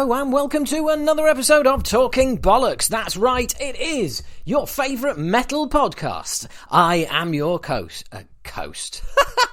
Hello and welcome to another episode of Talking Bollocks. That's right, it is your favourite metal podcast. I am your host.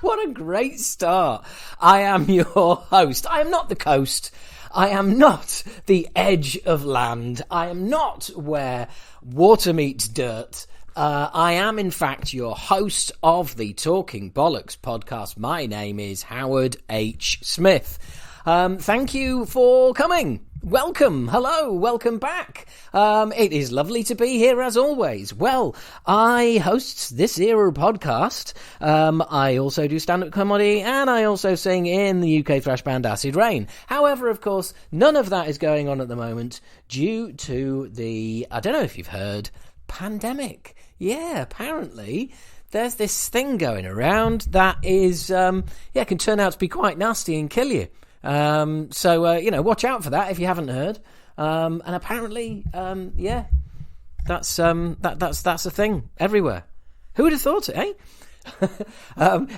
What a great start. I am your host. I am not the coast. I am not the edge of land. I am not where water meets dirt. I am, in fact, your host of the Talking Bollocks podcast. My name is Howard H. Smith. Thank you for coming. Welcome. Hello. Welcome back. It is lovely to be here as always. Well, I host this era podcast. I also do stand-up comedy and I also sing in the UK thrash band Acid Rain. However, of course, none of that is going on at the moment due to the, I don't know if you've heard, pandemic. Yeah, apparently there's this thing going around that is, can turn out to be quite nasty and kill you. So watch out for that if you haven't heard. And apparently, that's a thing everywhere. Who would have thought it, eh?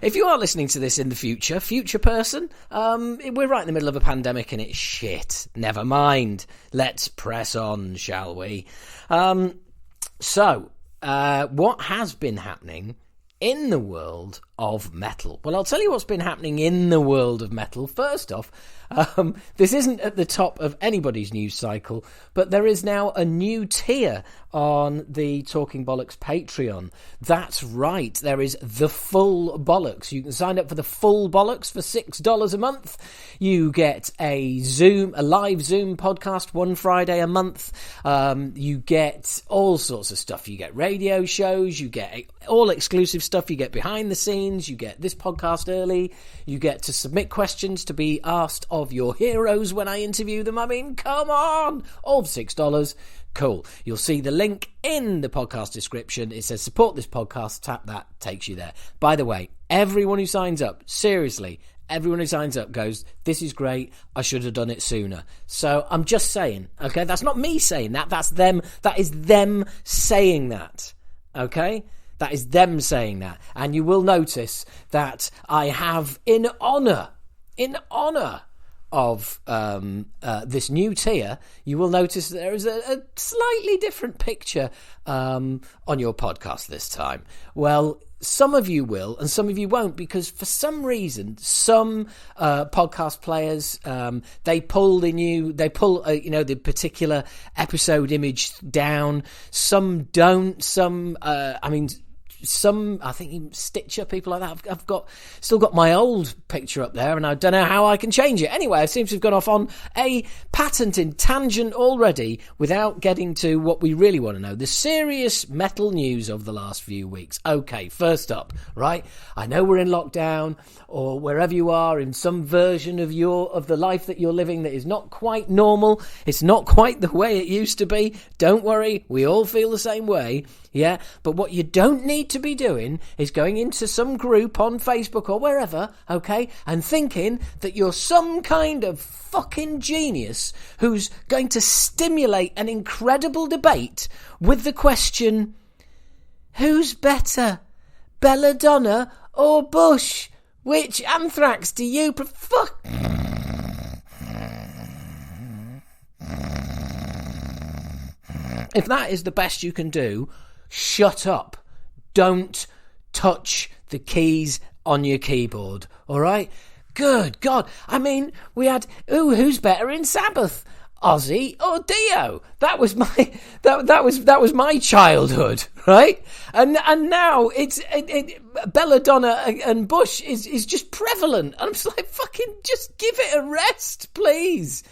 If you are listening to this in the future person, we're right in the middle of a pandemic and it's shit. Never mind. Let's press on, shall we? So, what has been happening in the world of metal? Well, I'll tell you what's been happening in the world of metal. First off, this isn't at the top of anybody's news cycle, but there is now a new tier on the Talking Bollocks Patreon. That's right, there is the full Bollocks. You can sign up for the full Bollocks for $6 a month. You get a live Zoom podcast one Friday a month. You get all sorts of stuff. You get radio shows, you get all exclusive stuff, you get behind the scenes, you get this podcast early, you get to submit questions to be asked of your heroes when I interview them. I mean, come on! All for $6. Cool. You'll see the link in the podcast description. It says support this podcast. Tap that, takes you there. By the way, everyone who signs up, seriously, everyone who signs up goes, this is great, I should have done it sooner. So I'm just saying, okay? That's not me saying that, that's them. That is them saying that, okay? That is them saying that. And you will notice that I have, in honour of this new tier, you will notice that there is a slightly different picture on your podcast this time. Well, some of you will and some of you won't, because for some reason some podcast players they pull the particular episode image down. Some don't. Some, I think, Stitcher, people like that. I've still got my old picture up there, and I don't know how I can change it. Anyway, I seem to have gone off on a patented tangent already without getting to what we really want to know, the serious metal news of the last few weeks. Okay, first up, right? I know we're in lockdown, or wherever you are, in some version of the life that you're living that is not quite normal. It's not quite the way it used to be. Don't worry, we all feel the same way. Yeah, but what you don't need to be doing is going into some group on Facebook or wherever, okay, and thinking that you're some kind of fucking genius who's going to stimulate an incredible debate with the question, who's better, Belladonna or Bush? Which anthrax do you prefer? If that is the best you can do, shut up. Don't touch the keys on your keyboard, all right? Good God. I mean, we had, who's better in Sabbath? Ozzy or Dio? That was my childhood, right? And now it's Belladonna and Bush is just prevalent. And I'm just like, fucking just give it a rest, please.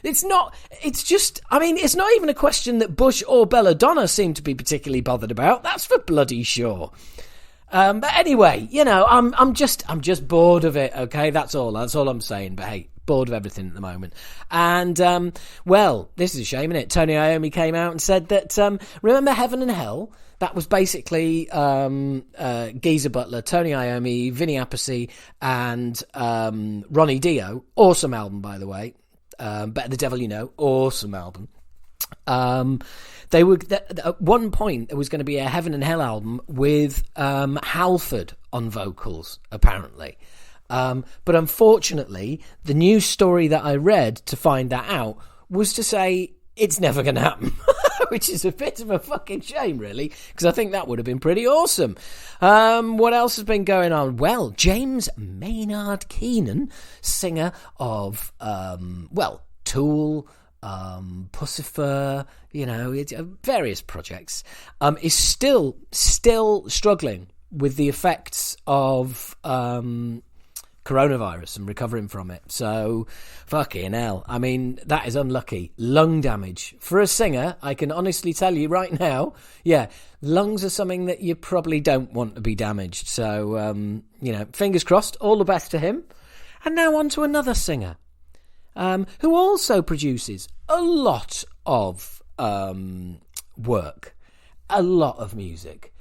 It's not even a question that Bush or Belladonna seem to be particularly bothered about. That's for bloody sure. But anyway, I'm just bored of it, okay? That's all I'm saying. But hey, bored of everything at the moment. And, well, this is a shame, isn't it? Tony Iommi came out and said that, remember Heaven and Hell? That was basically Geezer Butler, Tony Iommi, Vinny Appice, and Ronnie Dio. Awesome album, by the way. Better the Devil You Know, awesome album. They were at one point there was going to be a Heaven and Hell album with Halford on vocals, apparently. But unfortunately, the news story that I read to find that out was to say it's never going to happen, which is a bit of a fucking shame, really, because I think that would have been pretty awesome. What else has been going on? Well, James Maynard Keenan, singer of, Tool, Pussifer, various projects, is still struggling with the effects of coronavirus and recovering from it. So, fucking hell. I mean, that is unlucky. Lung damage. For a singer, I can honestly tell you right now, lungs are something that you probably don't want to be damaged. So, fingers crossed, all the best to him. And now on to another singer, who also produces a lot of work, a lot of music.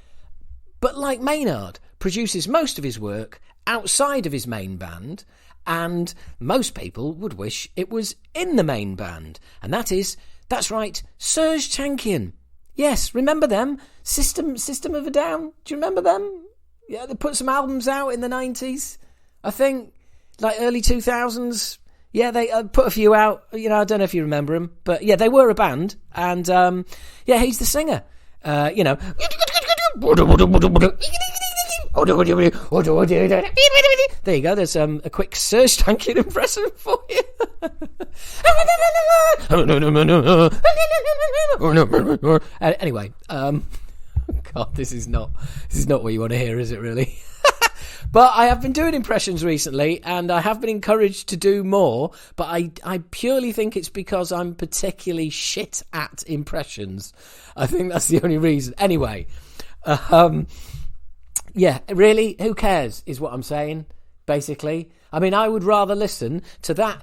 But like Maynard, produces most of his work outside of his main band, and most people would wish it was in the main band. And that's right, Serge Tankian. Yes, remember them? System of a Down? Do you remember them? Yeah, they put some albums out in the 90s, I think, like early 2000s. Yeah, they put a few out. I don't know if you remember them, but yeah, they were a band, and he's the singer. There you go. There's a quick Serge Tankian impression for you. Anyway, God, this is not what you want to hear, is it? Really? But I have been doing impressions recently, and I have been encouraged to do more, but I purely think it's because I'm particularly shit at impressions. I think that's the only reason. Anyway, really, who cares is what I'm saying, basically. I mean, I would rather listen to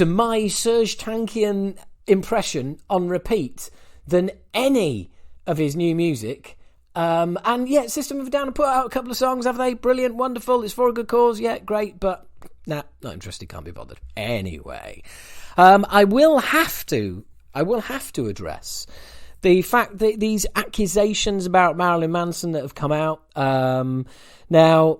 my Serge Tankian impression on repeat than any of his new music. System of a Down have put out a couple of songs, have they? Brilliant, wonderful, it's for a good cause, yeah, great, but not interested, can't be bothered. Anyway, I will have to address the fact that these accusations about Marilyn Manson that have come out. Now,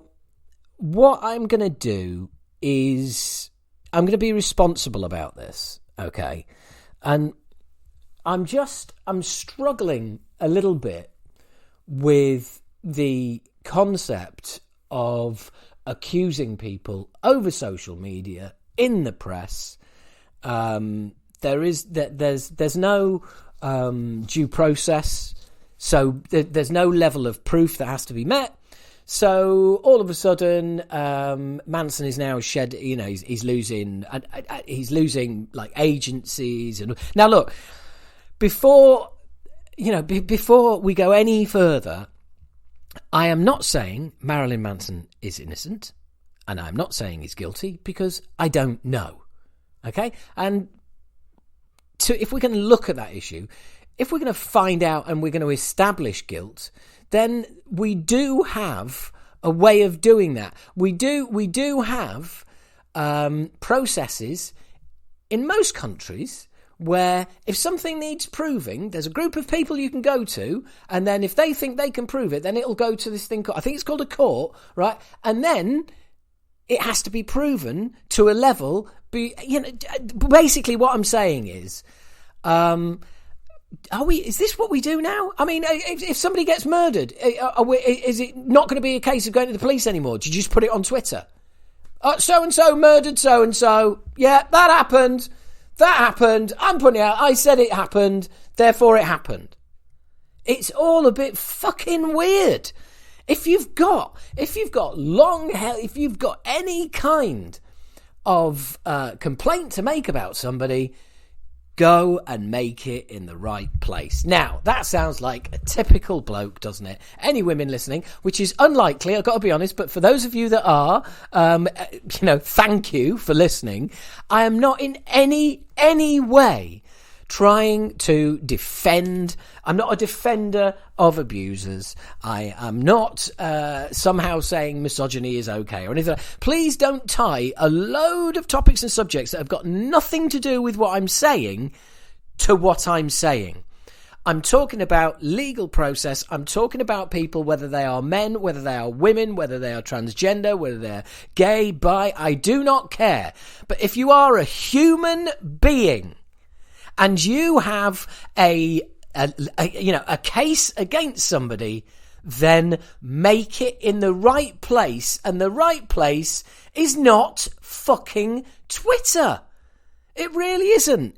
what I'm going to do is I'm going to be responsible about this, okay? And I'm struggling a little bit with the concept of accusing people over social media, in the press. There's no due process, so there's no level of proof that has to be met. So all of a sudden, Manson is now shed. He's losing like agencies. And now look, before we go any further, I am not saying Marilyn Manson is innocent, and I'm not saying he's guilty, because I don't know. Okay? And if we're going to look at that issue, if we're going to find out and we're going to establish guilt, then we do have a way of doing that. We do have processes in most countries where if something needs proving, there's a group of people you can go to, and then if they think they can prove it, then it'll go to this thing, I think it's called a court, right? And then it has to be proven to a level. Basically what I'm saying is, is this what we do now? I mean, if somebody gets murdered, is it not going to be a case of going to the police anymore? Do you just put it on Twitter? So-and-so murdered so-and-so. Yeah, that happened. I'm putting it out. I said it happened. Therefore it happened. It's all a bit fucking weird. If you've got long hair, if you've got any kind of complaint to make about somebody, go and make it in the right place. Now, that sounds like a typical bloke, doesn't it? Any women listening, which is unlikely, I've got to be honest, but for those of you that are, thank you for listening. I am not in any way trying to defend. I'm not a defender of abusers. I am not somehow saying misogyny is okay or anything. Please don't tie a load of topics and subjects that have got nothing to do with what I'm saying to what I'm saying. I'm talking about legal process. I'm talking about people, whether they are men, whether they are women, whether they are transgender, whether they're gay, bi, I do not care. But if you are a human being and you have a case against somebody, then make it in the right place, and the right place is not fucking Twitter. It really isn't.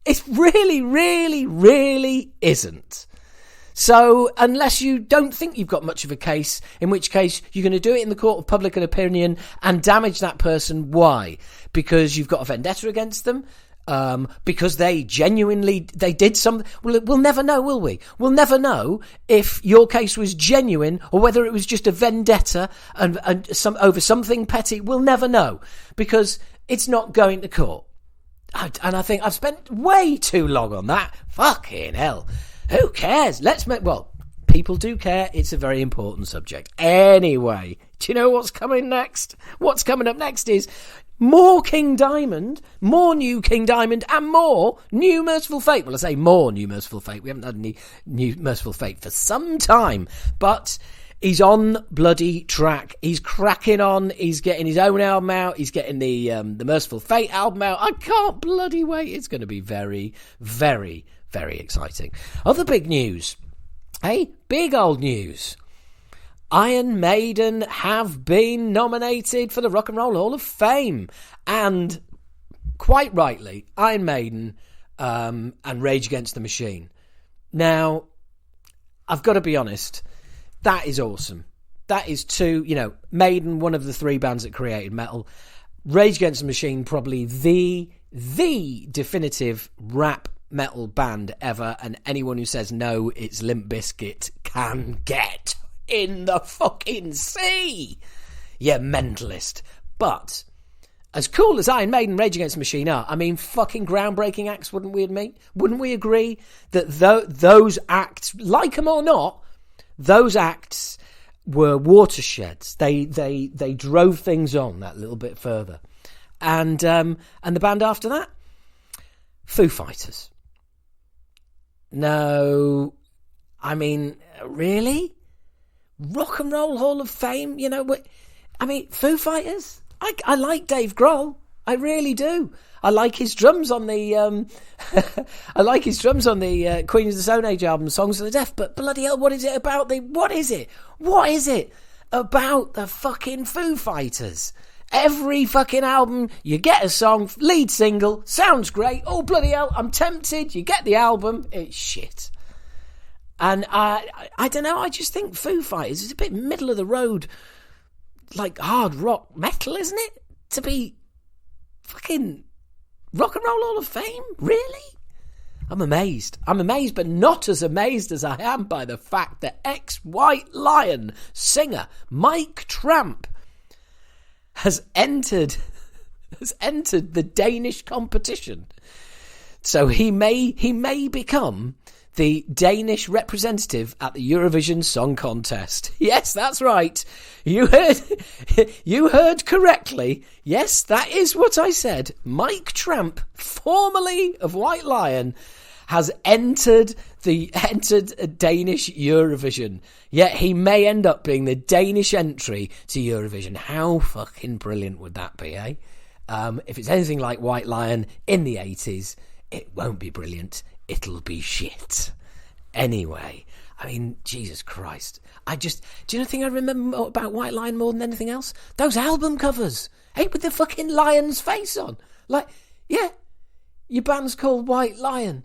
It really, really, really isn't. So, unless you don't think you've got much of a case, in which case you're going to do it in the court of public opinion and damage that person. Why? Because you've got a vendetta against them? Because they did something. Well, we'll never know, will we? We'll never know if your case was genuine or whether it was just a vendetta and over something petty. We'll never know because it's not going to court. And I think I've spent way too long on that. Fucking hell. Who cares? People do care. It's a very important subject. Anyway, do you know what's coming next? What's coming up next is more King Diamond, more new King Diamond, and more new Merciful Fate. Well, I say more new Merciful Fate. We haven't had any new Merciful Fate for some time, but he's on bloody track. He's cracking on. He's getting his own album out. He's getting the Merciful Fate album out. I can't bloody wait. It's going to be very, very, very exciting. Other big news. Hey, big old news. Iron Maiden have been nominated for the Rock and Roll Hall of Fame. And quite rightly, Iron Maiden and Rage Against the Machine. Now, I've got to be honest, that is awesome. That is Maiden, one of the three bands that created metal. Rage Against the Machine, probably the definitive rap metal band ever. And anyone who says no, it's Limp Bizkit can get in the fucking sea, you mentalist. But as cool as Iron Maiden, Rage Against the Machine are, I mean, fucking groundbreaking acts, wouldn't we admit? Wouldn't we agree that those acts, like them or not, those acts were watersheds. They drove things on that little bit further. And the band after that, Foo Fighters. No, I mean, really? Rock and Roll Hall of Fame, Foo Fighters. I like Dave Grohl. I really do. I like his drums on the Queen of the Stone Age album, Songs of the Deaf. But bloody hell, what is it about what is it about the fucking Foo Fighters? Every fucking album, you get a song, lead single, sounds great. Oh bloody hell, I'm tempted. You get the album, it's shit. And I don't know, I just think Foo Fighters is a bit middle of the road, like hard rock metal, isn't it? To be fucking Rock and Roll Hall of Fame? Really? I'm amazed, but not as amazed as I am by the fact that ex-White Lion singer Mike Tramp has entered the Danish competition. So he may become the Danish representative at the Eurovision Song Contest. Yes, that's right. You heard correctly. Yes, that is what I said. Mike Tramp, formerly of White Lion, has entered Danish Eurovision. Yet he may end up being the Danish entry to Eurovision. How fucking brilliant would that be, eh? If it's anything like White Lion in the 80s, it won't be brilliant. It'll be shit. Anyway, I mean, Jesus Christ. Do you know the thing I remember about White Lion more than anything else? Those album covers. Hey, with the fucking lion's face on. Like, yeah, your band's called White Lion.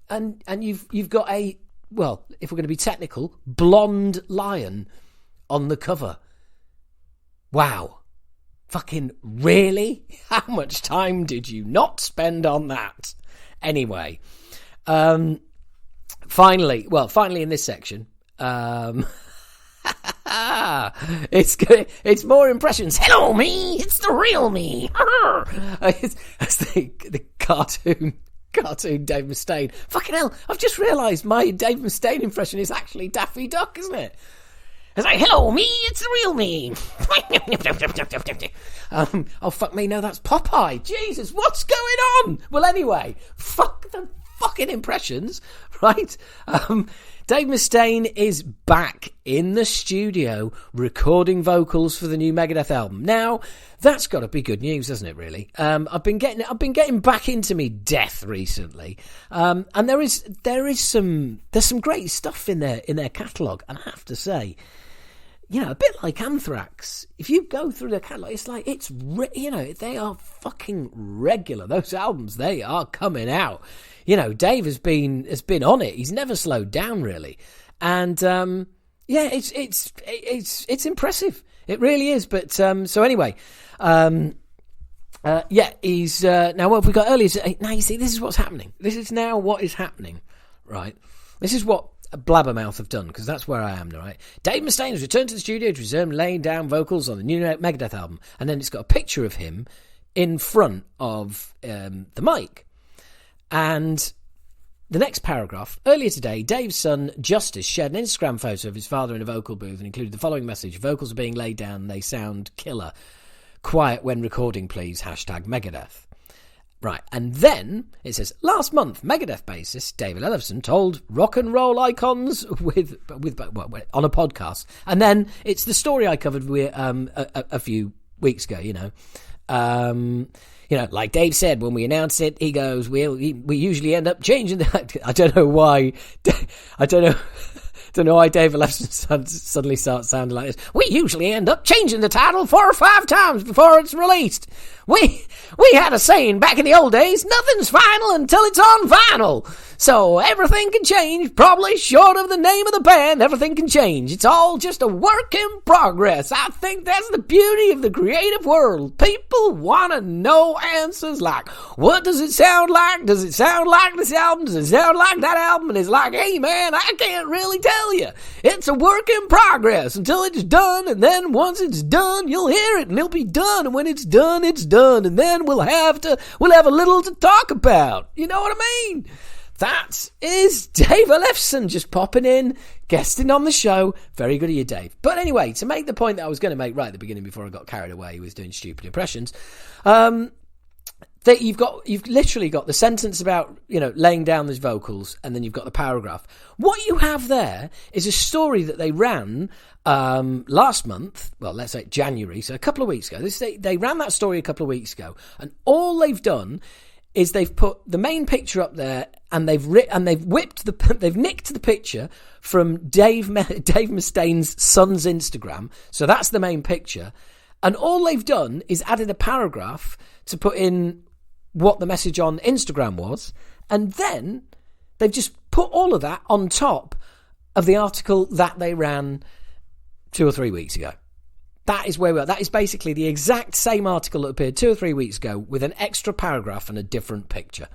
And you've got a, well, if we're going to be technical, blonde lion on the cover. Wow. Fucking really? How much time did you not spend on that? Anyway, finally in this section, it's more impressions. Hello, me. It's the real me. It's the cartoon Dave Mustaine. Fucking hell, I've just realised my Dave Mustaine impression is actually Daffy Duck, isn't it? It's like, hello, me, it's the real me. Oh, fuck me, no, that's Popeye. Jesus, what's going on? Well, anyway, fuck the fucking impressions, right? Dave Mustaine is back in the studio recording vocals for the new Megadeth album. Now, that's got to be good news, hasn't it, really? I've been getting back into me death recently. And there's some great stuff in their catalogue, and I have to say, you know, a bit like Anthrax. If you go through the catalogue, it's like they are fucking regular. Those albums, they are coming out. You know, Dave has been on it. He's never slowed down, really, and it's impressive. It really is. But so anyway, he's now what we got earlier. Now you see, this is what's happening. This is now what is happening, right? This is what Blabbermouth have done, because that's where I am, right? Dave Mustaine has returned to the studio to resume laying down vocals on the new Megadeth album, and then it's got a picture of him in front of the mic. And the next paragraph: earlier today, Dave's son Justice shared an Instagram photo of his father in a vocal booth and included the following message: vocals are being laid down and they sound killer. Quiet when recording, please. #Megadeth. Right, and then it says, last month, Megadeth bassist David Ellefson told rock and roll icons with on a podcast. And then it's the story I covered with a few weeks ago, you know. Like Dave said when we announced it, he goes, we usually end up changing that. I don't know why. I don't know why Dave Ellefson suddenly starts sounding like this. We usually end up changing the title 4 or 5 times before it's released. We had a saying back in the old days, nothing's final until it's on vinyl. So everything can change, probably short of the name of the band, everything can change. It's all just a work in progress. I think that's the beauty of the creative world. People want to know answers like, what does it sound like? Does it sound like this album? Does it sound like that album? And it's like, hey man, I can't really tell you. It's a work in progress until it's done, and then once it's done, you'll hear it and it'll be done. And when it's done, it's done. And then we'll have a little to talk about. You know what I mean? That is Dave Ellefson just popping in, guesting on the show. Very good of you, Dave. But anyway, to make the point that I was going to make right at the beginning before I got carried away with doing stupid impressions, that you've literally got the sentence about, you know, laying down these vocals, and then you've got the paragraph. What you have there is a story that they ran last month, well, let's say January, so a couple of weeks ago. They ran that story a couple of weeks ago, and all they've done is they've put the main picture up there, and they've nicked the picture from Dave Mustaine's son's Instagram. So that's the main picture, and all they've done is added a paragraph to put in what the message on Instagram was, and then they've just put all of that on top of the article that they ran 2 or 3 weeks ago. That is where we are. That is basically the exact same article that appeared 2 or 3 weeks ago with an extra paragraph and a different picture.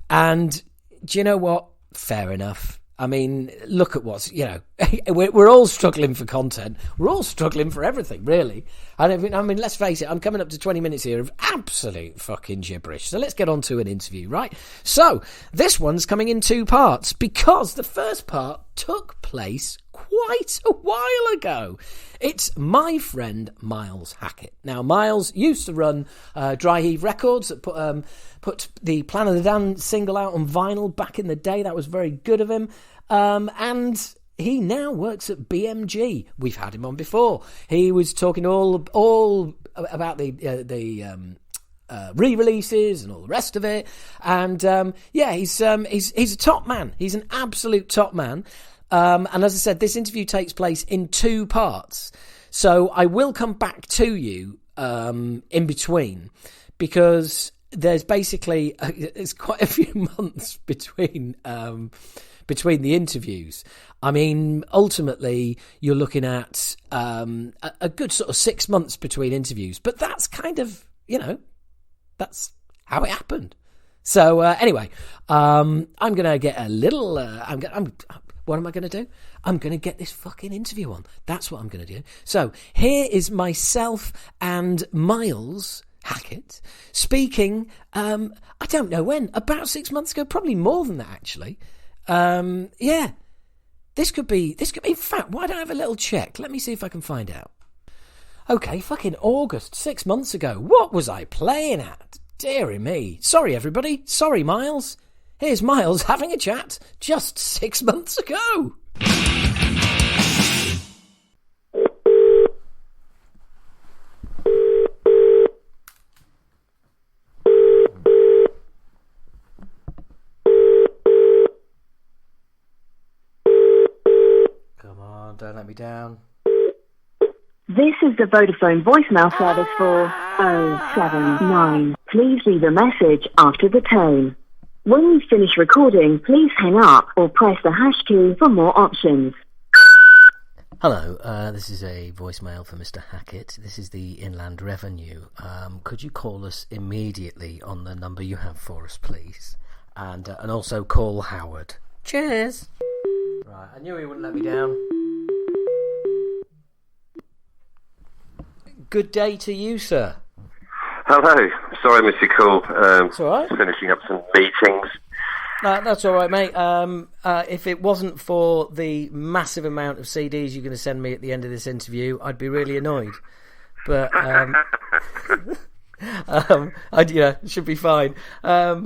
And do you know what? Fair enough. I mean, look at what's, you know, we're all struggling for content. We're all struggling for everything, really. I mean, let's face it, I'm coming up to 20 minutes here of absolute fucking gibberish. So let's get on to an interview, right? So this one's coming in 2 parts because the first part took place quite a while ago. It's my friend Miles Hackett. Now, Miles used to run Dry Heave Records that put the Plan of the Damned single out on vinyl back in the day. That was very good of him. And he now works at BMG. We've had him on before. He was talking all about the re-releases and all the rest of it. And he's a top man. He's an absolute top man. And as I said, this interview takes place in 2 parts. So I will come back to you in between, because there's basically it's quite a few months between the interviews. I mean, ultimately, you're looking at a good sort of 6 months between interviews. But that's kind of, you know, that's how it happened. So anyway, I'm going to get a little... What am I going to do? I'm going to get this fucking interview on. That's what I'm going to do. So here is myself and Miles Hackett speaking, I don't know when, about 6 months ago, probably more than that, actually. This could be, in fact, why don't I have a little check? Let me see if I can find out. Okay, fucking August, 6 months ago. What was I playing at? Deary me. Sorry, everybody. Sorry, Miles. Here's Miles having a chat just 6 months ago. Come on, don't let me down. This is the Vodafone voicemail service for 079. Please leave a message after the tone. When you finish recording, please hang up or press the hash key for more options. Hello, this is a voicemail for Mr. Hackett. This is the Inland Revenue. Could you call us immediately on the number you have for us, please? And also call Howard. Cheers! Right, I knew he wouldn't let me down. Good day to you, sir. Hello. Sorry I missed your call. It's all right. Finishing up some meetings. That's all right, mate. If it wasn't for the massive amount of CDs you're going to send me at the end of this interview, I'd be really annoyed. But it should be fine. How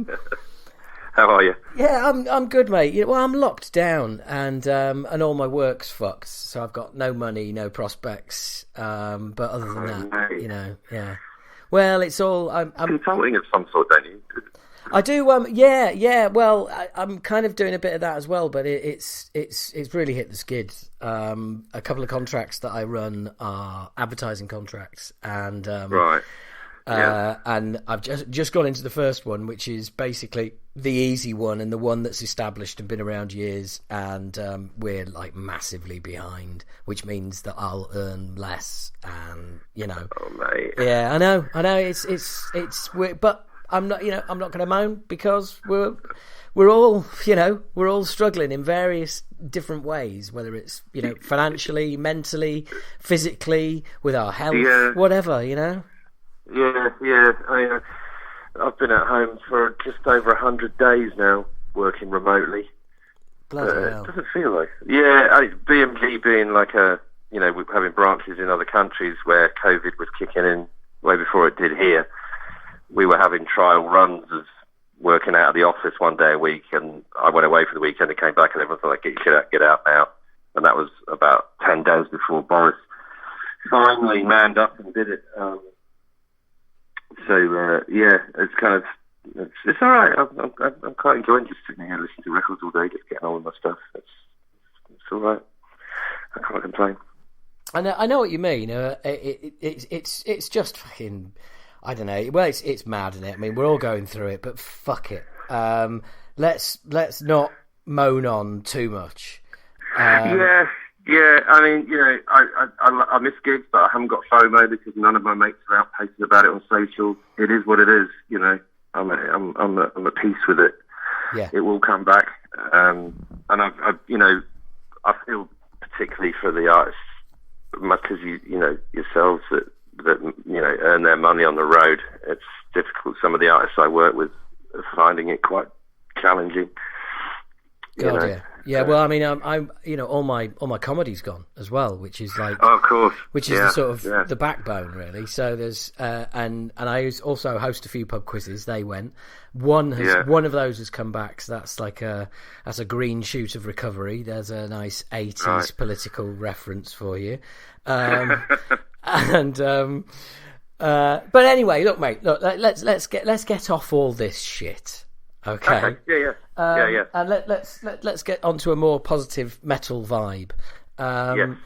are you? Yeah, I'm good, mate. Well, I'm locked down, and all my work's fucked. So I've got no money, no prospects. But other than that, yeah. Well, it's all. I'm consulting of some sort, don't you? I do. Yeah. Well, I'm kind of doing a bit of that as well, but it's really hit the skids. A couple of contracts that I run are advertising contracts, and right. And I've just gone into the first one, which is basically the easy one and the one that's established and been around years, and we're like massively behind, which means that I'll earn less, and Oh mate. Yeah, I know. It's weird, but I'm not going to moan, because we're all struggling in various different ways, whether it's financially, mentally, physically, with our health, whatever. Yeah. I've been at home for just over 100 days now, working remotely. Bloody hell. It doesn't feel like. Yeah, BMG being like we're having branches in other countries where COVID was kicking in way before it did here. We were having trial runs of working out of the office one day a week, and I went away for the weekend and came back, and everyone was like, get out now. And that was about 10 days before Boris finally manned up and did it. It's kind of it's all right. I'm quite enjoying just sitting here listening to records all day, just getting on with my stuff. It's all right. I can't complain. I know what you mean. It's just fucking. I don't know. Well, it's mad, isn't it? I mean, we're all going through it, but fuck it. Let's not moan on too much. Yeah. I mean, I miss gigs, but I haven't got FOMO because none of my mates are out posting about it on social. It is what it is. I'm at peace with it. Yeah. It will come back. And I feel particularly for the artists, much as yourselves that earn their money on the road. It's difficult. Some of the artists I work with are finding it quite challenging. God, yeah. Well, I mean, I'm all my comedy's gone as well, which is like, of course, which is the sort of the backbone, really. So there's and I also host a few pub quizzes. They went. One of those has come back. So that's a green shoot of recovery. There's a nice 80s political reference for you. But anyway, look, mate. Look, let's get off all this shit. Okay. Yeah. And let's get onto a more positive metal vibe. And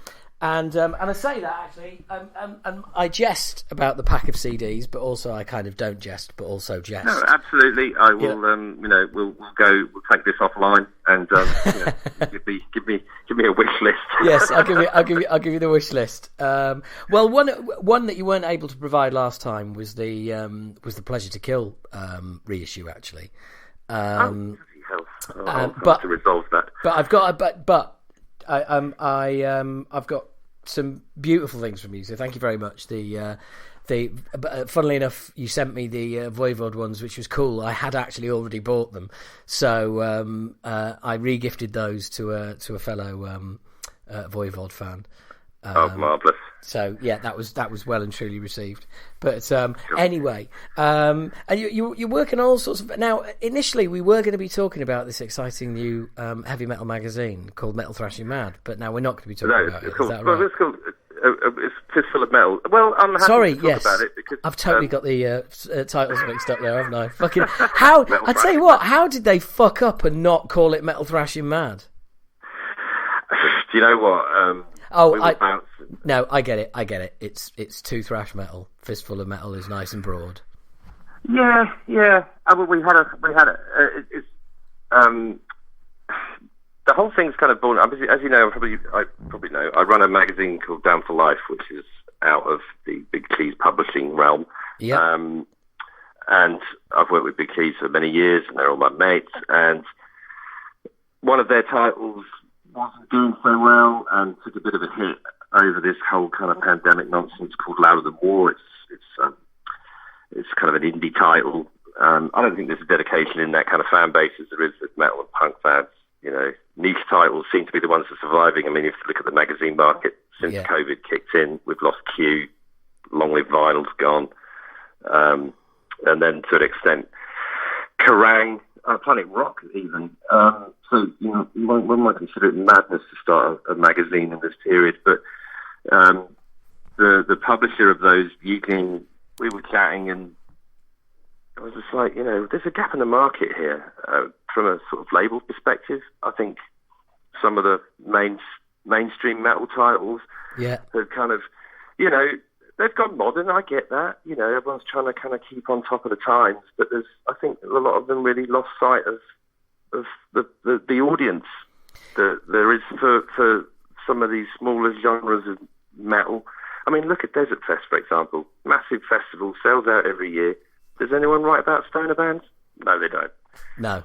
I say that actually, and I jest about the pack of CDs, but also I kind of don't jest, but also jest. No, absolutely. I will. We'll take this offline, and give me a wish list. Yes, I'll give you the wish list. Well, one that you weren't able to provide last time was the Pleasure to Kill reissue, actually. I'll have to resolve that. But I've got some beautiful things from you, so thank you very much. Funnily enough, you sent me the Voivod ones, which was cool. I had actually already bought them, so I re-gifted those to a fellow Voivod fan. Marvellous. So yeah, that was well and truly received. But anyway, and you're working on all sorts of. Now, initially, we were going to be talking about this exciting new heavy metal magazine called Metal Thrashing Mad, but now we're not going to be talking about it. It's called, Is that right? well, it's called it's Fistful of Metal. Well, I'm happy to talk about it because I've totally got the titles mixed up there, haven't I? Fucking how? I tell you what, how did they fuck up and not call it Metal Thrashing Mad? Do you know what? No, I get it. It's too thrash metal. Fistful of Metal is nice and broad. Yeah. I mean, we had it's the whole thing's kind of born. As you know, I probably know. I run a magazine called Down for Life, which is out of the Big Keys publishing realm. Yeah. And I've worked with Big Keys for many years, and they're all my mates. And one of their titles wasn't doing so well and took a bit of a hit over this whole kind of pandemic nonsense called Louder Than War. It's kind of an indie title. I don't think there's a dedication in that kind of fan base as there is with metal and punk fans. You know, niche titles seem to be the ones that are surviving. I mean, if you look at the magazine market since COVID kicked in, we've lost Q, Long Live Vinyl's gone, and then to an extent, Kerrang, Planet Rock even. So, you know, one might consider it madness to start a magazine in this period, but the publisher of those, Eugen, we were chatting, and I was just like, you know, there's a gap in the market here from a sort of label perspective. I think some of the mainstream metal titles have kind of, you know, they've gone modern. I get that. You know, everyone's trying to kind of keep on top of the times, but I think a lot of them really lost sight of the audience that there is for some of these smaller genres of metal. I mean, look at Desert Fest, for example. Massive festival, sells out every year. Does anyone write about stoner bands? No, they don't. No.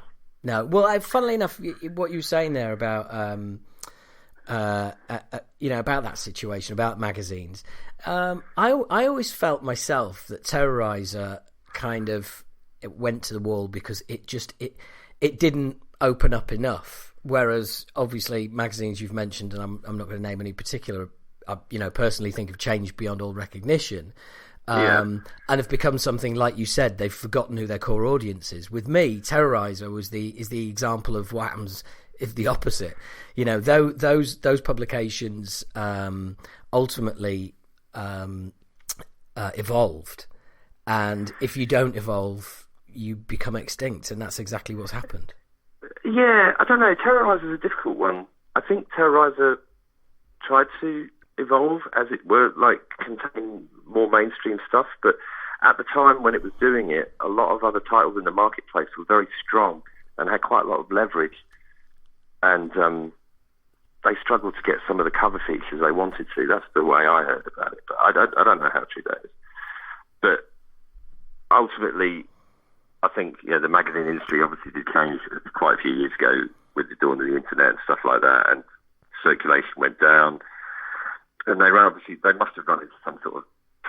Well, funnily enough, what you were saying there about, you know, about that situation, about magazines, I always felt myself that Terrorizer kind of went to the wall because it didn't open up enough. Whereas, obviously, magazines you've mentioned, and I'm not going to name any particular, you know, personally think have changed beyond all recognition. And have become something, like you said, they've forgotten who their core audience is. With me, Terrorizer is the example of what happens if the opposite. You know, those publications ultimately evolved, and if you don't evolve, you become extinct, and that's exactly what's happened. Yeah, I don't know. Terrorizer is a difficult one. I think Terrorizer tried to evolve, as it were, like contain more mainstream stuff, but at the time when it was doing it, a lot of other titles in the marketplace were very strong and had quite a lot of leverage, and they struggled to get some of the cover features they wanted to. That's the way I heard about it, but I don't know how true that is. But ultimately, I think the magazine industry obviously did change quite a few years ago with the dawn of the internet and stuff like that, and circulation went down. And they must have run into some sort of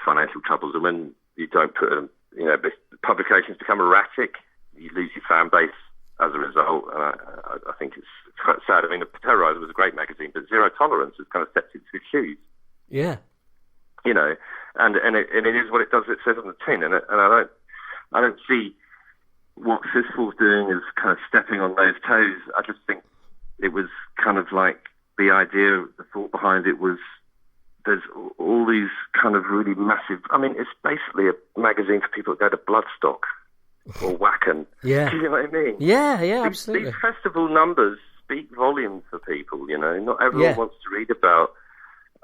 financial troubles. And when you don't put them, you know, publications become erratic, you lose your fan base as a result. And I think it's quite sad. I mean, Terrorizer was a great magazine, but Zero Tolerance has kind of stepped into its shoes. Yeah. You know, and it is what it does. It says on the tin, and I don't see what Fistful's doing as kind of stepping on those toes. I just think it was kind of like the idea, the thought behind it was, there's all these kind of really massive... I mean, it's basically a magazine for people that go to Bloodstock or Wacken. Yeah. Do you know what I mean? Yeah, absolutely. These festival numbers speak volumes for people, you know. Not everyone wants to read about,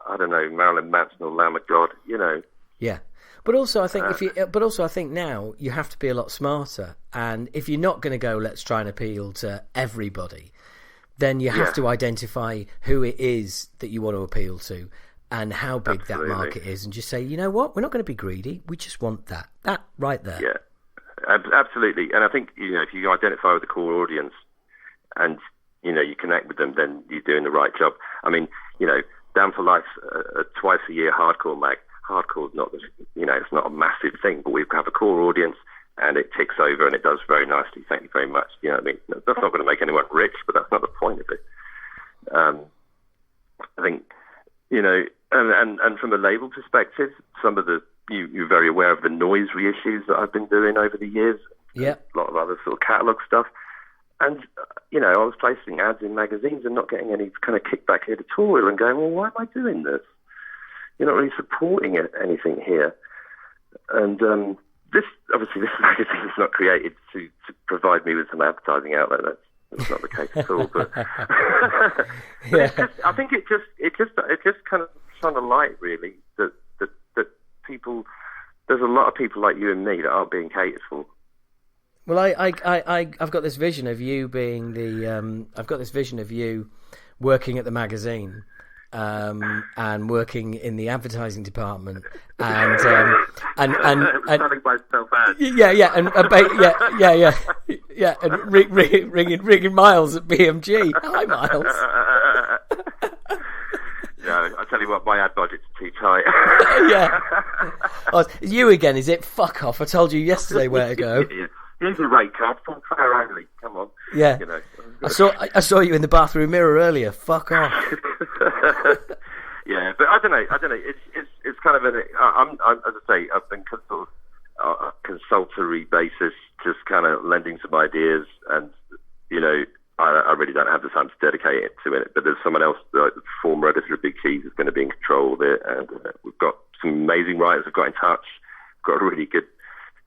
I don't know, Marilyn Manson or Lamb of God, you know. Yeah. But also, I think I think now you have to be a lot smarter. And if you're not going to go, let's try and appeal to everybody, then you have to identify who it is that you want to appeal to, and how big that market is, and just say, you know what, we're not going to be greedy. We just want that right there. Yeah, absolutely. And I think, you know, if you identify with the core audience and, you know, you connect with them, then you're doing the right job. I mean, you know, Down for Life's a twice a year hardcore mag. Hardcore's not, you know, it's not a massive thing, but we have a core audience, and it ticks over, and it does very nicely. Thank you very much. You know what I mean? That's not going to make anyone rich, but that's not the point of it. I think, you know, And from a label perspective, some of the you're very aware of the noise reissues that I've been doing over the years. Yeah, a lot of other sort of catalogue stuff. And, I was placing ads in magazines and not getting any kind of kickback editorial and going, well, why am I doing this? You're not really supporting anything here. And this magazine is not created to provide me with some advertising outlet. That's not the case at all. But, I think it just kind of shone a light, really, that people, there's a lot of people like you and me that aren't being catered for. Well, I've got this vision of you being I've got this vision of you working at the magazine, and working in the advertising department, and selling myself out. And ringing Miles at BMG. Hi, Miles. No, I tell you what, my ad budget's too tight. Yeah. Oh, you again, is it? Fuck off! I told you yesterday where to go. Here's a rate card from Fair Only. Come on. Yeah. I saw you in the bathroom mirror earlier. Fuck off. Yeah, but I don't know. It's kind of I'm as I say, I've been sort of a consultory basis, just kind of lending some ideas, and I really don't have the time to dedicate it to it. But there's someone else, the former editor of Big Cheese, is going to be in control of it, and we've got some amazing writers who've got in touch. Got a really good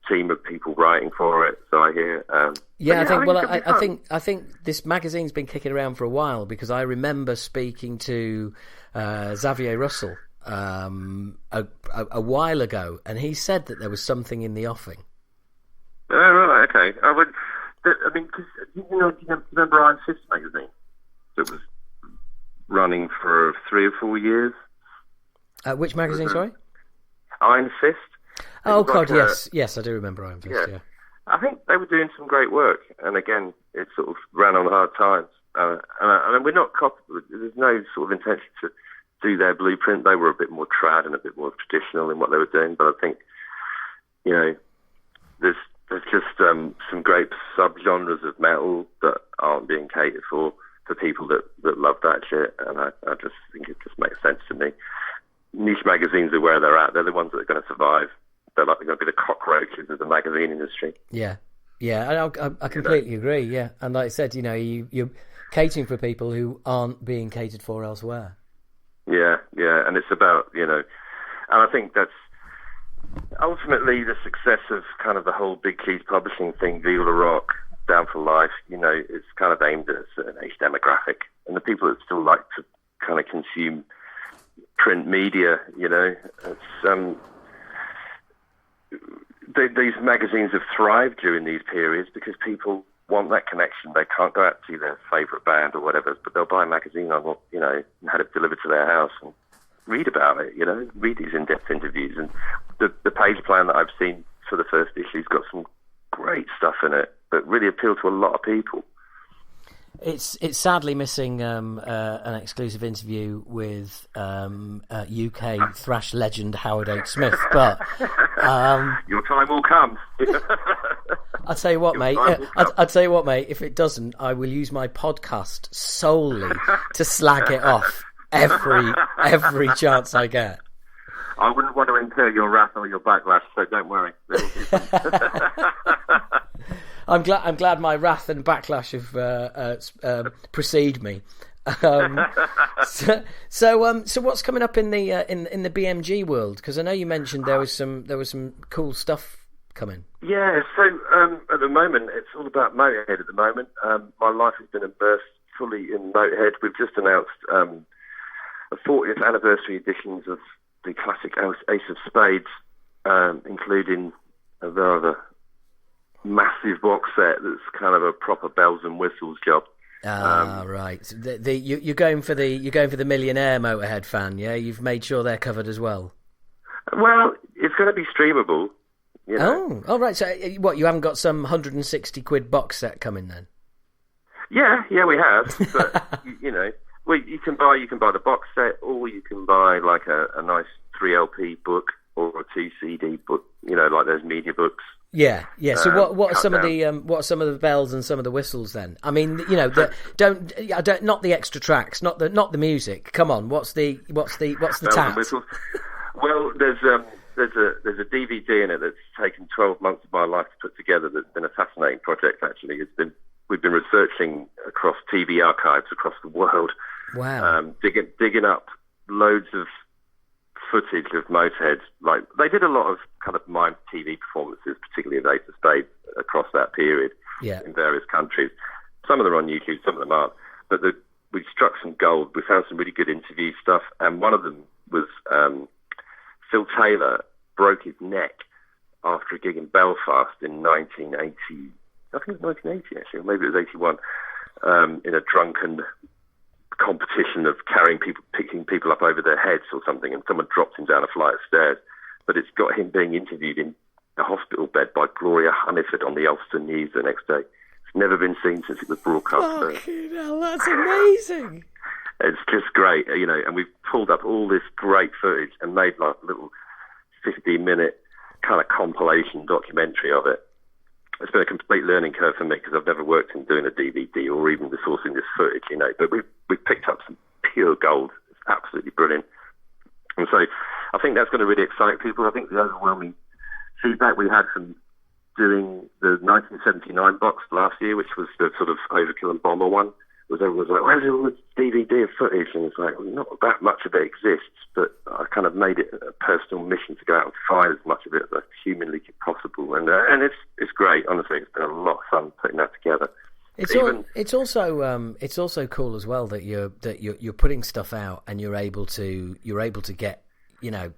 team of people writing for it, so I hear. I think this magazine's been kicking around for a while, because I remember speaking to Xavier Russell a while ago, and he said that there was something in the offing. Oh, right, okay. Because do you remember Iron Fist magazine? That was running for 3 or 4 years. Which magazine? Sorry, Iron Fist. Oh God, yes, I do remember Iron Fist. Yeah. I think they were doing some great work, and again, it sort of ran on hard times. And we're not there's no sort of intention to do their blueprint. They were a bit more trad and a bit more traditional in what they were doing. But I think, there's just some great subgenres of metal that aren't being catered for people that love that shit. And I just think it just makes sense to me. Niche magazines are where they're at. They're the ones that are going to survive. They're going to be the cockroaches of the magazine industry. Yeah, I completely agree. Yeah, and like I said, you're catering for people who aren't being catered for elsewhere. Yeah, and it's about and I think that's ultimately the success of kind of the whole Big Cheese publishing thing, Viva la Rock, Down for Life. It's kind of aimed at a certain age demographic, and the people that still like to kind of consume print media. It's these magazines have thrived during these periods because people want that connection. They can't go out to see their favourite band or whatever, but they'll buy a magazine and have it delivered to their house and read about it, read these in-depth interviews. And the page plan that I've seen for the first issue's got some great stuff in it that really appeal to a lot of people. It's sadly missing an exclusive interview with UK thrash legend Howard H. Smith, but your time will come. I'll tell you what, mate. I'll tell you what, mate. If it doesn't, I will use my podcast solely to slag it off every chance I get. I wouldn't want to incur your wrath or your backlash, so don't worry. I'm glad my wrath and backlash have precede me. So what's coming up in the BMG world? Because I know you mentioned there was some cool stuff coming. Yeah. So at the moment, it's all about Motorhead. At the moment, my life has been immersed fully in Motorhead. We've just announced a 40th anniversary editions of the classic Ace of Spades, including a rather massive box set that's kind of a proper bells and whistles job. Right. You're going for the millionaire Motorhead fan, yeah? You've made sure they're covered as well. Well, it's going to be streamable. Oh, right. So what? You haven't got some £160 box set coming then? Yeah, we have. But you can buy the box set, or you can buy like a nice 3 LP book or a 2 CD book. Like there's media books Yeah. So what are some of the bells and some of the whistles then? I mean, don't not the extra tracks, not the music. Come on, what's the tat? Well, there's a DVD in it that's taken 12 months of my life to put together. That's been a fascinating project. Actually, we've been researching across TV archives across the world. Wow. Digging up loads of footage of Motorhead. Like, they did a lot of kind of mime TV performances, particularly of Ace of Spades, across that period in various countries. Some of them are on YouTube, some of them aren't. But we struck some gold. We found some really good interview stuff, and one of them was Phil Taylor broke his neck after a gig in Belfast in 1980. I think it was 1980 actually, or maybe it was 81, in a drunken competition of picking people up over their heads or something, and someone dropped him down a flight of stairs. But it's got him being interviewed in a hospital bed by Gloria Hunniford on the Ulster News the next day. It's never been seen since it was broadcast. Fucking hell, that's amazing. It's just great, and we've pulled up all this great footage and made like a little 15-minute kind of compilation documentary of it. It's been a complete learning curve for me because I've never worked in doing a DVD or even resourcing this footage, but we've picked up some pure gold. It's absolutely brilliant. And so I think that's going to really excite people. I think the overwhelming feedback we had from doing the 1979 box last year, which was the sort of Overkill and Bomber one, was everyone was like, where's all this DVD of footage? And it's like, well, not that much of it exists, but I kind of made it a personal mission to go out and find as much of it as humanly possible. And it's great, honestly. It's been a lot of fun putting that together. It's also cool as well that you're putting stuff out and you're able to get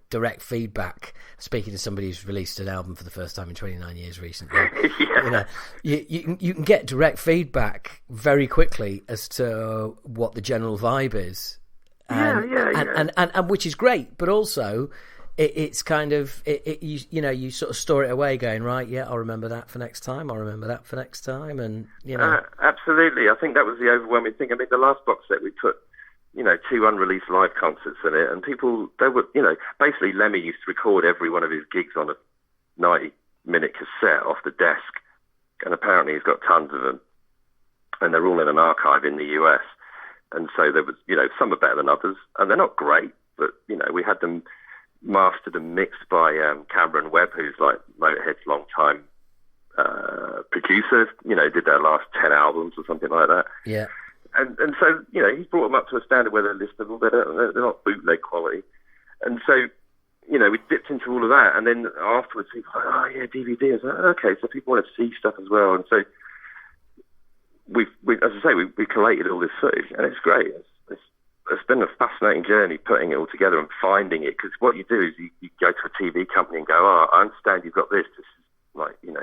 direct feedback. Speaking to somebody who's released an album for the first time in 29 years recently, you can get direct feedback very quickly as to what the general vibe is, and which is great. But also, it's kind of you sort of store it away, going right. Yeah, I'll remember that for next time. I'll remember that for next time, and absolutely. I think that was the overwhelming thing. I mean, the last box set we put 2 unreleased live concerts in it, and people, they were, basically Lemmy used to record every one of his gigs on a 90-minute cassette off the desk, and apparently he's got tons of them, and they're all in an archive in the US, and so there was, some are better than others, and they're not great, but, we had them mastered and mixed by Cameron Webb, who's like Motorhead's long-time producer, did their last 10 albums or something like that. Yeah. And so, he's brought them up to a standard where they're listenable, they're not bootleg quality. And so, we dipped into all of that, and then afterwards people were like, oh yeah, DVD. I was like, okay, so people want to see stuff as well. And so we as I say, we collated all this footage, and it's great. It's been a fascinating journey putting it all together and finding it, because what you do is you go to a TV company and go, oh, I understand you've got this is like, and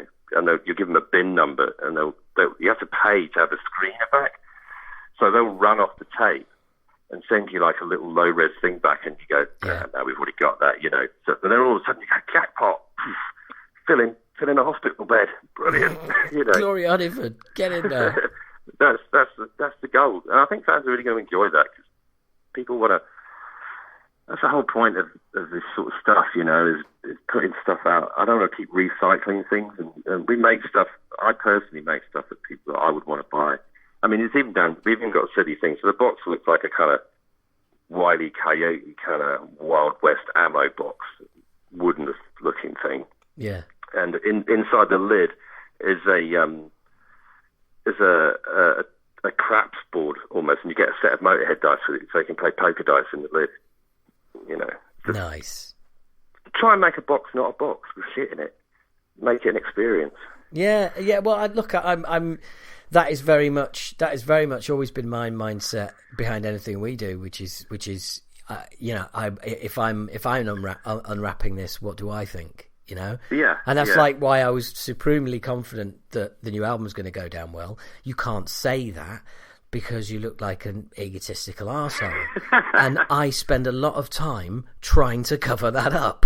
you give them a bin number, and you have to pay to have a screener back. So they'll run off the tape and send you like a little low-res thing back, and you go, no, we've already got that, So and then all of a sudden you go, jackpot, fill in a hospital bed, brilliant, Gloria Hunniford, get in there. That's the gold, and I think fans are really going to enjoy that, because people want to. That's the whole point of this sort of stuff, is putting stuff out. I don't want to keep recycling things, and we make stuff. I personally make stuff that people that I would want to buy. I mean, we've even got silly things. So the box looks like a kind of Wile E. Coyote kind of Wild West ammo box, wooden-looking thing. Yeah. And inside the lid is a craps board almost, and you get a set of Motorhead dice with it, so you can play poker dice in the lid. Nice. Try and make a box, not a box with shit in it. Make it an experience. Yeah. Well, I'm. That is very much always been my mindset behind anything we do, which is if I'm unwrapping this, what do I think? Yeah. And that's like why I was supremely confident that the new album's going to go down well. You can't say that because you look like an egotistical arsehole. And I spend a lot of time trying to cover that up.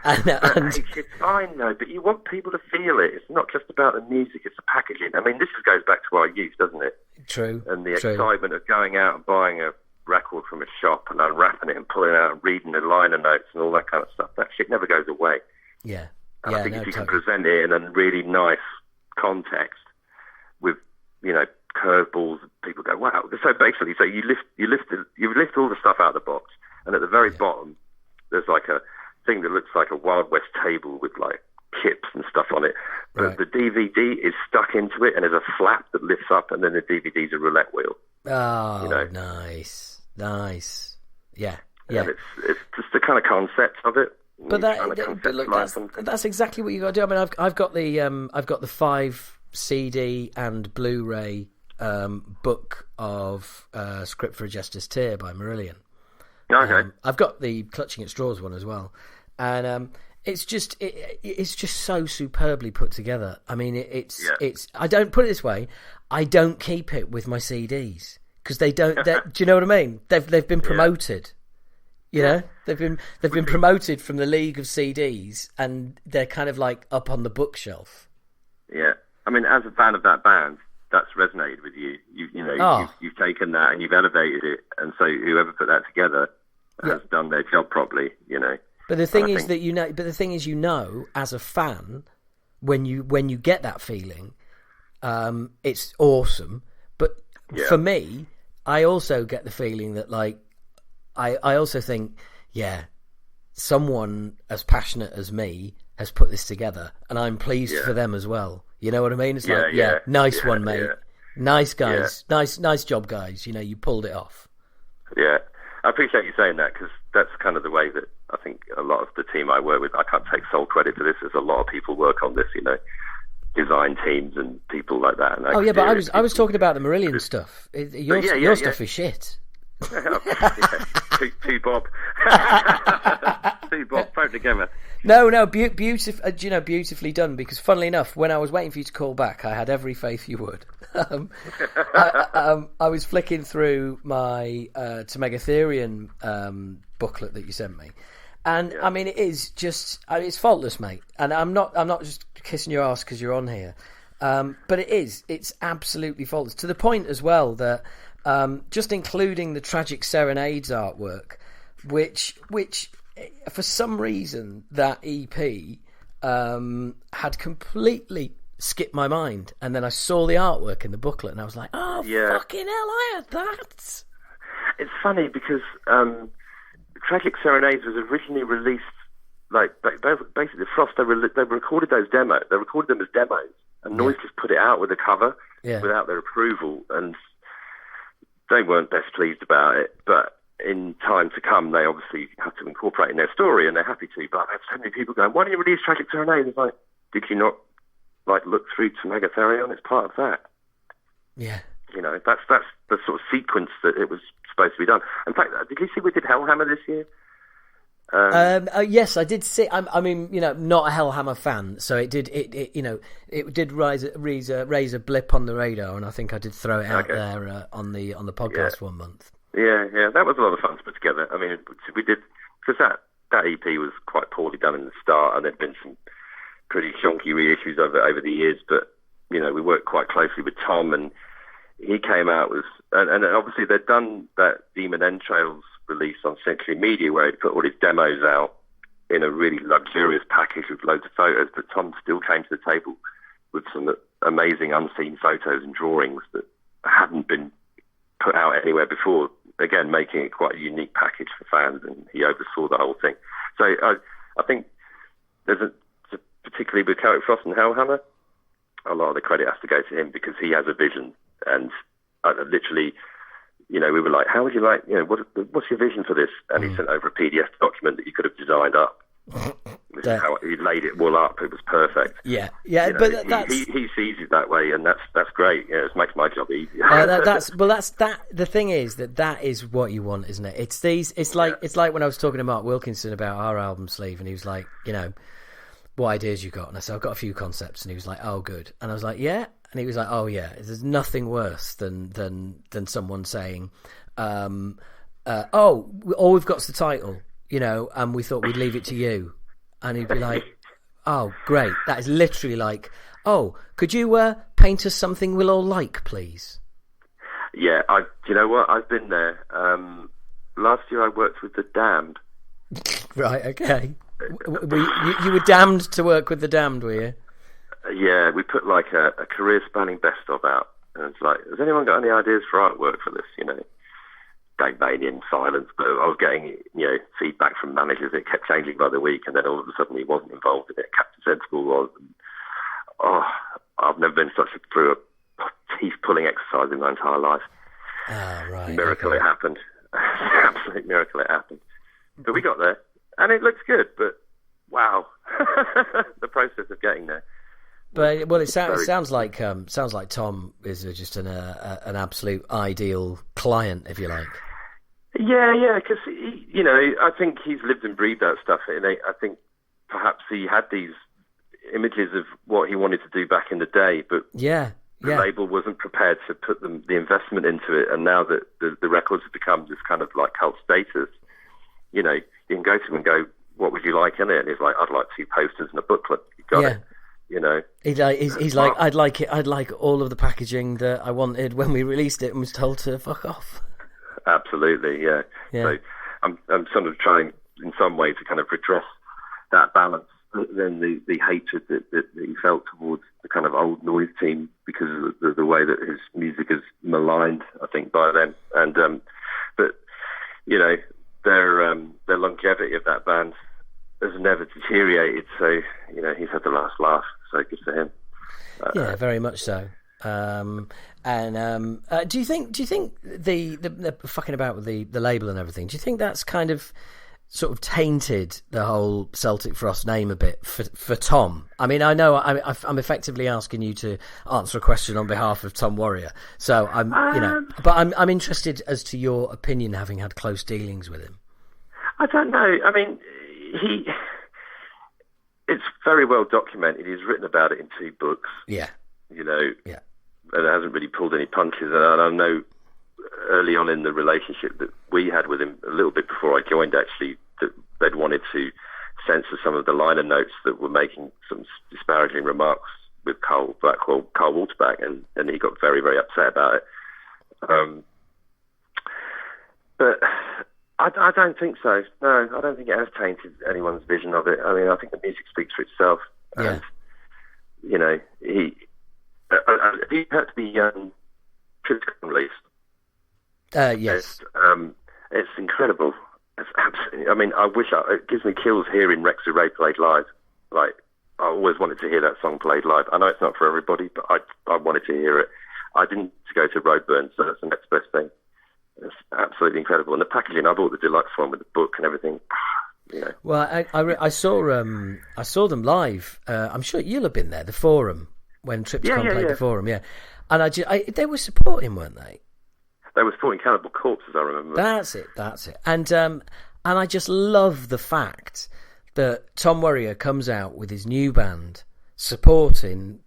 It's fine though, but you want people to feel it. It's not just about the music, it's the packaging. I mean, this goes back to our youth, doesn't it? True. And the excitement of going out and buying a record from a shop and unwrapping it and pulling it out and reading the liner notes and all that kind of stuff. That shit never goes away. Yeah. And I think if you can totally. present it in a really nice context with, curveballs, people go, wow. So basically, you lift all the stuff out of the box, and at the very bottom, there's like a thing that looks like a Wild West table with like chips and stuff on it. But the DVD is stuck into it, and there's a flap that lifts up, and then the DVD's a roulette wheel. Oh, nice. Yeah. And it's just the kind of concept of it. But that's exactly what you got to do. I mean, I've got the 5 CD and Blu-ray book of Script for a Jester's Tear by Marillion. Okay. I've got the Clutching at Straws one as well, and it's just so superbly put together. I mean, it's I don't put it this way. I don't keep it with my CDs because they don't. Do you know what I mean? They've been promoted. You know, they've been promoted from the league of CDs, and they're kind of like up on the bookshelf. Yeah, I mean, as a fan of that band, that's resonated with you. You've taken that and you've elevated it, and so whoever put that together has done their job properly. But the thing is as a fan, when you get that feeling, it's awesome. But for me, I also get the feeling that I also think, someone as passionate as me has put this together, and I'm pleased for them as well. You know what I mean? It's nice one, mate. Yeah. Nice guys. Yeah. Nice job, guys. You pulled it off. Yeah. I appreciate you saying that, because that's kind of the way that I think a lot of the team I work with, I can't take sole credit for this. There's a lot of people work on this, design teams and people like that. And but I was talking about the Marillion stuff. Your stuff is shit. Two Bob. Two Bob thrown together. No, beautifully done. Because funnily enough, when I was waiting for you to call back, I had every faith you would. I was flicking through my To Megatherion booklet that you sent me, and I mean, it is just it's faultless, mate. And I'm not just kissing your ass because you're on here, but it's absolutely faultless, to the point as well that just including the tragic Serenades artwork, which for some reason that EP had completely skipped my mind, and then I saw the artwork in the booklet and I was like, fucking hell, I had that. It's funny because Tragic Serenades was originally released, basically Frost, they recorded those demos, they recorded them as demos, and Noise just put it out with a cover without their approval, and they weren't best pleased about it, but in time to come, they obviously have to incorporate in their story, and they're happy to. But I have so many people going, "Why don't you release Tragic Serenade?" It's like, did you not look through to Megatherion? It's part of that. Yeah. That's the sort of sequence that it was supposed to be done. In fact, did you see we did Hellhammer this year? Yes, I did see. I mean, not a Hellhammer fan, so it did raise a blip on the radar, and I think I did throw it out there on the podcast one month. Yeah, that was a lot of fun to put together. I mean, we did, because that EP was quite poorly done in the start, and there'd been some pretty chunky reissues over the years. But we worked quite closely with Tom, and he came out with, and obviously they'd done that Demon Entrails release on Century Media, where he'd put all his demos out in a really luxurious package with loads of photos. But Tom still came to the table with some amazing unseen photos and drawings that hadn't been put out anywhere before. Again, making it quite a unique package for fans, and he oversaw the whole thing. So I think there's particularly with Celtic Frost and Hellhammer, a lot of the credit has to go to him, because he has a vision. And literally, we were like, how would you like, what's your vision for this? And he sent over a PDF document that you could have designed up. This is how he laid it all up. It was perfect. Yeah. But he sees it that way, and that's great. It makes my job easier. The thing is that is what you want, isn't it? It's like when I was talking to Mark Wilkinson about our album sleeve, and he was like, what ideas you got? And I said, I've got a few concepts, and he was like, oh, good. And I was like, yeah. And he was like, oh yeah. There's nothing worse than someone saying, all we've got's the title, and we thought we'd leave it to you. And he'd be like, oh, great. That is literally like, oh, could you paint us something we'll all like, please? Yeah, you know what? I've been there. Last year I worked with The Damned. Right, okay. You were damned to work with the damned, were you? Yeah, we put like a career-spanning best of out, and it's like, has anyone got any ideas for artwork for this? Going in silence, but I was getting feedback from managers. It kept changing by the week, and then all of a sudden he wasn't involved in it. Captain Sensible was. And, I've never been through a teeth-pulling exercise in my entire life. Right. Miracle it happened. Absolute miracle it happened. But we got there, and it looks good. But wow, the process of getting there. But it sounds like Tom is just an absolute ideal client, if you like. Yeah, because I think he's lived and breathed that stuff, and I think perhaps he had these images of what he wanted to do back in the day, but the label wasn't prepared to put the investment into it. And now that the records have become this kind of like cult status, you can go to him and go, "What would you like in it?" And he's like, "I'd like 2 posters and a booklet." You got it. He's like, I'd like all of the packaging that I wanted when we released it and was told to fuck off. Absolutely, yeah. So I'm sort of trying in some way to kind of redress that balance, then the hatred that he felt towards the kind of old noise team because of the way that his music is maligned, I think, by them. And but their longevity of that band has never deteriorated. So he's had the last laugh. So good for him. Yeah, very much so. Do you think the fucking about with the label and everything? Do you think that's kind of sort of tainted the whole Celtic Frost name a bit for Tom? I mean, I know I'm effectively asking you to answer a question on behalf of Tom Warrior. So but I'm interested as to your opinion, having had close dealings with him. I don't know. I mean, it's very well documented. He's written about it in 2 books. Yeah. Yeah. And it hasn't really pulled any punches. And I know early on in the relationship that we had with him, a little bit before I joined, actually, that they'd wanted to censor some of the liner notes that were making some disparaging remarks with Carl Walterback, and he got very, very upset about it. But I don't think so. No, I don't think it has tainted anyone's vision of it. I mean, I think the music speaks for itself. Yeah. And, he had to be critical released. Yes. It's incredible. It's absolutely. I mean, it gives me chills hearing Rex Ray played live. Like, I always wanted to hear that song played live. I know it's not for everybody, but I wanted to hear it. I didn't go to Roadburn, so that's the next best thing. It's absolutely incredible. And the packaging, I bought the deluxe one with the book and everything. Well, I saw them live. I'm sure you'll have been there. The Forum, when Tripticon played the Forum, and they were supporting, weren't they? They were supporting Cannibal Corpse, as I remember. That's it. And I just love the fact that Tom Warrior comes out with his new band, supporting,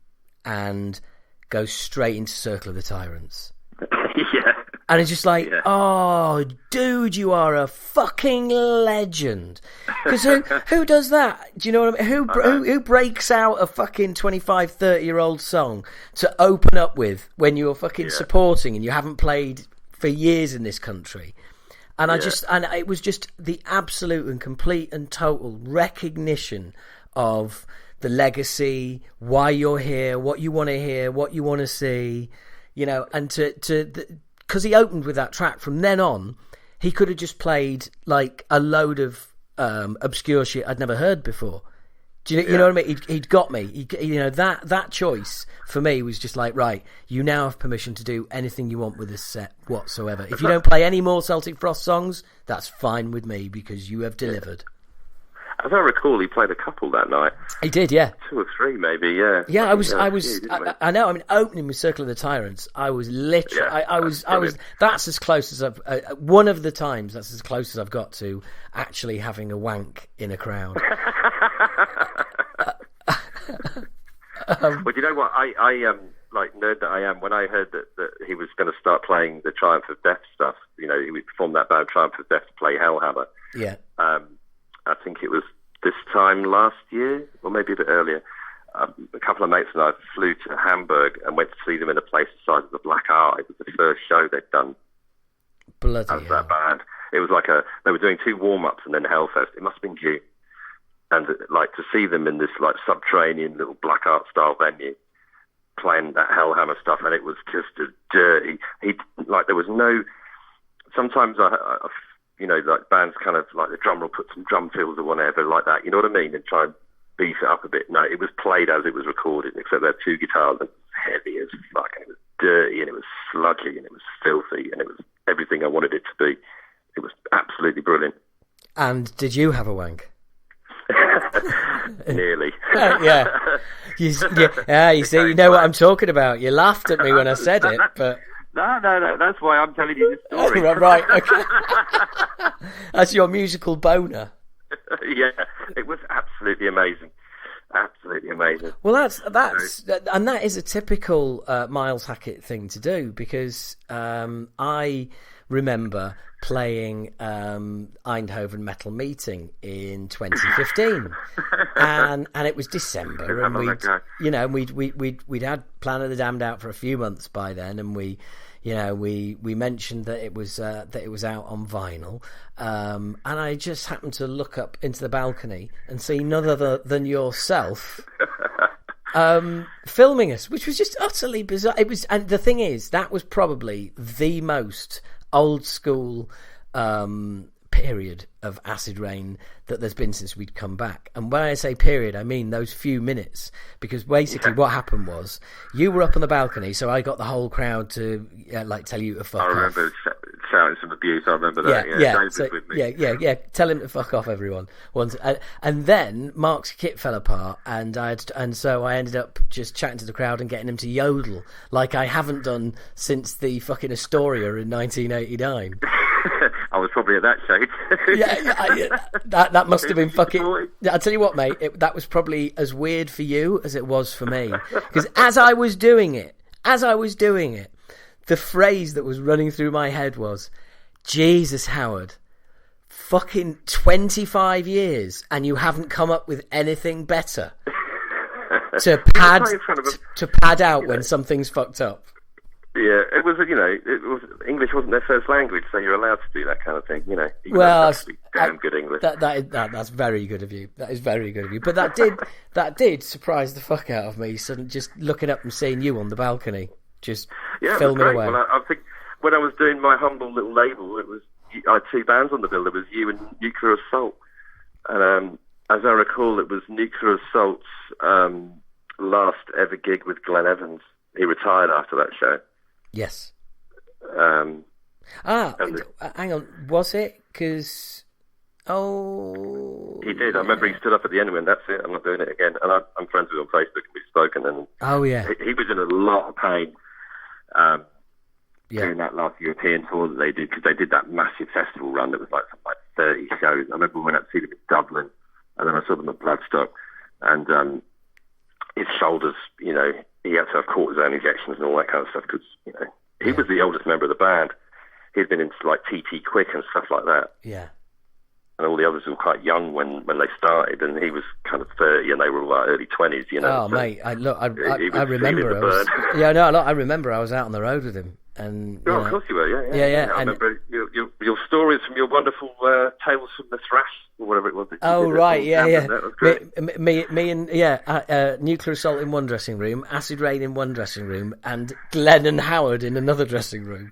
and goes straight into Circle of the Tyrants. Yeah. And it's just like, oh, dude, you are a fucking legend. Because who does that? Do you know what I mean? Who breaks out a fucking 25, 30-year-old song to open up with when you're fucking supporting and you haven't played for years in this country? And and it was just the absolute and complete and total recognition of the legacy, why you're here, what you want to hear, what you want to see, and because he opened with that track. From then on, he could have just played like a load of obscure shit I'd never heard before. Do you know what I mean? He'd got me. That choice for me was just like, right, you now have permission to do anything you want with this set whatsoever. If you don't play any more Celtic Frost songs, that's fine with me because you have delivered. As I recall, he played a couple that night. He did, yeah. 2 or 3, maybe, yeah. Yeah, I know. I mean, opening with Circle of the Tyrants, I was literally, I was. That's as close as I've. One of the times, that's as close as I've got to actually having a wank in a crowd. Well, do you know what? I like nerd that I am. When I heard that he was going to start playing the Triumph of Death stuff, he formed that band Triumph of Death to play Hellhammer. Yeah. I think it was this time last year, or maybe a bit earlier. A couple of mates and I flew to Hamburg and went to see them in a place the size of the Black Eye. It was the first show they'd done as that band. It was like they were doing 2 warm-ups and then Hellfest. It must have been June. and like to see them in this like subterranean little black art style venue playing that Hellhammer stuff, and it was just a dirty. There was no. Sometimes I like bands kind of like the drummer will put some drum fills or whatever like that. You know what I mean? And try and beef it up a bit. No, it was played as it was recorded, except there were two guitars and it was heavy as fuck, and it was dirty, and it was sludgy, and it was filthy, and it was everything I wanted it to be. It was absolutely brilliant. And did you have a wank? Nearly. Yeah. You see, you know what I'm talking about. You laughed at me when I said it, but... No, that's why I'm telling you this story. Right, okay. That's your musical boner. Yeah, it was absolutely amazing. Absolutely amazing. Well, and that is a typical Miles Hackett thing to do, because I remember playing Eindhoven Metal Meeting in 2015, and it was December, and we'd had Planet of the Damned out for a few months by then, and we mentioned that it was out on vinyl, and I just happened to look up into the balcony and see none other than yourself filming us, which was just utterly bizarre. It was, and the thing is, that was probably the most old school period of Acid Rain that there's been since we'd come back. And when I say period, I mean those few minutes, because basically what happened was you were up on the balcony, so I got the whole crowd to tell you to fuck off. I remember shouting some abuse. I remember that. Yeah. Tell him to fuck off, everyone. Once, and then Mark's kit fell apart, and so I ended up just chatting to the crowd and getting him to yodel like I haven't done since the fucking Astoria in 1989. I was probably at that show. That must have been fucking... I'll tell you what, mate, that was probably as weird for you as it was for me. Because as I was doing it, the phrase that was running through my head was, Jesus, Howard, fucking 25 years and you haven't come up with anything better to pad out when something's fucked up. Yeah, it was English wasn't their first language, so you're allowed to do that kind of thing, Well, damn good English. That's very good of you. That is very good of you. But that did surprise the fuck out of me. So just looking up and seeing you on the balcony, just filming away. Well, I think when I was doing my humble little label, I had two bands on the bill. There was you and Nuclear Assault, and as I recall, it was Nuclear Assault's last ever gig with Glenn Evans. He retired after that show. Yes. Hang on. Was it? Because... Oh... He did. I remember he stood up at the end and went, that's it, I'm not doing it again. And I'm friends with him on Facebook and we've spoken. And he was in a lot of pain during that last European tour that they did, because they did that massive festival run that was like 30 shows. I remember we went out to see them in Dublin, and then I saw them at Bloodstock, and his shoulders, he had to have cortisone injections and all that kind of stuff, because he was the oldest member of the band. He'd been into like TT Quick and stuff like that. Yeah. And all the others were quite young when they started, and he was kind of 30 and they were like early 20s, Oh, so mate, I remember. I remember I was out on the road with him. And of course you were, yeah. I remember your stories from your wonderful Tales from the Thrash, or whatever it was. That was great. Me and Nuclear Assault in one dressing room, Acid Rain in one dressing room, and Glenn and Howard in another dressing room,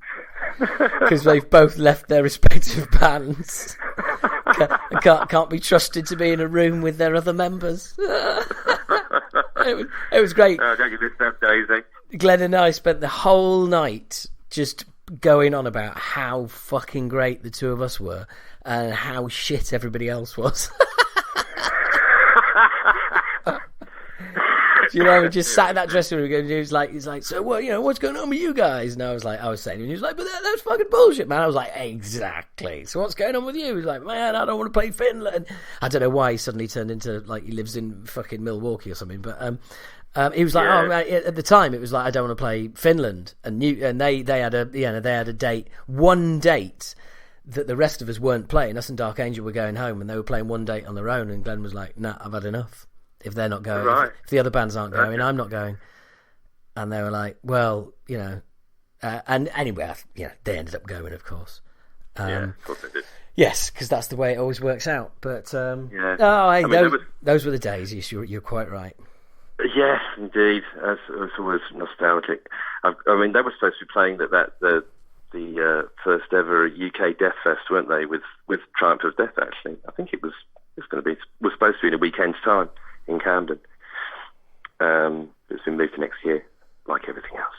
because they've both left their respective bands. Can't be trusted to be in a room with their other members. It was great. Don't you miss that, Daisy? Glenn and I spent the whole night just going on about how fucking great the two of us were and how shit everybody else was. We just sat in that dressing room and he's like, so what, what's going on with you guys? And I was saying, and he was like, but that's fucking bullshit, man. I was like, exactly. So what's going on with you? He's like, man, I don't want to play Finland. I don't know why he suddenly turned into like he lives in fucking Milwaukee or something, but he was like, oh man, at the time it was like, I don't want to play Finland, and they had a date, one date that the rest of us weren't playing. Us and Dark Angel were going home, and they were playing one date on their own, and Glenn was like, nah, I've had enough. If they're not going, if the other bands aren't going, I'm not going. And they were like, well, and anyway, they ended up going, of course. Of course they did. Yes, because that's the way it always works out. But those were the days. Yes, you're quite right. Yes, indeed. It's always nostalgic. I mean, they were supposed to be playing the first ever UK Death Fest, weren't they? With Triumph of Death. Actually, I think was supposed to be in a weekend's time in Camden. It's been moved to next year, like everything else.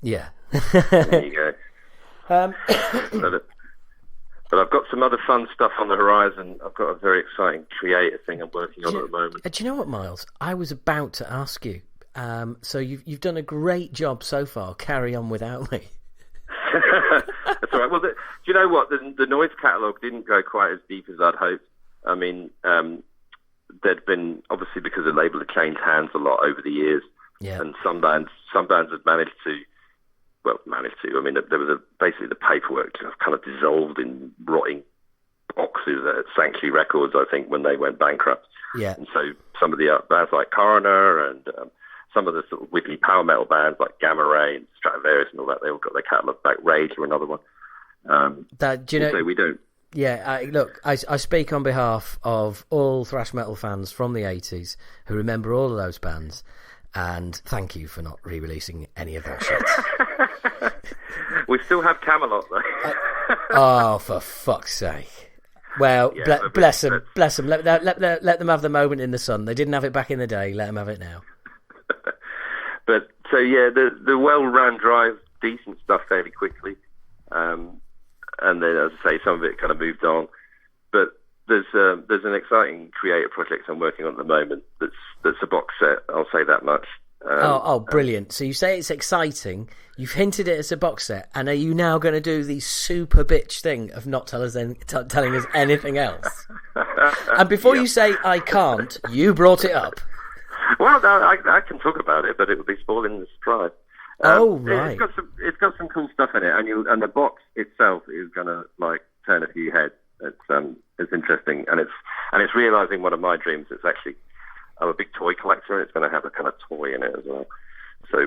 Yeah. There you go. But I've got some other fun stuff on the horizon. I've got a very exciting creative thing I'm working on at the moment. Do you know what, Miles? I was about to ask you. So you've done a great job so far. Carry on without me. That's all right. Well, do you know what? The noise catalogue didn't go quite as deep as I'd hoped. I mean, there'd been, obviously because the label had changed hands a lot over the years, and some bands had managed to. I mean, there was basically the paperwork kind of dissolved in rotting boxes at Sanctuary Records, I think, when they went bankrupt. Yeah. And so some of the bands like Coroner and some of the sort of wiggly power metal bands like Gamma Ray and Stratovarius and all that, they all got their catalogue back. Rage or another one. Do you know? So we don't. Yeah, look, I speak on behalf of all thrash metal fans from the 80s who remember all of those bands. And thank you for not re-releasing any of that shit. We still have Camelot, though. Oh, for fuck's sake. Well, bless them. Let them have the moment in the sun. They didn't have it back in the day. Let them have it now. But, so, yeah, the well-run drive, decent stuff fairly quickly. And then, as I say, some of it kind of moved on. But there's an exciting creative project I'm working on at the moment that's a box set, I'll say that much. Brilliant. So you say it's exciting, you've hinted it as a box set, and are you now going to do the super bitch thing of not telling us anything else? And before you say I can't, you brought it up. Well, no, I can talk about it, but it would be spoiling the surprise. Right. It's got some cool stuff in it, and the box itself is going to turn a few heads. It's interesting, and it's realising one of my dreams. It's actually, I'm a big toy collector, and it's going to have a kind of toy in it as well. So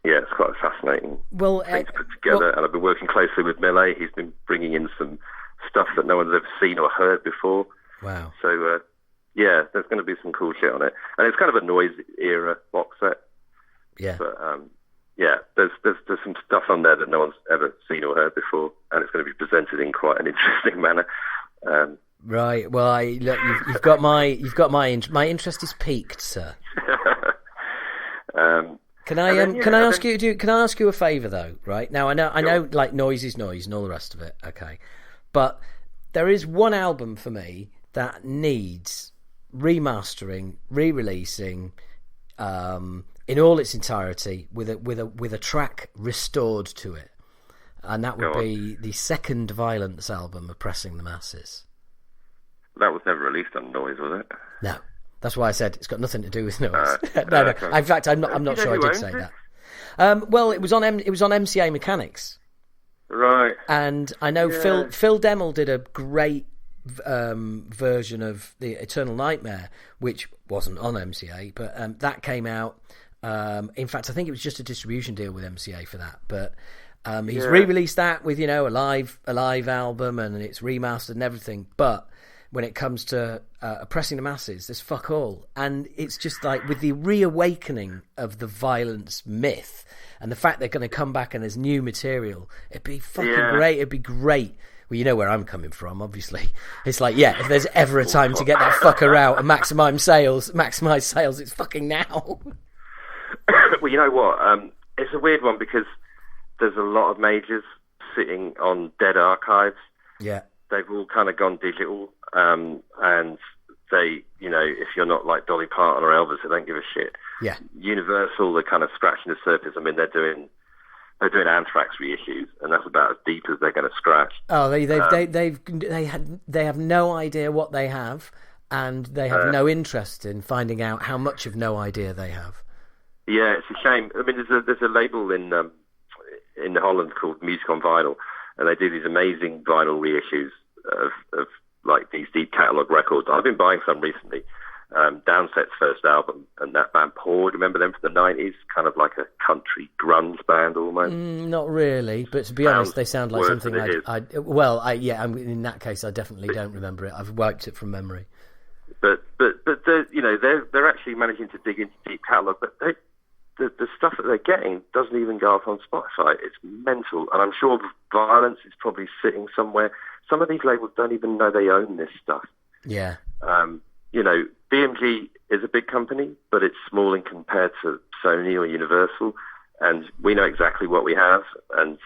it's quite a fascinating thing to put together. And I've been working closely with Millet. He's been bringing in some stuff that no one's ever seen or heard before. Wow. So there's going to be some cool shit on it, and it's kind of a noise era box set. Yeah. But there's some stuff on there that no one's ever seen or heard before, and it's going to be presented in quite an interesting manner. Right. Well, you've got my interest is piqued, sir. Can I ask you a favour though? Right now, I know, like noise is noise and all the rest of it. Okay, but there is one album for me that needs remastering, re-releasing, in all its entirety, with a track restored to it, and that would be the second Violence album, Oppressing the Masses. That was never released on Noise, was it? No, that's why I said it's got nothing to do with Noise. No. In fact, I'm not sure I did say that. Well, it was on MCA Mechanics, right? And I know Phil Demmel did a great version of the Eternal Nightmare, which wasn't on MCA, but that came out. In fact, I think it was just a distribution deal with MCA for that. But he's re-released that with a live album, and it's remastered and everything. But when it comes to Oppressing the Masses, there's fuck all, and it's just like with the reawakening of the Violence myth and the fact they're going to come back and there's new material, it'd be fucking great. It'd be great. Well, you know where I'm coming from, obviously. It's like, if there's ever a time to get that fucker out and maximise sales, it's fucking now. Well, you know what? It's a weird one because there's a lot of majors sitting on dead archives. Yeah. They've all kind of gone digital, and they, if you're not like Dolly Parton or Elvis, they don't give a shit. Yeah. Universal, they're kind of scratching the surface. I mean, they're doing Anthrax reissues, and that's about as deep as they're going to scratch. Oh, they have no idea what they have, and they have no interest in finding out how much of no idea they have. Yeah, it's a shame. I mean, there's a label in Holland called Music on Vinyl, and they do these amazing vinyl reissues of like these deep catalogue records. I've been buying some recently. Downset's first album, and band, that band Paw. Do you remember them from the 90s? Kind of like a country grunge band almost. Not really, but to be honest, they sound like something in that case, I definitely don't remember it. I've wiped it from memory. But they're actually managing to dig into deep catalogue, but the stuff that they're getting doesn't even go up on Spotify. It's mental, and I'm sure Violence is probably sitting somewhere. Some of these labels don't even know they own this stuff. Yeah. BMG is a big company, but it's small in compared to Sony or Universal, and we know exactly what we have. And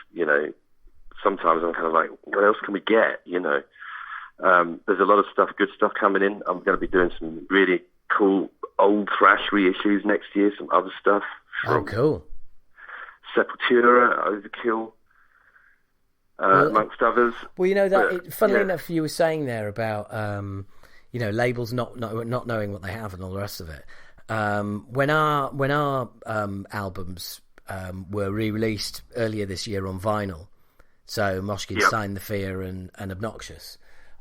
sometimes I'm kind of like, what else can we get? There's a lot of stuff, good stuff coming in. I'm going to be doing some really cool old thrash reissues next year, some other stuff. Oh, cool. Sepultura, Overkill, amongst others. Well, funnily enough, you were saying there about, labels not knowing what they have and all the rest of it. When our albums were re-released earlier this year on vinyl, so Moshkin, Sign the Fear and Obnoxious.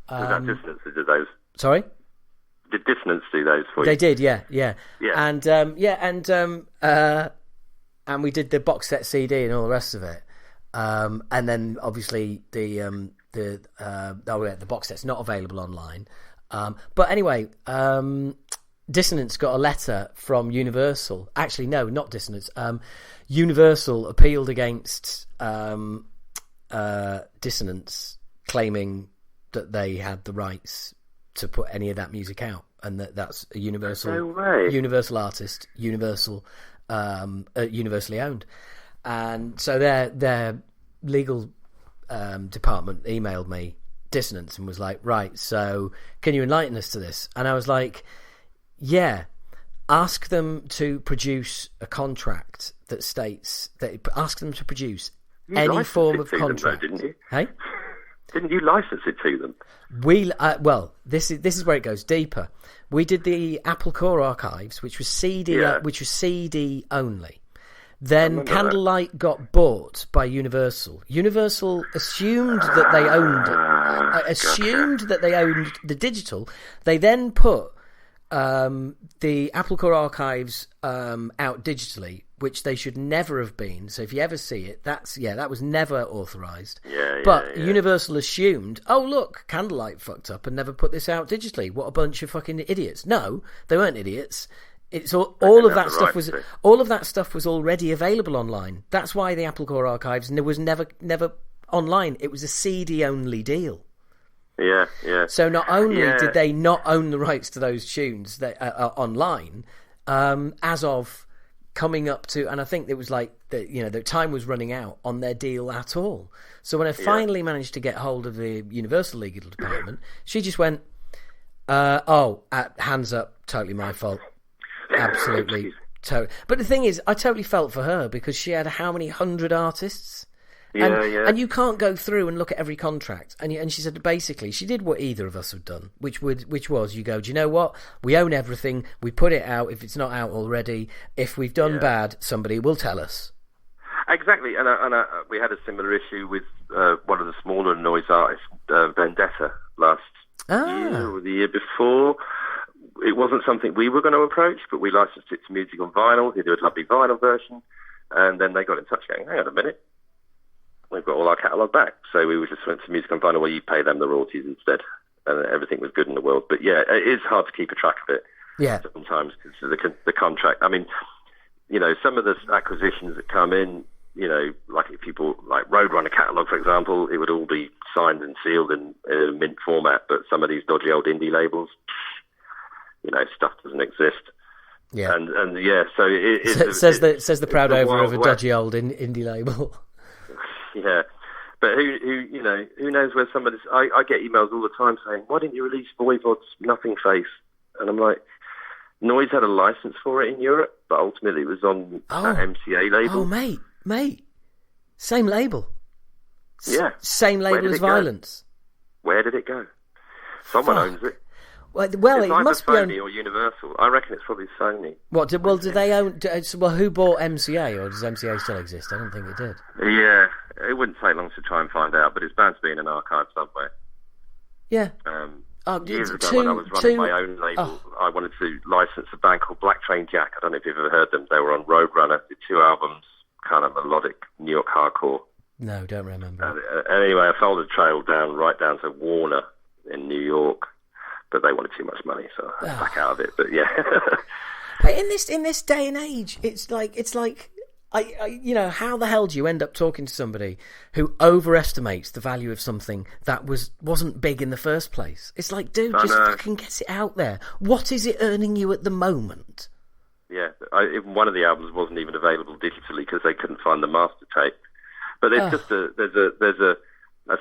Was that Dissonance that did those? Sorry? Did Dissonance do those for you? They did, yeah. And we did the box set CD and all the rest of it. And then obviously the box set's not available online. But anyway, Dissonance got a letter from Universal. Actually, no, not Dissonance. Universal appealed against Dissonance, claiming that they had the rights to put any of that music out, and that's a Universal artist, universally owned. And so their legal department emailed me, Dissonance, and was like, right, so can you enlighten us to this? And I was like, yeah, ask them to produce a contract that states that, ask them to produce any form of contract. Them, though, didn't you? Hey? Didn't you license it to them? This is where it goes deeper. We did the Apple Core Archives, which was CD only. Then Candlelight got bought by Universal. Universal assumed that they owned the digital. They then put the Apple Core Archives out digitally, which they should never have been. So if you ever see it, that was never authorised. But Universal assumed, oh look, Candlelight fucked up and never put this out digitally. What a bunch of fucking idiots! No, they weren't idiots. It's all of that stuff was already available online. That's why the Apple Core Archives was never online. It was a CD only deal. Yeah. So not only did they not own the rights to those tunes that online, as of coming up to, and I think it was like the time was running out on their deal at all. So when I finally managed to get hold of the Universal legal department, she just went, hands up, totally my fault. Absolutely. But the thing is, I totally felt for her because she had how many 100 artists? And you can't go through and look at every contract. And she said basically she did what either of us had done, which was you go, do you know what? We own everything. We put it out if it's not out already. If we've done bad, somebody will tell us. Exactly. And we had a similar issue with one of the smaller noise artists, Vendetta, last year or the year before. It wasn't something we were going to approach, but we licensed it to Music on Vinyl. They did a lovely vinyl version. And then they got in touch going, hang on a minute. We've got all our catalogue back. So we just went to Music on Vinyl where you pay them the royalties instead. And everything was good in the world. But yeah, it is hard to keep a track of it. Yeah. Sometimes because the contract. I mean, some of the acquisitions that come in, like if people like Roadrunner catalogue, for example, it would all be signed and sealed in a mint format. But some of these dodgy old indie labels, stuff doesn't exist. Yeah. And so it says the proud owner of a dodgy old indie label. Yeah, but who knows where some of this... I get emails all the time saying, why didn't you release Voivod's Nothing Face? And I'm like, Noise had a license for it in Europe, but ultimately it was on that MCA label. Oh, mate. Same label. Yeah. Same label as Violence. Where did it go? Someone owns it. Well, it must be Sony or Universal. I reckon it's probably Sony. What? Do they own? Who bought MCA, or does MCA still exist? I don't think it did. Yeah, it wouldn't take long to try and find out, but it's bound to be in an archive somewhere. Yeah. years ago when I was running my own label, I wanted to license a band called Black Train Jack. I don't know if you've ever heard them. They were on Roadrunner, did 2 albums, kind of melodic New York hardcore. No, don't remember. Anyway, I sold a trail right down to Warner in New York, but they wanted too much money, so I back out of it. But yeah. But in this day and age, it's like how the hell do you end up talking to somebody who overestimates the value of something that wasn't big in the first place? It's like, dude, just fucking get it out there. What is it earning you at the moment? Yeah, even one of the albums wasn't even available digitally because they couldn't find the master tape. But it's just there's a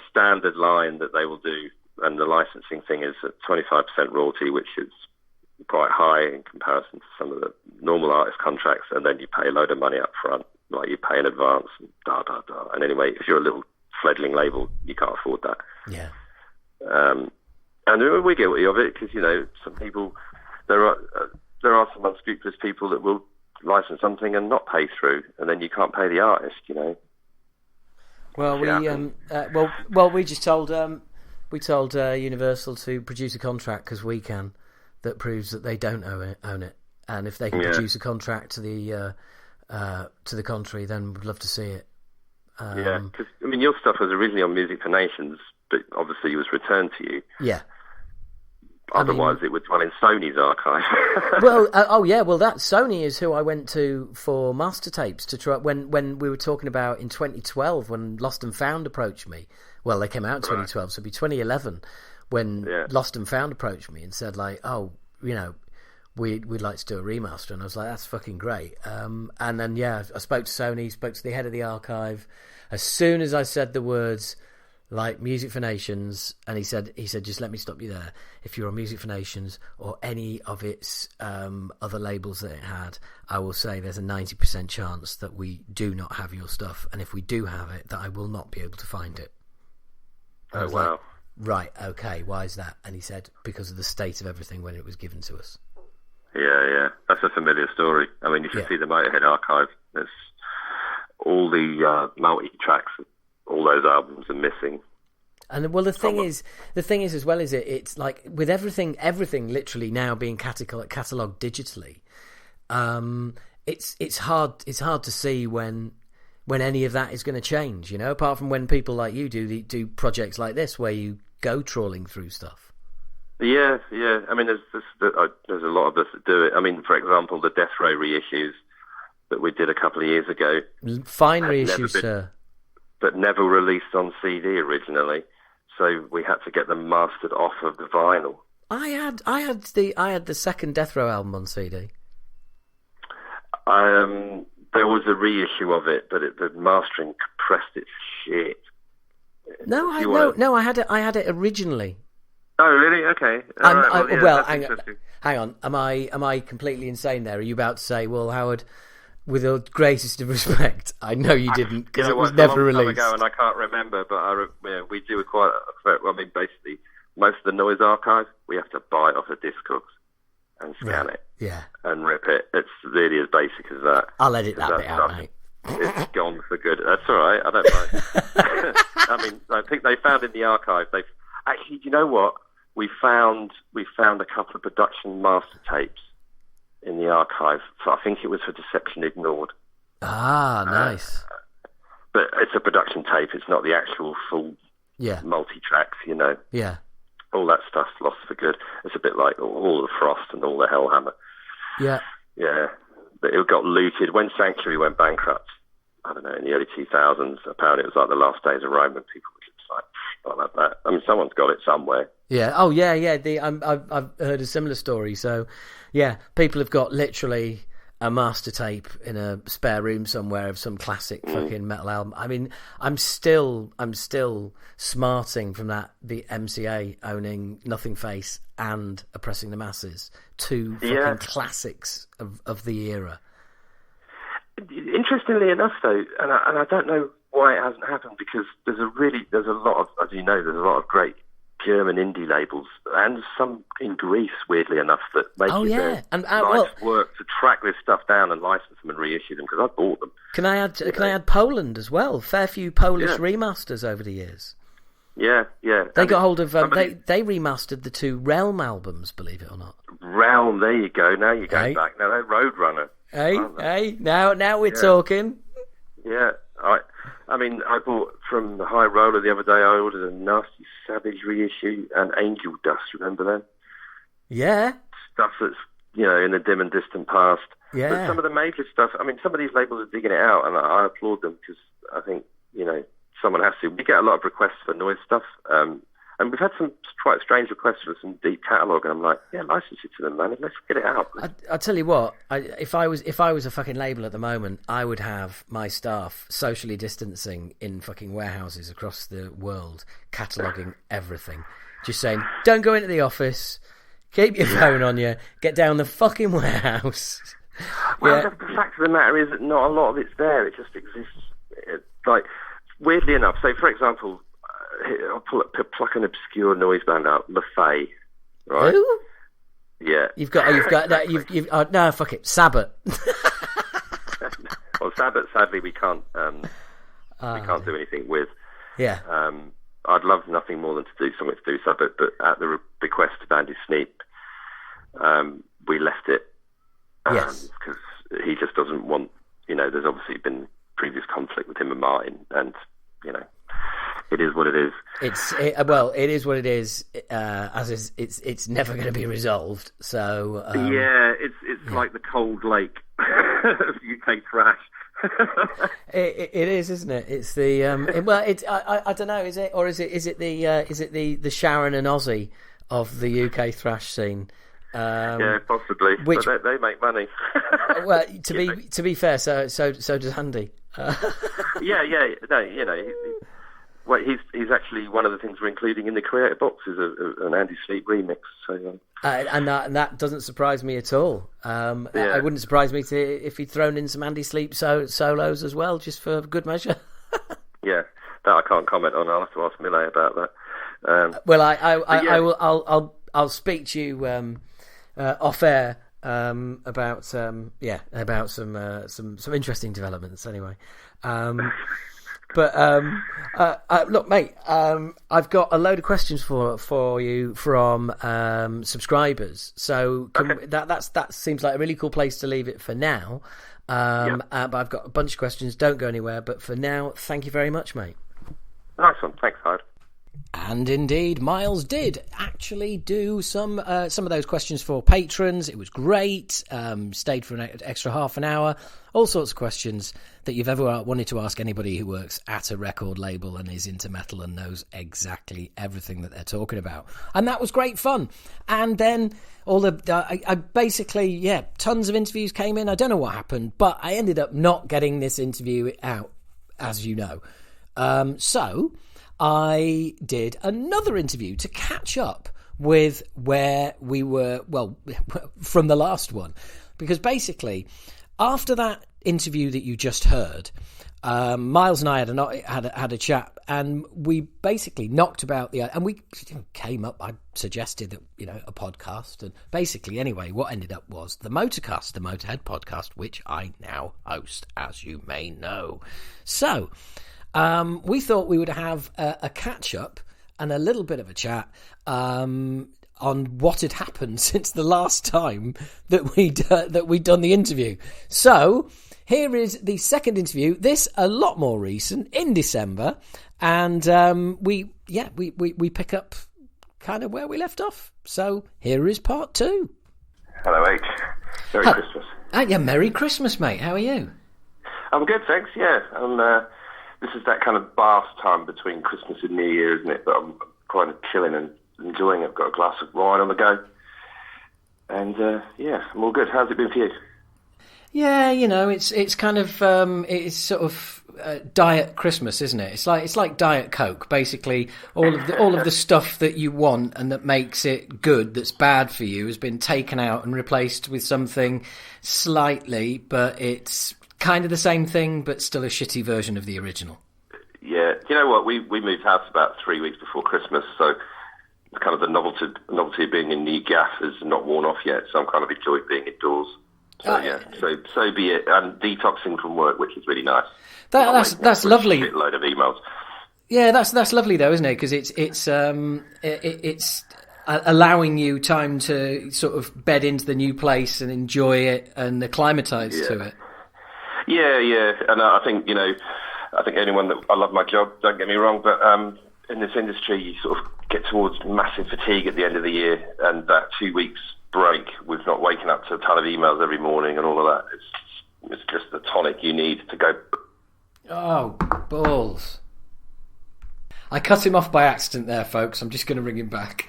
standard line that they will do, and the licensing thing is at 25% royalty, which is quite high in comparison to some of the normal artist contracts, and then you pay a load of money up front, like you pay in advance, and And anyway, if you're a little fledgling label, you can't afford that. Yeah. And we're guilty of it because, some people, there are some unscrupulous people that will license something and not pay through, and then you can't pay the artist, Well, we just told Universal to produce a contract because we can, that proves that they don't own it, and if they can produce a contract to the contrary, then we'd love to see it. Because your stuff was originally on Music for Nations, but obviously it was returned to you. Yeah. Otherwise, it would run in Sony's archive. Well, that Sony is who I went to for master tapes to try when we were talking about in 2012 when Lost and Found approached me. Well, they came out in 2012, so it'd be 2011 when Lost and Found approached me and said like, we'd like to do a remaster, and I was like, that's fucking great. And then I spoke to Sony, spoke to the head of the archive. As soon as I said the words like Music for Nations, and he said, just let me stop you there. If you're on Music for Nations or any of its other labels that it had, I will say there's a 90% chance that we do not have your stuff, and if we do have it, that I will not be able to find it. Oh, wow. Like, right, okay, why is that? And he said, because of the state of everything when it was given to us. Yeah, that's a familiar story. I mean, you should see the Motorhead archive. There's all the multi-tracks, all those albums are missing. And well, the thing is as well, is it's like with everything literally now being catalogued digitally. It's hard to see when any of that is going to change. Apart from when people like you do projects like this where you go trawling through stuff. Yeah. I mean, there's a lot of us that do it. I mean, for example, the Death Row reissues that we did a couple of years ago. Fine reissues, sir. But never released on CD originally, so we had to get them mastered off of the vinyl. I had the second Death Row album on CD. There was a reissue of it, but the mastering compressed it shit. No, I had it originally. Oh, really? Okay. Hang on. Am I completely insane there? Are you about to say, well, Howard, with the greatest of respect, I know you didn't, because it was never released. It was a long time ago, and I can't remember, but we do basically, most of the noise archive, we have to buy it off the Discogs and scan it. Yeah. And rip it. It's really as basic as that. I'll edit that bit out, mate. It's gone for good. That's all right. I don't mind. I mean, I think they found in the archive, actually, do you know what? We found a couple of production master tapes in the archive. So I think it was for Deception Ignored. Ah, nice. But it's a production tape. It's not the actual full multi-tracks, Yeah. All that stuff's lost for good. It's a bit like all the Frost and all the Hellhammer. Yeah. Yeah. But it got looted. When Sanctuary went bankrupt, I don't know, in the early 2000s, apparently it was like the last days of Rome when people were just like, not like that. I mean, someone's got it somewhere. Yeah. Oh, yeah. I've heard a similar story. So, yeah, people have got literally a master tape in a spare room somewhere of some classic fucking metal album. I mean, I'm still smarting from that, the MCA owning Nothing Face and Oppressing the Masses, two fucking classics of the era. Interestingly enough, though, and I don't know why it hasn't happened, because there's a lot of, as you know, there's a lot of great German indie labels, and some in Greece, weirdly enough, that make nice work to track this stuff down and license them and reissue them, because I bought them. Can I add Poland as well? Fair few Polish remasters over the years. Yeah. They got hold of they remastered the 2 Realm albums, believe it or not. Realm, there you go. Now you're going back. Now they're Roadrunner. Hey, now we're talking. Yeah, I mean, I bought from the High Roller the other day. I ordered a Nasty Savage reissue and Angel Dust. Remember them? Yeah. Stuff that's in the dim and distant past. Yeah. But some of the major stuff. I mean, some of these labels are digging it out, and I applaud them because I think someone has to. We get a lot of requests for noise stuff, and we've had some quite strange requests for some deep catalogue, and I'm like, yeah, license it to them, man. Let's get it out. I tell you what, if I was a fucking label at the moment, I would have my staff socially distancing in fucking warehouses across the world, cataloguing everything, just saying, don't go into the office, keep your phone on you, get down the fucking warehouse. Well, the fact of the matter is that not a lot of it's there. It just exists. Like, weirdly enough, so for example, I'll pluck an obscure noise band out, Le Fay, right? Who? Yeah. You've got that. No, fuck it, Sabbath. Well, Sabbath, sadly, we can't do anything with. Yeah. I'd love nothing more than to do something to do Sabbath, but at the request of Andy Sneap, we left it. Yes. Because he just doesn't want. There's obviously been previous conflict with him and Martin, and it is what it is. It is what it is. As is, it's never going to be resolved. So it's like the cold lake of UK thrash. it is, isn't it? It's the I don't know. Is it, or is it the Sharon and Ozzy of the UK thrash scene? Yeah, possibly. But they make money. Well, to be fair, so does Andy. Well, he's actually one of the things we're including in the Creator Box is an Andy Sleep remix. So, and that doesn't surprise me at all. It wouldn't surprise me if he'd thrown in some Andy Sleep solos as well, just for good measure. Yeah, that I can't comment on. I'll have to ask Millet about that. I'll speak to you off air about some interesting developments anyway. But look, mate, I've got a load of questions for you from subscribers. So that seems like a really cool place to leave it for now. But I've got a bunch of questions. Don't go anywhere. But for now, thank you very much, mate. Nice one. Thanks, Hyde. And indeed, Miles did actually do some of those questions for patrons. It was great. Stayed for an extra half an hour. All sorts of questions that you've ever wanted to ask anybody who works at a record label and is into metal and knows exactly everything that they're talking about. And that was great fun. And then I basically, tons of interviews came in. I don't know what happened, but I ended up not getting this interview out, as you know. So I did another interview to catch up with where we were, from the last one. Because basically, after that interview that you just heard, Miles and I had a chat, and we basically knocked about and we came up, I suggested that, a podcast, and basically, anyway, what ended up was the Motörcast, the Motorhead podcast, which I now host, as you may know. So we thought we would have a catch-up and a little bit of a chat on what had happened since the last time that we'd done the interview. So here is the second interview. This a lot more recent, in December, and we pick up kind of where we left off. So here is part 2. Hello, H. Merry Christmas. Merry Christmas, mate. How are you? I'm good, thanks. Yeah, this is that kind of bath time between Christmas and New Year, isn't it? But I'm kind of chilling and enjoying. I've got a glass of wine on the go. And, I'm all good. How's it been for you? Yeah, it's kind of, it's sort of diet Christmas, isn't it? It's like Diet Coke. Basically, all of the stuff that you want and that makes it good, that's bad for you, has been taken out and replaced with something slightly, but it's kind of the same thing, but still a shitty version of the original. Yeah, you know what? We moved house about 3 weeks before Christmas, so kind of the novelty of being in new gaff has not worn off yet. So I'm kind of enjoying being indoors. So so be it. And detoxing from work, which is really nice. That's lovely. A load of emails. Yeah, that's lovely though, isn't it? Because it's allowing you time to sort of bed into the new place and enjoy it and acclimatise to it. Yeah, and I think anyone that I love my job. Don't get me wrong, but in this industry, you sort of get towards massive fatigue at the end of the year, and that 2 weeks break with not waking up to a ton of emails every morning and all of that. It's just the tonic you need to go. Oh, balls. I cut him off by accident there, folks. I'm just going to ring him back.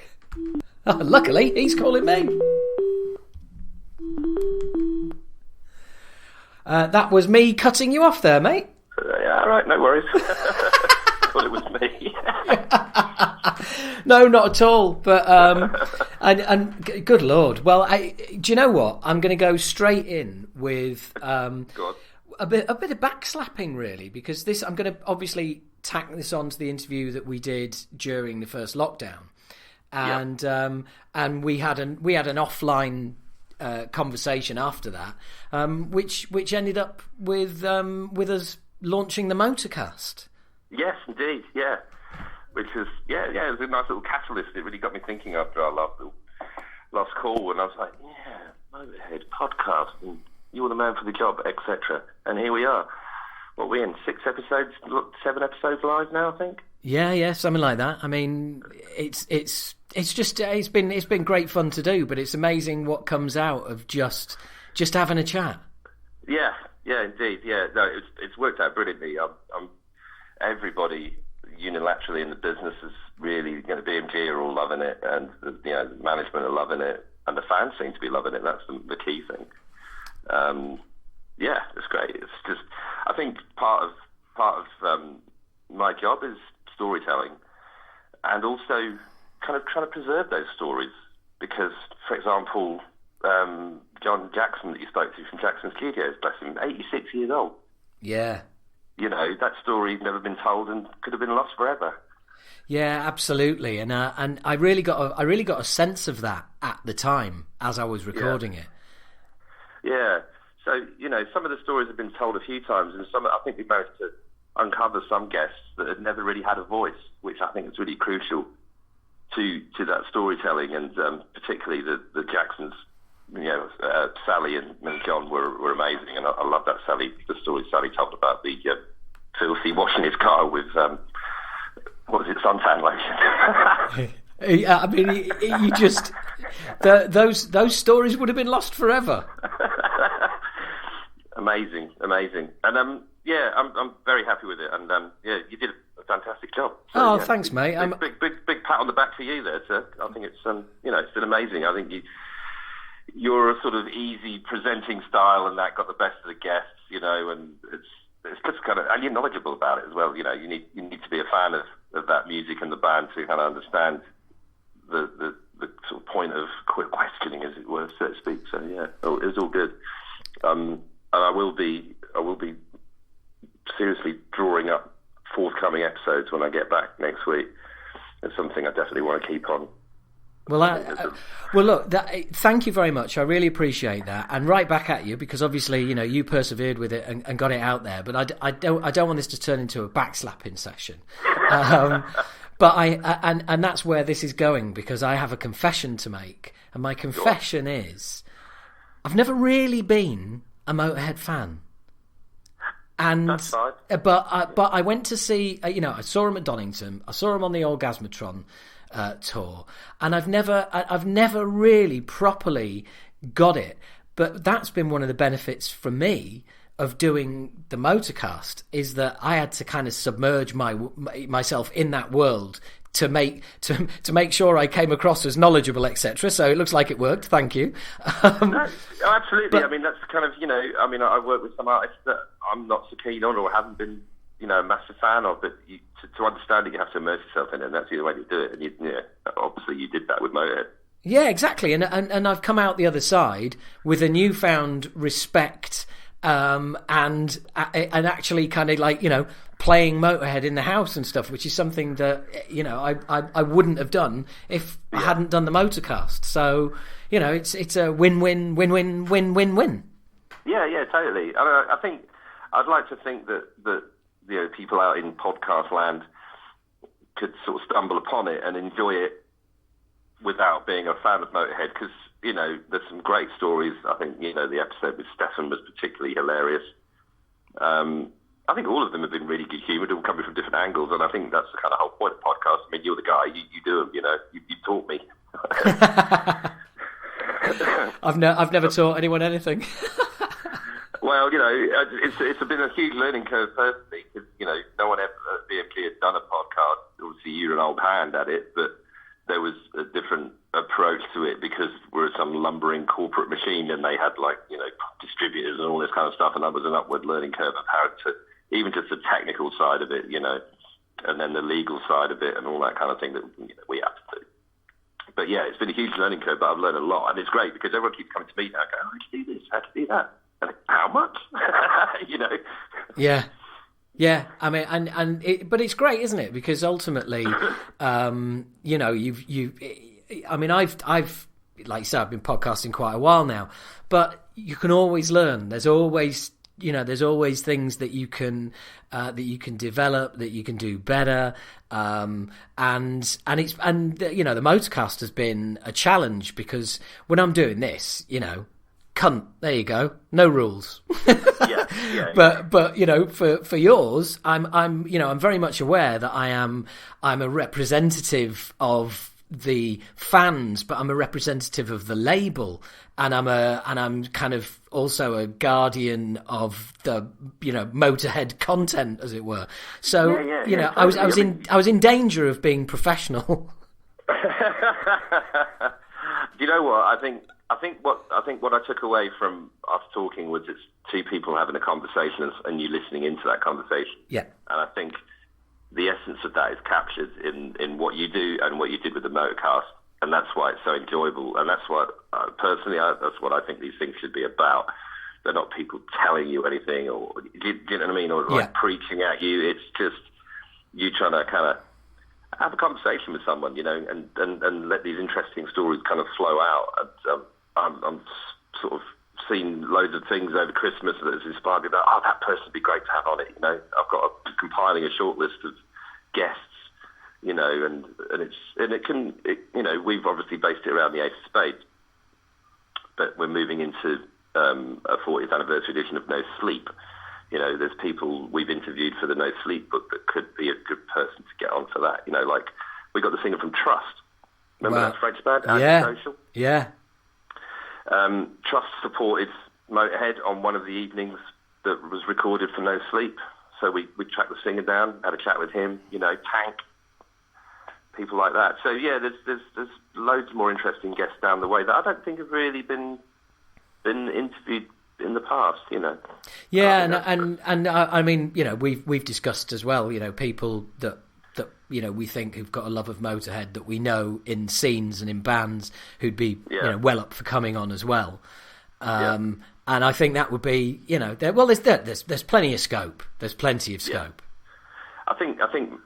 Luckily, he's calling me. That was me cutting you off there, mate. Yeah, all right, no worries. Thought it was me. No, not at all. But and good Lord. Well, do you know what? I'm going to go straight in with a bit of backslapping, really, because I'm going to obviously tack this on to the interview that we did during the first lockdown, and we had an offline conversation after that, which ended up with us launching the Motörcast. Yes, indeed, yeah. Which is it was a nice little catalyst. It really got me thinking after our last call, and I was like, Motorhead podcast, and you're the man for the job, etc. And here we are. What are we in? 7 episodes live now, I think. Yeah, something like that. I mean, it's been great fun to do, but it's amazing what comes out of just having a chat. Yeah, indeed. Yeah, no, it's worked out brilliantly. Everybody unilaterally in the business is really BMG are all loving it, and the management are loving it, and the fans seem to be loving it. That's the key thing. It's great. It's just, I think part of my job is storytelling, and also kind of trying to preserve those stories. Because, for example, John Jackson that you spoke to from Jackson Studios, bless him, 86 years old. Yeah. That story's never been told and could have been lost forever. Yeah, absolutely, and I really got a sense of that at the time as I was recording it. Yeah. So some of the stories have been told a few times, and I think we managed to uncover some guests that had never really had a voice, which I think is really crucial to that storytelling, and particularly the Jacksons. Sally and John were amazing, and I love that the story Sally told about the filthy washing his car with what was it, suntan lotion. Yeah, I mean, you just those stories would have been lost forever. Amazing, and I'm very happy with it, and you did a fantastic job. So, thanks, mate. Big pat on the back for you there, sir. I think it's it's been amazing. I think you're a sort of easy presenting style, and that got the best of the guests, and it's just kind of, and you're knowledgeable about it as well. You need to be a fan of that music and the band to kind of understand the sort of point of questioning, as it were, so to speak. So it was all good. And I will be seriously drawing up forthcoming episodes when I get back next week. It's something I definitely want to keep on. Well, look. Thank you very much. I really appreciate that, and right back at you, because obviously, you persevered with it and got it out there. But I don't want this to turn into a backslapping session. But and that's where this is going, because I have a confession to make, and my confession is, I've never really been a Motorhead fan. And that's fine. But I went to see. I saw him at Donington. I saw him on the Orgasmatron tour, and I've never really properly got it, but that's been one of the benefits for me of doing the Motörcast, is that I had to kind of submerge myself in that world to make sure I came across as knowledgeable, etc. So it looks like it worked. Thank you. Absolutely. I mean, that's kind of I work with some artists that I'm not so keen on or haven't been a massive fan of, but to understand it, you have to immerse yourself in it, and that's the way to do it. And obviously you did that with Motorhead. Yeah, exactly. And I've come out the other side with a newfound respect, and actually kind of like playing Motorhead in the house and stuff, which is something that I wouldn't have done if I hadn't done the Motörcast. So it's a win-win. Yeah, totally. I think I'd like to think that people out in podcast land could sort of stumble upon it and enjoy it without being a fan of Motorhead, because, you know, there's some great stories. I think, you know, the episode with Stefan was particularly hilarious. I think all of them have been really good humoured, all coming from different angles, and I think that's the kind of whole point of podcasts. I mean, you're the guy, you do them, you know, you taught me. I've never taught anyone anything. Well, you know, it's been a huge learning curve personally, because, you know, no one ever at BMG had done a podcast. Obviously, you're an old hand at it, but there was a different approach to it because we're some lumbering corporate machine, and they had, like, you know, distributors and all this kind of stuff, and that was an upward learning curve of how to, even just the technical side of it, you know, and then the legal side of it and all that kind of thing that, you know, we have to do. But yeah, it's been a huge learning curve, but I've learned a lot, and it's great because everyone keeps coming to me now, going, "How do you do this? How do you do that? And how much?" You know? Yeah. Yeah, I mean, but it's great, isn't it? Because ultimately, you know, I mean, I've, like you said, I've been podcasting quite a while now, but you can always learn. There's always things that you can develop, that you can do better, and you know, the Motörcast has been a challenge because when I'm doing this, you know, cunt, there you go, no rules. Yeah. But you know, for yours, I'm you know, I'm very much aware that I'm a representative of the fans, but I'm a representative of the label, and I'm kind of also a guardian of the, you know, Motorhead content, as it were. So you know, totally. I was in danger of being professional. Do you know what? I think what I took away from us talking was it's two people having a conversation and you listening into that conversation. Yeah. And I think the essence of that is captured in what you do and what you did with the Motörcast, and that's why it's so enjoyable. And that's what personally, that's what I think these things should be about. They're not people telling you anything, or do you know what I mean, or like preaching at you. It's just you trying to kind of have a conversation with someone, you know, and let these interesting stories kind of flow out. And, I'm sort of seen loads of things over Christmas that has inspired me about, that person would be great to have on it, you know. I've got compiling a short list of guests, you know, and you know, we've obviously based it around the Ace of Spades, but we're moving into a 40th anniversary edition of No Sleep. You know, there's people we've interviewed for the No Sleep book that could be a good person to get on for that. You know, like we got the singer from Trust. Remember that French band? Antisocial? Yeah. Trust supported Motorhead on one of the evenings that was recorded for No Sleep. So we tracked the singer down, had a chat with him, you know, Tank, people like that. So yeah, there's loads more interesting guests down the way that I don't think have really been interviewed in the past, you know. Yeah, and I mean, you know, we've discussed as well, you know, people that you know we think who've got a love of Motorhead that we know in scenes and in bands who'd be you know well up for coming on as well. And I think that would be, you know, there's plenty of scope. There's plenty of scope. I think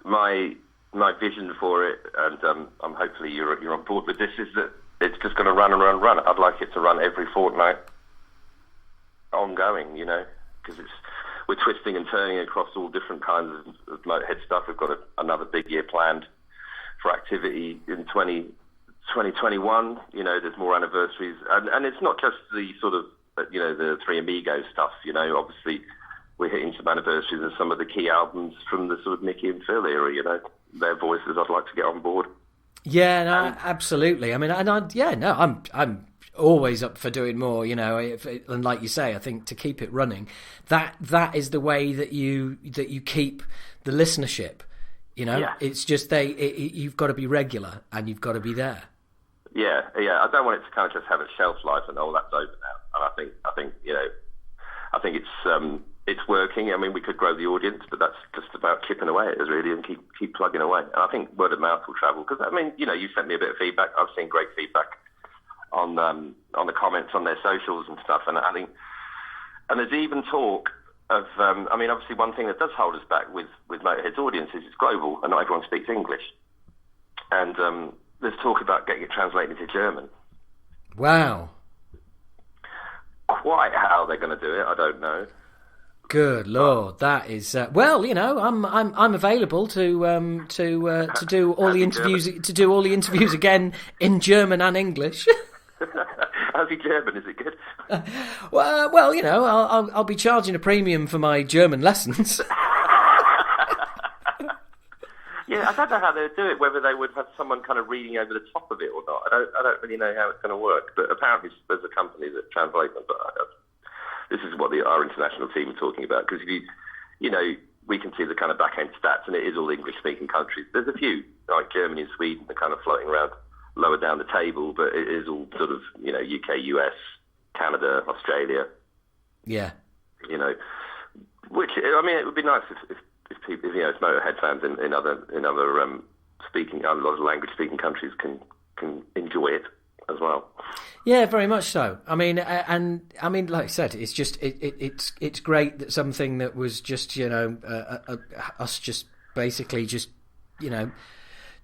my vision for it, and I'm hopefully you're on board with this, is that it's just going to run and run and run. I'd like it to run every fortnight, ongoing, you know, because we're twisting and turning across all different kinds of Motorhead stuff. We've got another big year planned for activity in 2021. You know, there's more anniversaries, and it's not just the sort of, you know, the Three Amigos stuff. You know, obviously we're hitting some anniversaries of some of the key albums from the sort of Mickey and Phil era. You know, their voices I'd like to get on board. Yeah, no, absolutely. I mean, I'm always up for doing more, you know, and like you say, I think to keep it running, that is the way that you keep the listenership, you know. It's just you've got to be regular and you've got to be there. Yeah, I don't want it to kind of just have a shelf life and that's over now. And I think you know, I think it's working. I mean, we could grow the audience, but that's just about chipping away at it, really, and keep plugging away. And I think word of mouth will travel, because I mean, you know, you sent me a bit of feedback. I've seen great feedback on the comments on their socials and stuff, and I think, and there's even talk of, I mean, obviously one thing that does hold us back with Motorhead's audience is it's global and not everyone speaks English, and there's talk about getting it translated into German. Wow. Quite how they're going to do it, I don't know, Good Lord, that is well. I'm available to do all the interviews again in German and English. How's your German? Is it good? Well, I'll be charging a premium for my German lessons. Yeah, I don't know how they'd do it. Whether they would have someone kind of reading over the top of it or not. I don't really know how it's going to work. But apparently, there's a company that translates them. But this is what our international team are talking about. Because we can see the kind of back end stats, and it is all English-speaking countries. There's a few like Germany and Sweden are kind of floating around lower down the table, but it is all sort of UK, US, Canada, Australia. Yeah. Which it would be nice if people, if Motorhead fans in other speaking a lot of language speaking countries can enjoy it as well. Yeah, very much so. Like I said, it's just it's great that something that was just us just basically just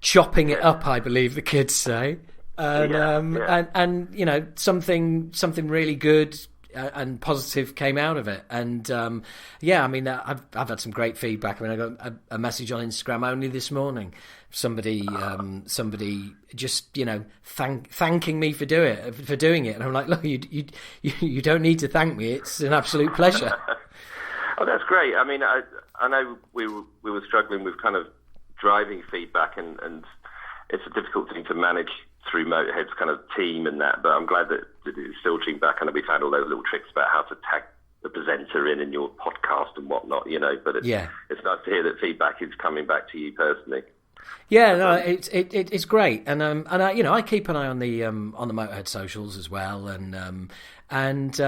chopping it up, I believe the kids say, and something really good and positive came out of it. And I've had some great feedback. I got a message on Instagram only this morning. Somebody just thanking me for doing it, and I'm like, look, you don't need to thank me. It's an absolute pleasure. Oh, that's great. I know we were struggling with kind of driving feedback, and it's a difficult thing to manage through Motorhead's kind of team and that, but I'm glad that it's filtering back, and we found all those little tricks about how to tag the presenter in your podcast and whatnot, but it's nice to hear that feedback is coming back to you personally. Yeah, no, it's great, and I keep an eye on the Motorhead socials as well, and it's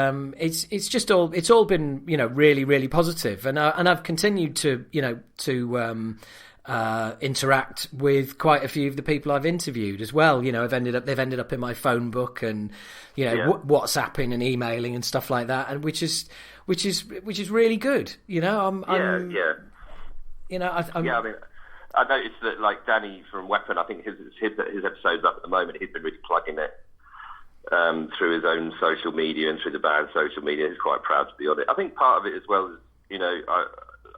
all been really, really positive, and I've continued to interact with quite a few of the people I've interviewed as well. They've ended up in my phone book, and WhatsApping and emailing and stuff like that, and which is really good. I noticed that, like Danny from Weapon, I think his episode's up at the moment. He's been really plugging it through his own social media and through the band's social media. He's quite proud to be on it. I think part of it as well is,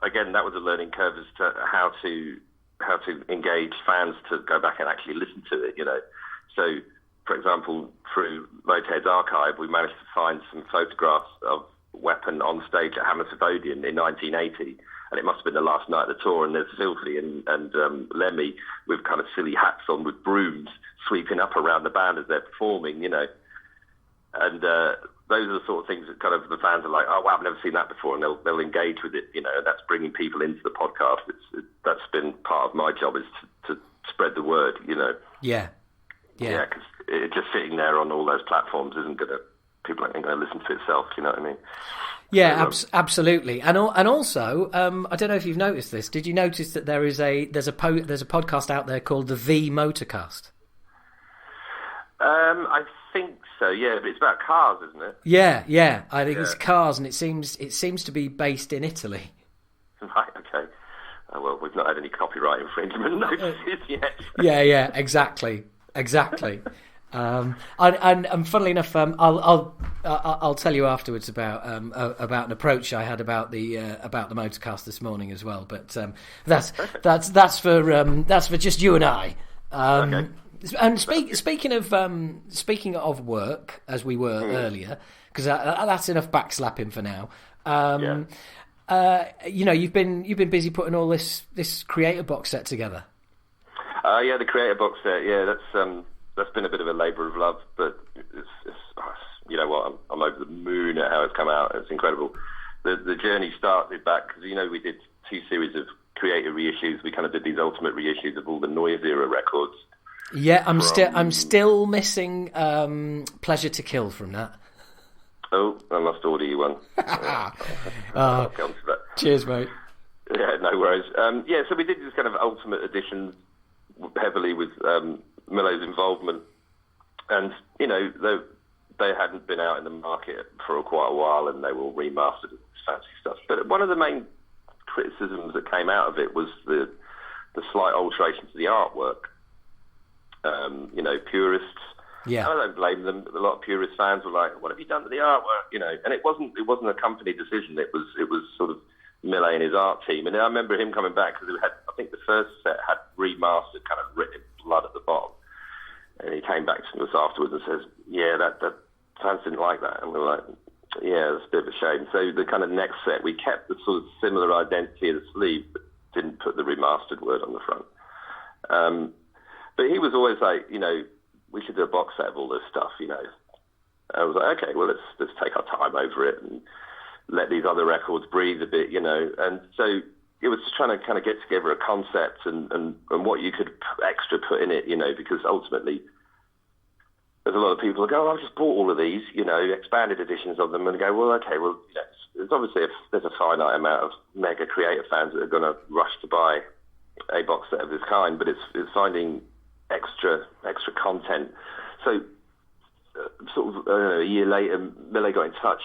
again, that was a learning curve as to how to engage fans to go back and actually listen to it. So, for example, through Motorhead's archive, we managed to find some photographs of Weapon on stage at Hammersmith Odeon in 1980. And it must have been the last night of the tour, and there's Sylvie and Lemmy with kind of silly hats on with brooms sweeping up around the band as they're performing, And those are the sort of things that kind of the fans are like, oh, wow, I've never seen that before, and they'll engage with it, and that's bringing people into the podcast. That's been part of my job, is to spread the word, Yeah, because just sitting there on all those platforms people aren't going to listen to itself, you know what I mean? Yeah, absolutely, and also, I don't know if you've noticed this. Did you notice that there's a podcast out there called the Motörcast? I think so. Yeah, but it's about cars, isn't it? Yeah. I think it's cars, and it seems to be based in Italy. Right. Okay. Well, we've not had any copyright infringement notices yet. Yeah. Exactly. And funnily enough, I'll tell you afterwards about an approach I had about the Motörcast this morning as well. But that's for just you and I. Okay. And speaking of work, as we were earlier, because that's enough backslapping for now. You've been busy putting all this creator box set together. The creator box set. Yeah, that's been a bit of a labour of love, but it's I'm over the moon at how it's come out. It's incredible. The journey started back because we did 2 series of creator reissues. We kind of did these ultimate reissues of all the Noise era records. Yeah, I'm still missing Pleasure to Kill from that. Oh, I must order you one. I'll come to that. Cheers, mate. Yeah, no worries. So we did this kind of ultimate edition heavily with Millo's involvement, and they hadn't been out in the market for quite a while, and they were all remastered and fancy stuff. But one of the main criticisms that came out of it was the slight alteration to the artwork. Purists Yeah. And I don't blame them. A lot of purist fans were like, "What have you done to the artwork?" You know, and it wasn't a company decision. It was sort of Millet and his art team. And I remember him coming back because I think the first set had remastered, kind of written in blood at the bottom. And he came back to us afterwards and says, "Yeah, that fans didn't like that." And we were like, "Yeah, it's a bit of a shame." So the kind of next set, we kept the sort of similar identity of the sleeve, but didn't put the remastered word on the front. But he was always like, you know, we should do a box set of all this stuff, you know. I was like, okay, well, let's take our time over it and let these other records breathe a bit, you know. And so it was just trying to kind of get together a concept and what you could extra put in it, you know, because ultimately there's a lot of people who go, I've just bought all of these, you know, expanded editions of them, and go, well, okay, well, you know, there's obviously there's a finite amount of mega creative fans that are going to rush to buy a box set of this kind, but it's finding extra content. So sort of a year later, Millet got in touch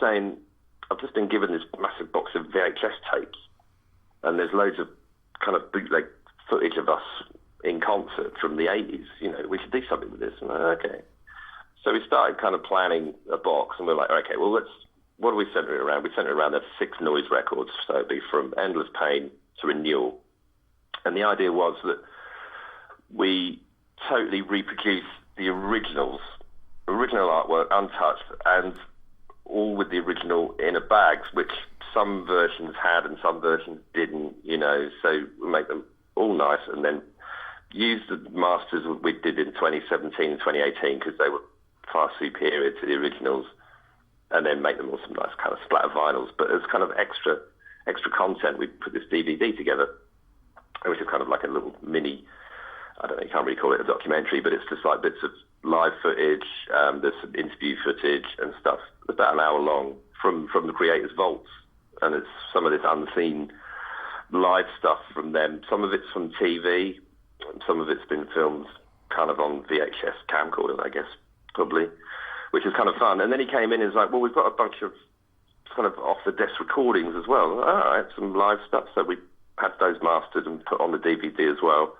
saying, I've just been given this massive box of VHS tapes, and there's loads of kind of bootleg footage of us in concert from the 80s. You know, we should do something with this. And I'm like, okay. So we started kind of planning a box, and we're like, okay, well, what do we center it around? We center it around the 6 noise records, so it'd be from Endless Pain to Renewal. And the idea was that we totally reproduce the original artwork untouched, and all with the original inner bags, which some versions had and some versions didn't, you know. So we make them all nice, and then use the masters we did in 2017 and 2018 because they were far superior to the originals, and then make them all some nice kind of splatter vinyls. But as kind of extra content, we put this DVD together, which is kind of like a little mini, I don't know, you can't really call it a documentary, but it's just like bits of live footage, there's some interview footage and stuff. It's about an hour long from the creators' vaults, and it's some of this unseen live stuff from them. Some of it's from TV, some of it's been filmed kind of on VHS camcorder, I guess, probably, which is kind of fun. And then he came in and was like, well, we've got a bunch of kind of off-the-desk recordings as well. All right, some live stuff. So we had those mastered and put on the DVD as well.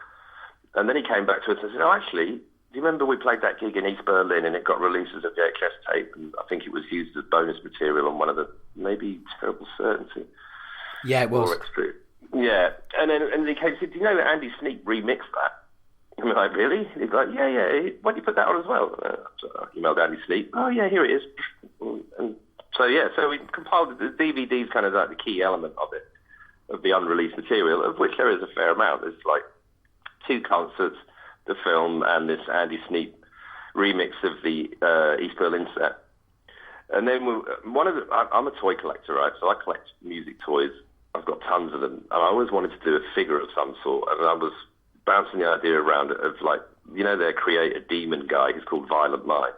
And then he came back to us and said, oh, actually, do you remember we played that gig in East Berlin and it got released as a VHS tape, and I think it was used as bonus material on one of the, maybe Terrible Certainty. Yeah, it was. Or Extra. Yeah. And then he came and said, do you know that Andy Sneap remixed that? And we're like, really? He's like, yeah. Why don't you put that on as well? So I emailed Andy Sneap. Oh, yeah, here it is. And so we compiled the DVD's kind of like the key element of it, of the unreleased material, of which there is a fair amount. There's like 2 concerts, the film, and this Andy Sneap remix of the East Berlin set. And then I'm a toy collector, right? So I collect music toys. I've got tons of them. And I always wanted to do a figure of some sort. And I was bouncing the idea around of, like, you know, their creator demon guy who's called Violent Mind.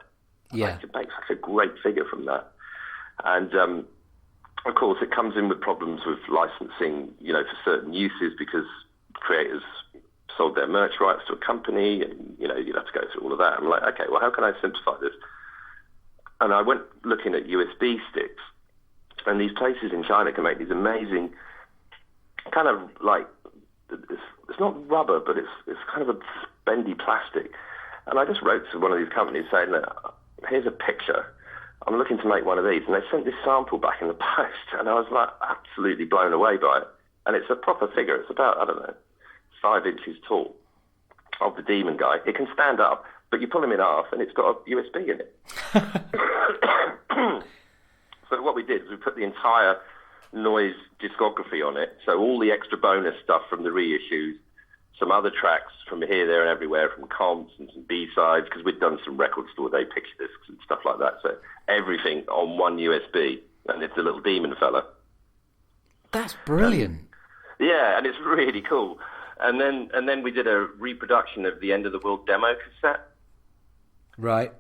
Yeah. I could make such a great figure from that. And, of course, it comes in with problems with licensing, you know, for certain uses, because creators sold their merch rights to a company, and, you know, you'd have to go through all of that. I'm like, okay, well, how can I simplify this? And I went looking at USB sticks, and these places in China can make these amazing kind of like, it's not rubber, but it's kind of a bendy plastic. And I just wrote to one of these companies saying that here's a picture. I'm looking to make one of these. And they sent this sample back in the post, and I was like absolutely blown away by it. And it's a proper figure. It's about, I don't know, 5 inches tall of the demon guy. It can stand up, but you pull him in half and it's got a USB in it. So what we did was we put the entire Noise discography on it. So all the extra bonus stuff from the reissues, some other tracks from here, there and everywhere, from comps and some B-sides, because we'd done some record store day picture discs and stuff like that. So everything on one USB, and it's a little demon fella. That's brilliant. Yeah, and it's really cool. And then we did a reproduction of the End of the World demo cassette. Right.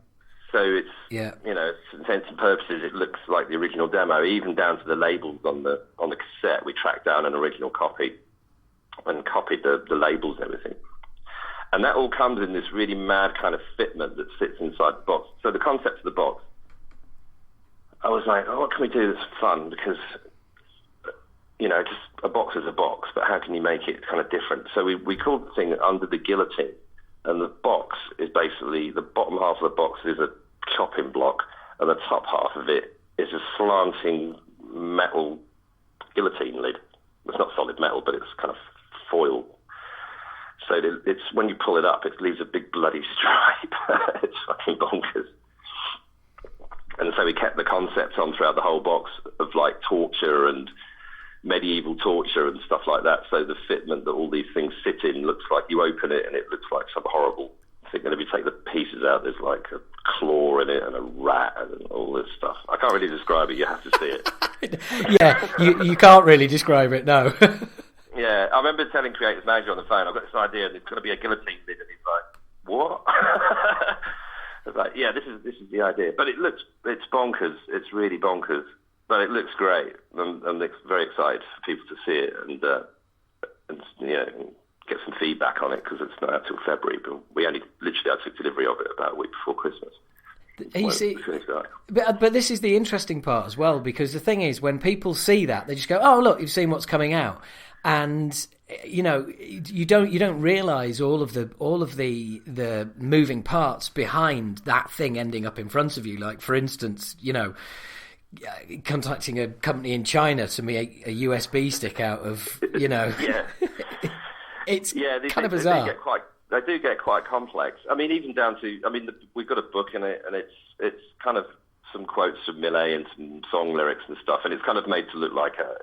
So it's, you know, for intents and purposes, it looks like the original demo, even down to the labels on the cassette. We tracked down an original copy and copied the labels and everything. And that all comes in this really mad kind of fitment that sits inside the box. So the concept of the box, I was like, oh, what can we do that's fun? Because, you know, just a box is a box, but how can you make it kind of different? So we called the thing Under the Guillotine. and the box is basically, the bottom half of the box is a chopping block, and the top half of it is a slanting metal guillotine lid. It's not solid metal, but it's kind of foil. So it's when you pull it up, it leaves a big bloody stripe. It's fucking bonkers. And so we kept the concept on throughout the whole box of like torture and medieval torture and stuff like that. So the fitment that all these things sit in looks like you open it and it looks like some horrible thing. And if you take the pieces out, there's like a claw in it and a rat and all this stuff. I can't really describe it. You have to see it. Yeah, you can't really describe it, no. Yeah, I remember telling Creative Manager on the phone, I've got this idea, and it's going to be a guillotine lid, and he's like, what? I was like, yeah, this is the idea. But it's bonkers. It's really bonkers. But it looks great. I'm very excited for people to see it and get some feedback on it, because it's not out till February. But I took delivery of it about a week before Christmas. You see, but this is the interesting part as well, because the thing is, when people see that, they just go, "Oh, look, you've seen what's coming out," and you don't realise all of the moving parts behind that thing ending up in front of you. Like, for instance, contacting a company in China to make a USB stick out of, yeah. It's kind of bizarre. They do get quite complex. I mean, even down to, we've got a book in it, and it's kind of some quotes from Millet and some song lyrics and stuff, and it's kind of made to look like a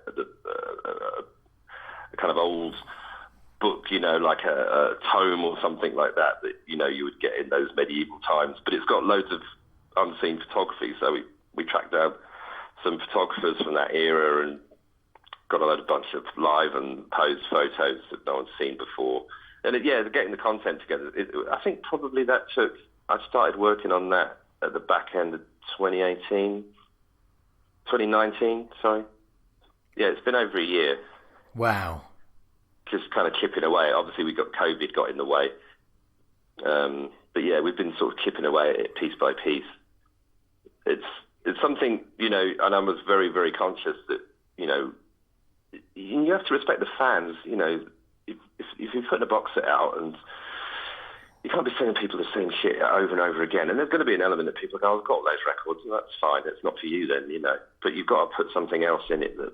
kind of old book, like a tome or something like that you would get in those medieval times. But it's got loads of unseen photography, so we tracked down some photographers from that era and got a bunch of live and posed photos that no one's seen before. And getting the content together. I think probably that I started working on that at the back end of 2019, sorry. Yeah, it's been over a year. Wow. Just kind of chipping away. Obviously, COVID got in the way. But yeah, we've been sort of chipping away at it piece by piece. It's something, and I was very, very conscious that, you have to respect the fans, If you're putting a box set out, and you can't be sending people the same shit over and over again, and there's going to be an element that people go, I've got those records, and that's fine, it's not for you then, but you've got to put something else in it that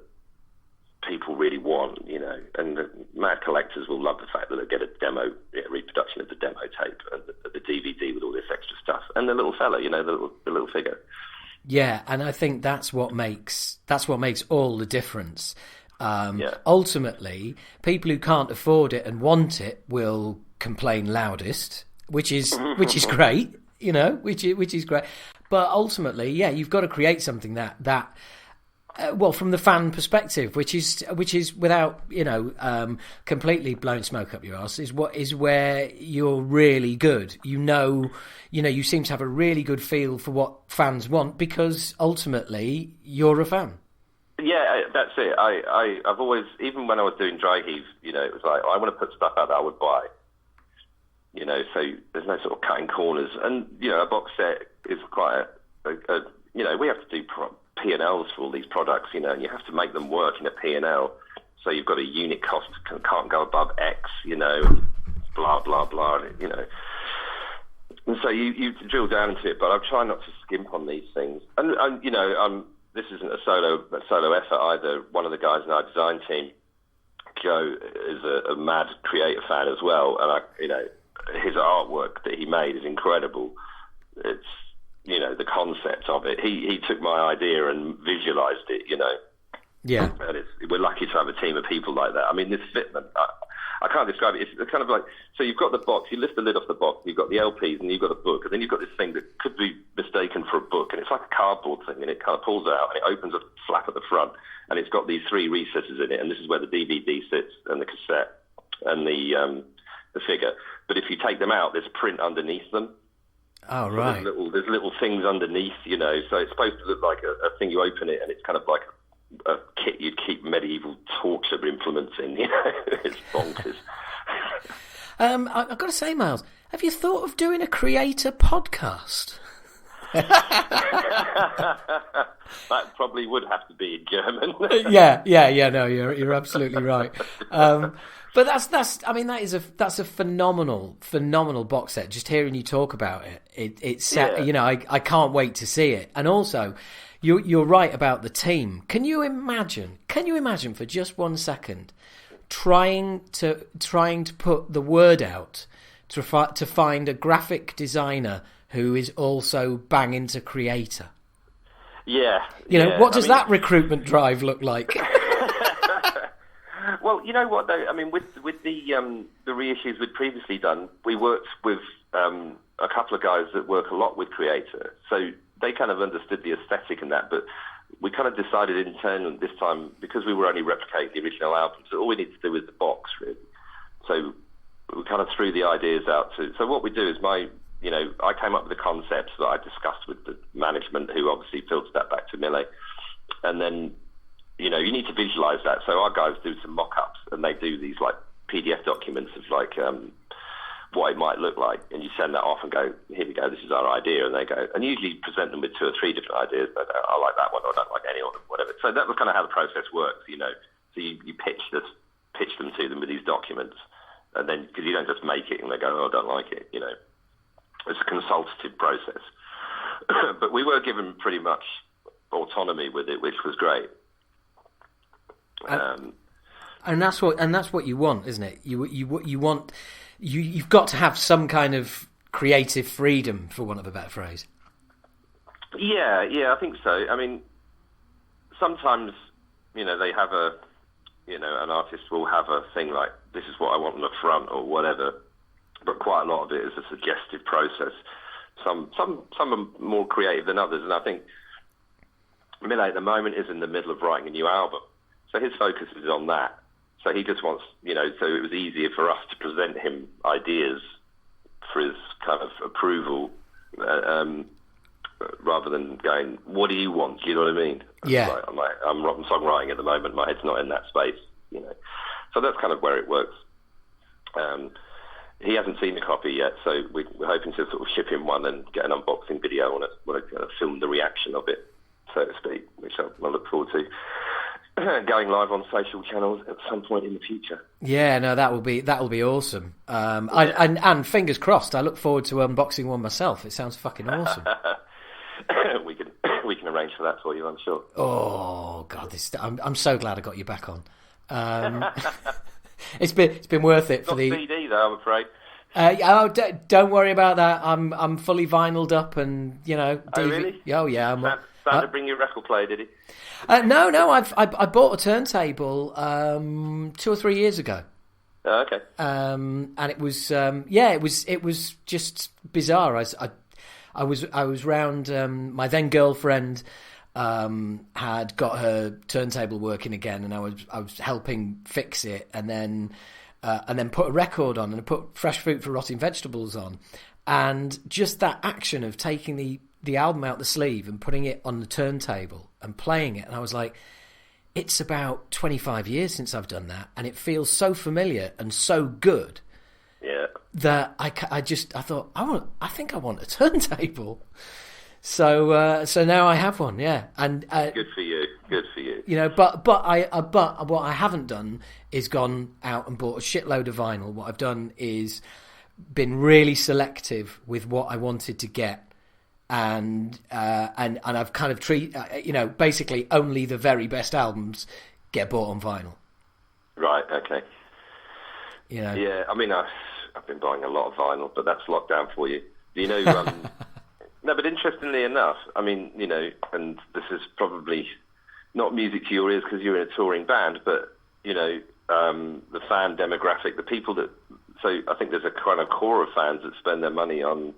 people really want, and the mad collectors will love the fact that they get a demo, reproduction of the demo tape, and the DVD with all this extra stuff, and the little fella, the little figure. Yeah, and I think that's what makes all the difference. Ultimately, people who can't afford it and want it will complain loudest, which is great, which is great. But ultimately, you've got to create something that from the fan perspective, which is without completely blowing smoke up your ass, is where you're really good. You seem to have a really good feel for what fans want, because ultimately you're a fan. Yeah, that's it. I've always, even when I was doing Dry Heave, it was like, I want to put stuff out that I would buy. So there's no sort of cutting corners. And, a box set is quite we have to do P&Ls for all these products, and you have to make them work in a P&L. So you've got a unit cost, can't go above X, blah, blah, blah, And so you drill down into it, but I'm trying not to skimp on these things. And this isn't a solo effort either. One of the guys in our design team, Joe, is a mad creative fan as well, and his artwork that he made is incredible. It's the concept of it. He took my idea and visualized it. Yeah. And we're lucky to have a team of people like that. I mean, this fitment, I can't describe it. It's kind of like, so you've got the box, you lift the lid off the box, you've got the LPs, and you've got a book, and then you've got this thing that could be mistaken for a book, and it's like a cardboard thing, and it kind of pulls out, and it opens a flap at the front, and it's got these three recesses in it, and this is where the DVD sits, and the cassette, and the figure. But if you take them out, there's print underneath them. Oh, so right. There's little things underneath, so it's supposed to look like a thing. You open it, and it's kind of like a kit you'd keep medieval torture implements in. It's bonkers. I've got to say, Miles, have you thought of doing a creator podcast? That probably would have to be in German. yeah. No, you're absolutely right. But that's a phenomenal box set. Just hearing you talk about it's I can't wait to see it. And also, you're right about the team. Can you imagine for just 1 second trying to put the word out to find a graphic designer who is also bang into creator? Yeah. What does that recruitment drive look like? Well, you know what though? I mean, with the reissues we'd previously done, we worked with a couple of guys that work a lot with creator, so they kind of understood the aesthetic and that. But we kind of decided in turn this time, because we were only replicating the original album, so all we need to do is the box really. So we kind of threw the ideas out to. So what we do is I came up with the concepts that I discussed with the management, who obviously filtered that back to Mille, and then. You need to visualize that. So our guys do some mock-ups, and they do these like PDF documents of like what it might look like, and you send that off and go, here we go, this is our idea, and they go, and usually present them with 2 or 3 different ideas. They go, I like that one, or I don't like any of them, whatever. So that was kind of how the process works, So you pitch them to them with these documents, and then because you don't just make it and they go, oh, I don't like it, It's a consultative process. But we were given pretty much autonomy with it, which was great. And that's what you want, isn't it? You've got to have some kind of creative freedom, for want of a better phrase. Yeah, I think so. I mean, sometimes they have an artist will have a thing like, this is what I want on the front or whatever, but quite a lot of it is a suggestive process. Some are more creative than others, and I think Mille at the moment is in the middle of writing a new album. So his focus is on that. So he just wants, so it was easier for us to present him ideas for his kind of approval, rather than going, what do you want? Do you know what I mean? Yeah. I'm songwriting at the moment. My head's not in that space, So that's kind of where it works. He hasn't seen the copy yet, so we're hoping to sort of ship him one and get an unboxing video on it, when I film the reaction of it, so to speak, which I look forward to. Going live on social channels at some point in the future. Yeah, no, that will be awesome. And fingers crossed. I look forward to unboxing one myself. It sounds fucking awesome. we can arrange for that for you, I'm sure. Oh God, I'm so glad I got you back on. It's been worth it for the CD though, I'm afraid. Don't worry about that. I'm fully vinyled up, and Oh really? Oh yeah. Santa bring your record player, did he? No. I bought a turntable 2 or 3 years ago. Oh, okay. And it was it was just bizarre. I was round. My then girlfriend had got her turntable working again, and I was helping fix it, and then put a record on, and I put Fresh Fruit for Rotting Vegetables on, and just that action of taking the album out the sleeve and putting it on the turntable and playing it, and I was like, it's about 25 years since I've done that, and it feels so familiar and so good. Yeah. That I thought I think I want a turntable. So now I have one, yeah. And good for you. But what I haven't done is gone out and bought a shitload of vinyl. What I've done is been really selective with what I wanted to get. And I've kind of basically only the very best albums get bought on vinyl. Right. Okay. Yeah. I mean, I've been buying a lot of vinyl, but that's lockdown for you. No, but interestingly enough, I mean, and this is probably not music to your ears because you're in a touring band, but the fan demographic, the people that. So I think there's a kind of core of fans that spend their money on.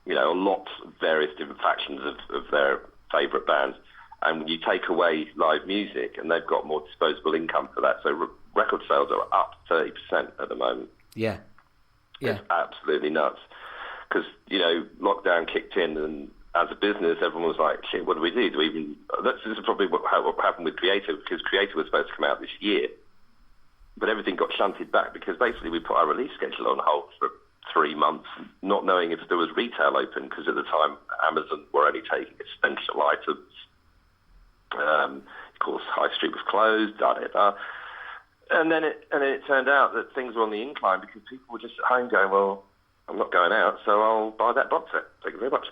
Lots of various different factions of their favourite bands. And when you take away live music, and they've got more disposable income for that, so record sales are up 30% at the moment. Yeah. It's absolutely nuts. Because, lockdown kicked in, and as a business, everyone was like, shit, what do we do? This is probably what happened with Creator, because Creator was supposed to come out this year. But everything got shunted back, because basically we put our release schedule on hold for 3 months, not knowing if there was retail open, because at the time Amazon were only taking essential items, Of course, High Street was closed. Da da da. And then it turned out that things were on the incline because people were just at home going, well, I'm not going out, so I'll buy that box set. Thank you very much.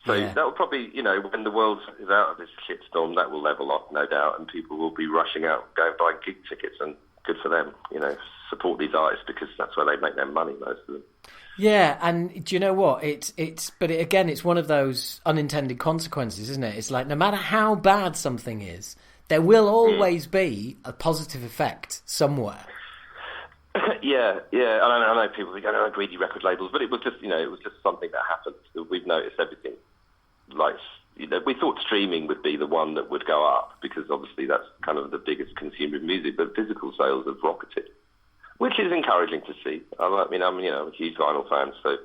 So that will probably, when the world is out of this shitstorm, that will level off, no doubt, and people will be rushing out, going buying gig tickets, and good for them. Support these artists because that's where they make their money, most of them. Yeah, and do you know what? It's one of those unintended consequences, isn't it? It's like no matter how bad something is, there will always be a positive effect somewhere. Yeah. I know people think, "Oh, greedy record labels," but it was just something that happened. We've noticed everything. Like, we thought streaming would be the one that would go up because obviously that's kind of the biggest consumer of music, but physical sales have rocketed, which is encouraging to see. I'm a huge vinyl fan, so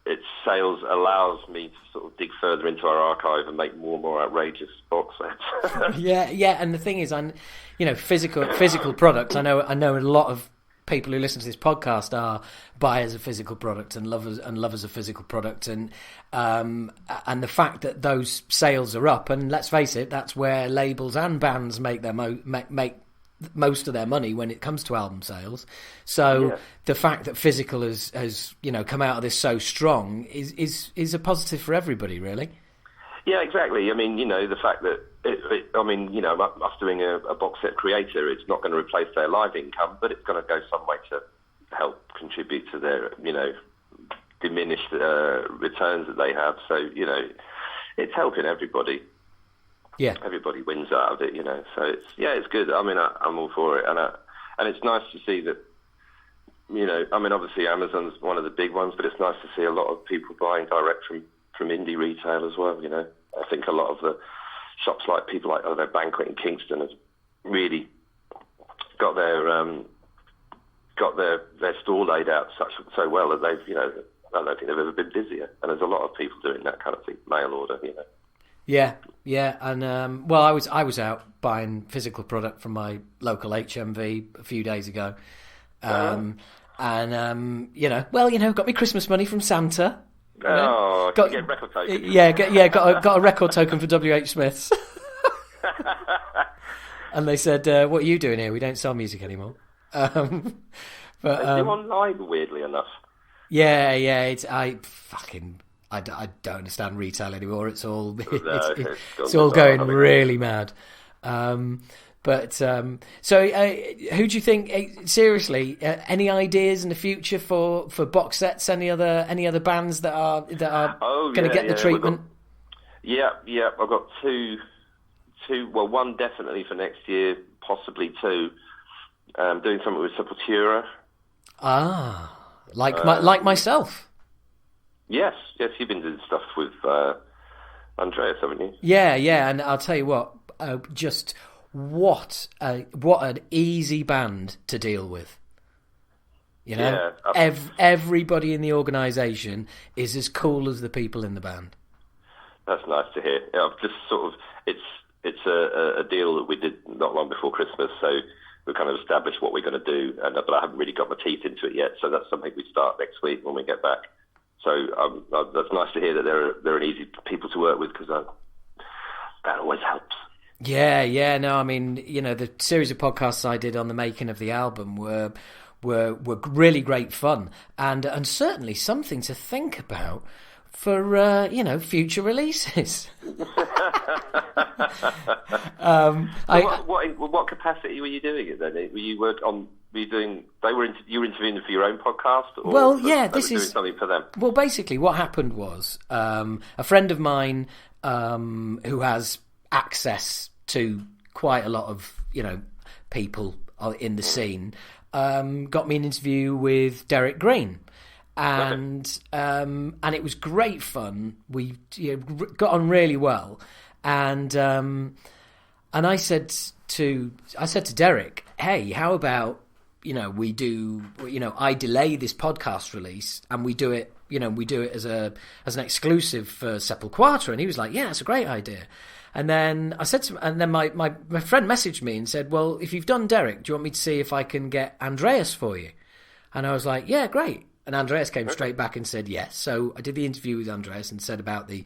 its sales allows me to sort of dig further into our archive and make more and more outrageous box sets. yeah, and the thing is, physical products. I know a lot of people who listen to this podcast are buyers of physical product and lovers of physical product, and the fact that those sales are up, and let's face it, that's where labels and bands make their make most of their money when it comes to album sales. So the fact that physical has come out of this so strong is a positive for everybody, really. Yeah, exactly. I mean, the fact that us doing a box set creator, it's not going to replace their live income, but it's going to go some way to help contribute to their diminished returns that they have. So it's helping everybody. Yeah, everybody wins out of it, So it's good. I mean, I'm all for it, and it's nice to see that. Obviously Amazon's one of the big ones, but it's nice to see a lot of people buying direct from indie retail as well. I think a lot of the shops, like people like their Banquet in Kingston, have really got their store laid out so well that they've I don't think they've ever been busier. And there's a lot of people doing that kind of thing, mail order. Yeah, and I was out buying physical product from my local HMV a few days ago, got me Christmas money from Santa. Got a record token. Got a record token for WH Smiths. And they said, "What are you doing here? We don't sell music anymore." But they do online, weirdly enough. Yeah, I don't understand retail anymore. It's all it's all going really mad. So who do you think? Seriously, any ideas in the future for box sets? Any other bands that are going to get the treatment? I've got two. Well, one definitely for next year, possibly two. Doing something with Sepultura. Like myself. Yes, you've been doing stuff with Andreas, haven't you? Yeah, and I'll tell you what, just what an easy band to deal with. Everybody in the organisation is as cool as the people in the band. That's nice to hear. I've just sort of, it's a deal that we did not long before Christmas, so we've kind of established what we're going to do, but I haven't really got my teeth into it yet, so that's something we start next week when we get back. So that's nice to hear that they're an easy people to work with, because that always helps. Yeah. No, I mean, the series of podcasts I did on the making of the album were really great fun, and certainly something to think about for future releases. What capacity were you doing it then? You were interviewing for your own podcast? Or this is something for them. Well, basically, what happened was a friend of mine who has access to quite a lot of people in the scene got me an interview with Derek Green. And it was great fun. We got on really well, and I said to Derek, "Hey, how about we do I delay this podcast release and we do it as an exclusive for Sepultura?" And he was like, "Yeah, that's a great idea." And then I said my friend messaged me and said, "Well, if you've done Derek, do you want me to see if I can get Andreas for you?" And I was like, "Yeah, great." And Andreas came straight back and said yes. So I did the interview with Andreas and said about the,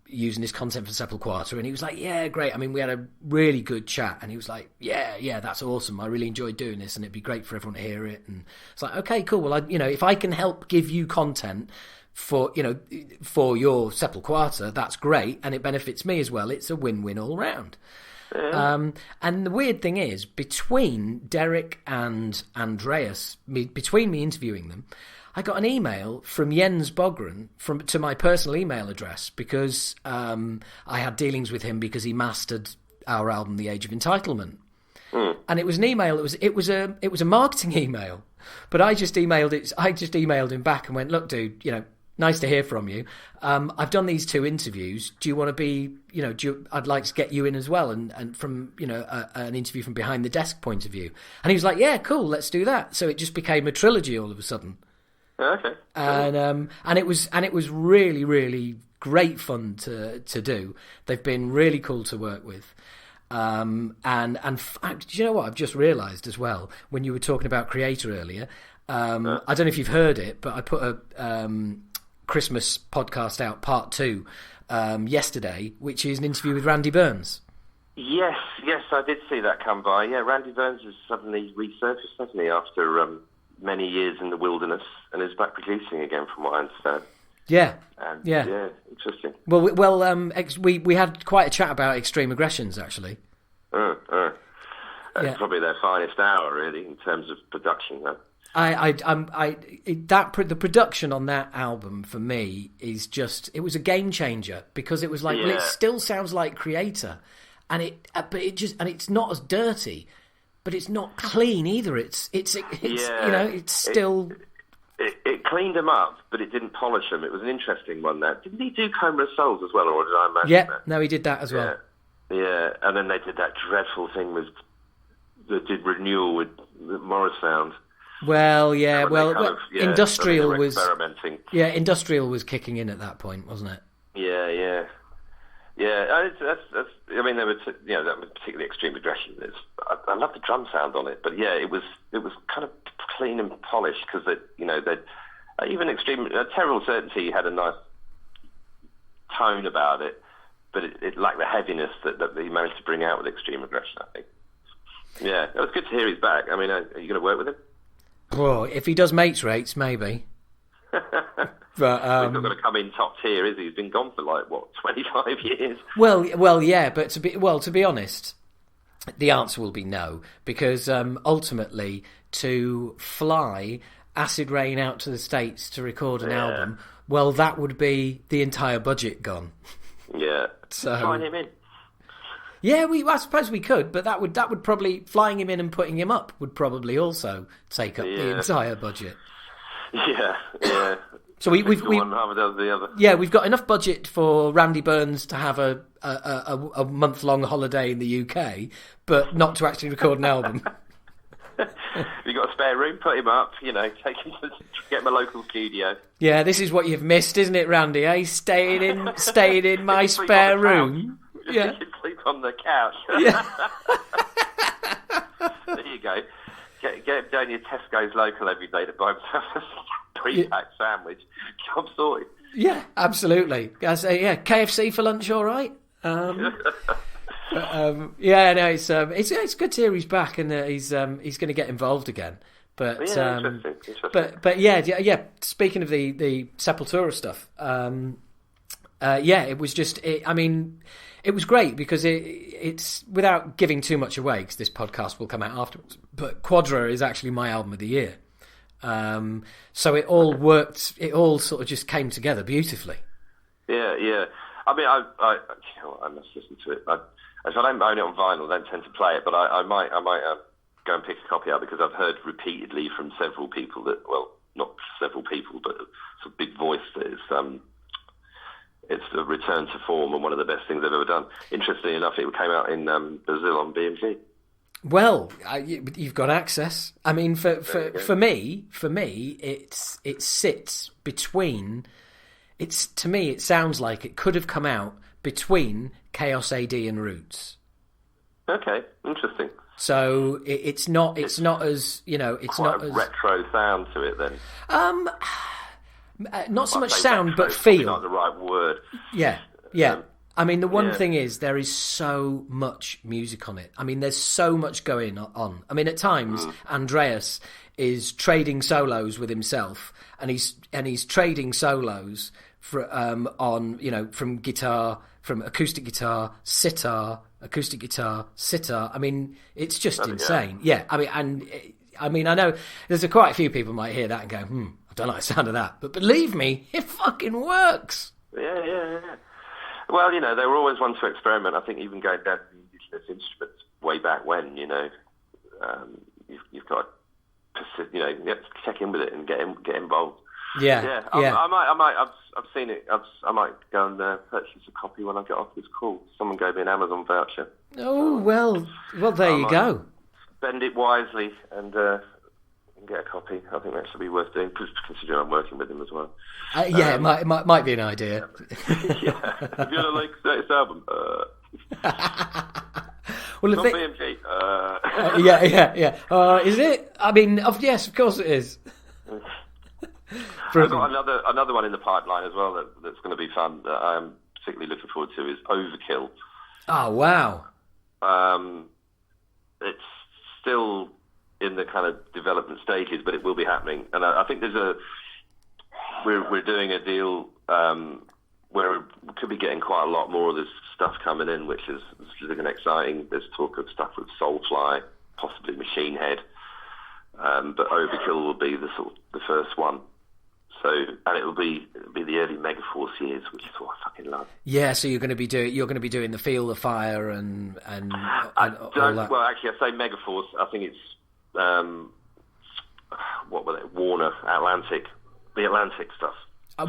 using his content for Sepulquata, and he was like, yeah, great. I mean, we had a really good chat, and he was like, yeah, that's awesome. I really enjoyed doing this, and it'd be great for everyone to hear it. And it's like, okay, cool. Well, if I can help give you content for your Sepulquata, that's great, and it benefits me as well. It's a win-win all round. Yeah. And the weird thing is, between Derek and Andreas, between me interviewing them, I got an email from Jens Bogren to my personal email address because I had dealings with him because he mastered our album, The Age of Entitlement. And it was an email. It was a marketing email, but I just emailed it. I just emailed him back and went, "Look, dude, nice to hear from you. I've done these 2 interviews. Do you want to be? I'd like to get you in as well, and from an interview from behind the desk point of view." And he was like, "Yeah, cool, let's do that." So it just became a trilogy all of a sudden. Okay. And it was really, really great fun to do. They've been really cool to work with. Do you know what I've just realised as well? When you were talking about Creator earlier, I don't know if you've heard it, but I put a Christmas podcast out, part 2, yesterday, which is an interview with Randy Burns. Yes, I did see that come by. Yeah, Randy Burns has suddenly resurfaced, hasn't he, after many years in the wilderness, and is back producing again, from what I understand. Yeah, yeah, interesting. Well, we had quite a chat about Extreme Aggressions, actually. That's probably their finest hour, really, in terms of production, though. The production on that album for me is it was a game changer, because it was like, well, it still sounds like Creator, and it's not as dirty, but it's not clean either. It's still. It cleaned them up, but it didn't polish them. It was an interesting one. That didn't he do Coma of Souls as well, or did I imagine that? No, he did that as well. Yeah, and then they did that dreadful thing that did Renewal with Morris Sound. Well, Industrial was experimenting. Yeah, Industrial was kicking in at that point, wasn't it? Yeah. That's. I mean, there were that was particularly Extreme Aggression. I love the drum sound on it, but yeah, it was kind of clean and polished, because they'd even Extreme Terrible Certainty had a nice tone about it, but it lacked the heaviness that he managed to bring out with Extreme Aggression, I think. Yeah, it was good to hear he's back. I mean, are you going to work with him? Well, if he does Mates Rates, maybe. But he's not going to come in top tier, is he? He's been gone for 25 years. Well, yeah, but to be honest, the answer will be no, because ultimately, to fly Acid Rain out to the States to record an album, well, that would be the entire budget gone. Yeah, so sign him in. Yeah, I suppose we could, but that would probably, flying him in and putting him up would probably also take up the entire budget. Yeah. So we've one half does the other. Yeah, we've got enough budget for Randy Burns to have a month-long holiday in the UK, but not to actually record an album. You got a spare room? Put him up. Take him to get him a local studio. Yeah, this is what you've missed, isn't it, Randy? Eh? Staying in my spare room. Yeah, you can sleep on the couch. Yeah. There you go. Get down your Tesco's local every day to buy himself a pre-packed sandwich. Job sorted. Yeah, absolutely. I say, KFC for lunch, all right. It's good to hear he's back, and he's going to get involved again. But interesting. But yeah. Speaking of the Sepultura stuff, it was just. It was great because it's, without giving too much away, because this podcast will come out afterwards, but Quadra is actually my album of the year. So it all worked, it all sort of just came together beautifully. Yeah. I mean, I must listen to it. If I don't own it on vinyl, I don't tend to play it, but I might go and pick a copy out, because I've heard repeatedly from several people that, well, not several people, but it's a big voice that it's a return to form and one of the best things I've ever done. Interestingly enough, it came out in Brazil on BMG. Well, you've got access. I mean, for me, it sits between. To me, it sounds like it could have come out between Chaos AD and Roots. Okay, interesting. So it's not as it's quite not a as retro sound to it then. Not so much sound, but feel. Not the right word. Yeah. Yeah. I mean, the one thing is there is so much music on it. I mean, there's so much going on. I mean, at times, Andreas is trading solos with himself, and he's trading solos on, you know, from guitar, from acoustic guitar, sitar, acoustic guitar, sitar. I mean, it's just insane. Yeah. I mean, I know there's quite a few people might hear that and go, I don't like the sound of that. But believe me, it fucking works. Yeah. Well, you know, they were always one to experiment. I think even going down to the indigenous instruments way back when, you know, you've got to, you know, check in with it and get involved. Yeah. I've seen it. I might go and purchase a copy when I get off this call. Someone gave me an Amazon voucher. Oh, well, there you go. Spend it wisely and get a copy. I think that should be worth doing, considering I'm working with him as well. It might be an idea. Yeah. If you like this album, well, not BMG. Yeah. Is it? I mean, yes, of course it is. I've got another one in the pipeline as well that's going to be fun that I'm particularly looking forward to is Overkill. Oh, wow. It's still in the kind of development stages, but it will be happening. And I think we're doing a deal where we could be getting quite a lot more of this stuff coming in, which is looking exciting. There's talk of stuff with Soulfly, possibly Machine Head, but Overkill will be the first one. So, and it'll be the early Megaforce years, which is what I fucking love. Yeah, so you're going to be doing the Feel the Fire and all that. Well, actually, I say Megaforce. I think it's what were they? Warner Atlantic, the Atlantic stuff.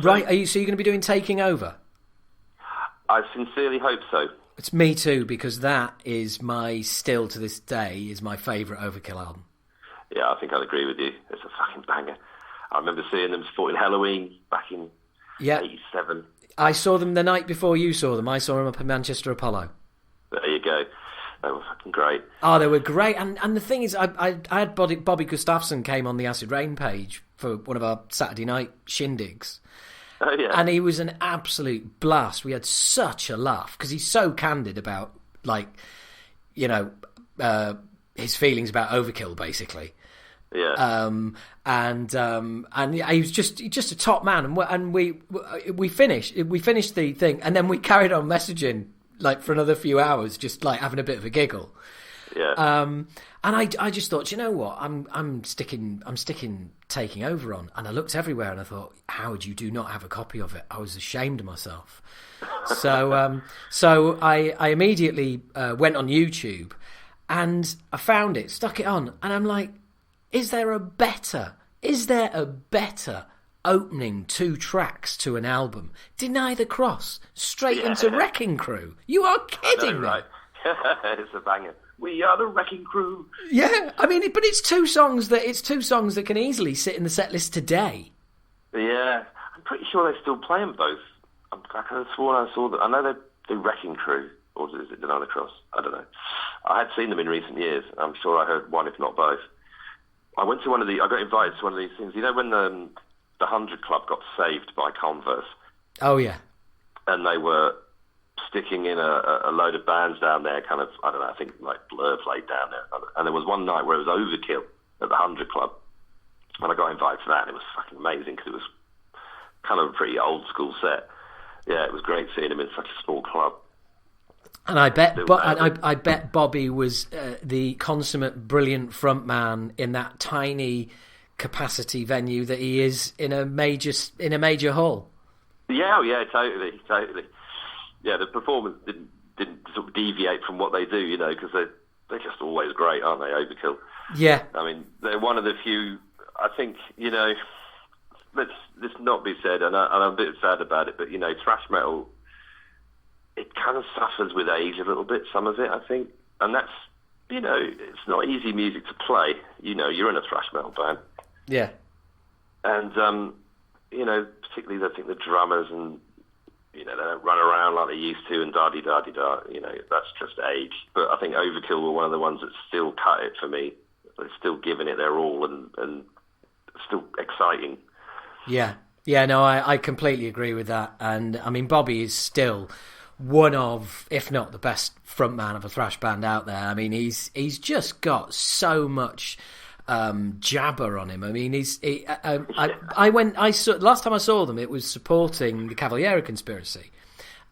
Right? So you're going to be doing Taking Over? I sincerely hope so. It's me too, because that is still to this day is my favourite Overkill album. Yeah, I think I'd agree with you. It's a fucking banger. I remember seeing them supporting Halloween back in '87. I saw them the night before you saw them. I saw them up at Manchester Apollo. There you go. They were fucking great. Oh, they were great. And the thing is, I had Bobby Gustafson came on the Acid Rain page for one of our Saturday night shindigs. Oh, yeah. And he was an absolute blast. We had such a laugh because he's so candid about, like, you know, his feelings about Overkill, basically. Yeah. And he was just a top man, and we finished the thing, and then we carried on messaging like for another few hours, just like having a bit of a giggle. Yeah. And I just thought, you know what, I'm sticking Taking Over on, and I looked everywhere, and I thought, Howard, you do not have a copy of it. I was ashamed of myself. So I immediately went on YouTube, and I found it, stuck it on, and I'm like, Is there a better opening 2 tracks to an album? Deny the Cross, straight into Wrecking Crew. You are kidding me. Right. It's a banger. We are the Wrecking Crew. Yeah, I mean, but it's two songs that can easily sit in the set list today. Yeah, I'm pretty sure they still play them both. I could have sworn I saw that. I know they do Wrecking Crew, or is it Deny the Cross? I don't know. I had seen them in recent years. I'm sure I heard one, if not both. I got invited to one of these things. You know when the 100 Club got saved by Converse? Oh, yeah. And they were sticking in a load of bands down there, kind of, I don't know, I think like Blur played down there. And there was one night where it was Overkill at the 100 Club. And I got invited to that, and it was fucking amazing because it was kind of a pretty old school set. Yeah, it was great seeing him in such a small club. And I bet, I bet Bobby was the consummate, brilliant frontman in that tiny capacity venue that he is in a major hall. Yeah, totally. Yeah, the performance didn't sort of deviate from what they do, you know, because they're just always great, aren't they? Overkill. Yeah. I mean, they're one of the few. I think, you know, let's not be said, and I'm a bit sad about it, but you know, thrash metal, it kind of suffers with age a little bit, some of it, I think. And that's, you know, it's not easy music to play. You know, you're in a thrash metal band. Yeah. And, you know, particularly I think the drummers and, you know, they don't run around like they used to and da-di-da-di-da, you know, that's just age. But I think Overkill were one of the ones that still cut it for me. They're still giving it their all and still exciting. Yeah. Yeah, no, I completely agree with that. And, I mean, Bobby is still one of, if not the best frontman of a thrash band out there. I mean, he's just got so much jabber on him. I mean, last time I saw them, it was supporting the Cavalieri conspiracy.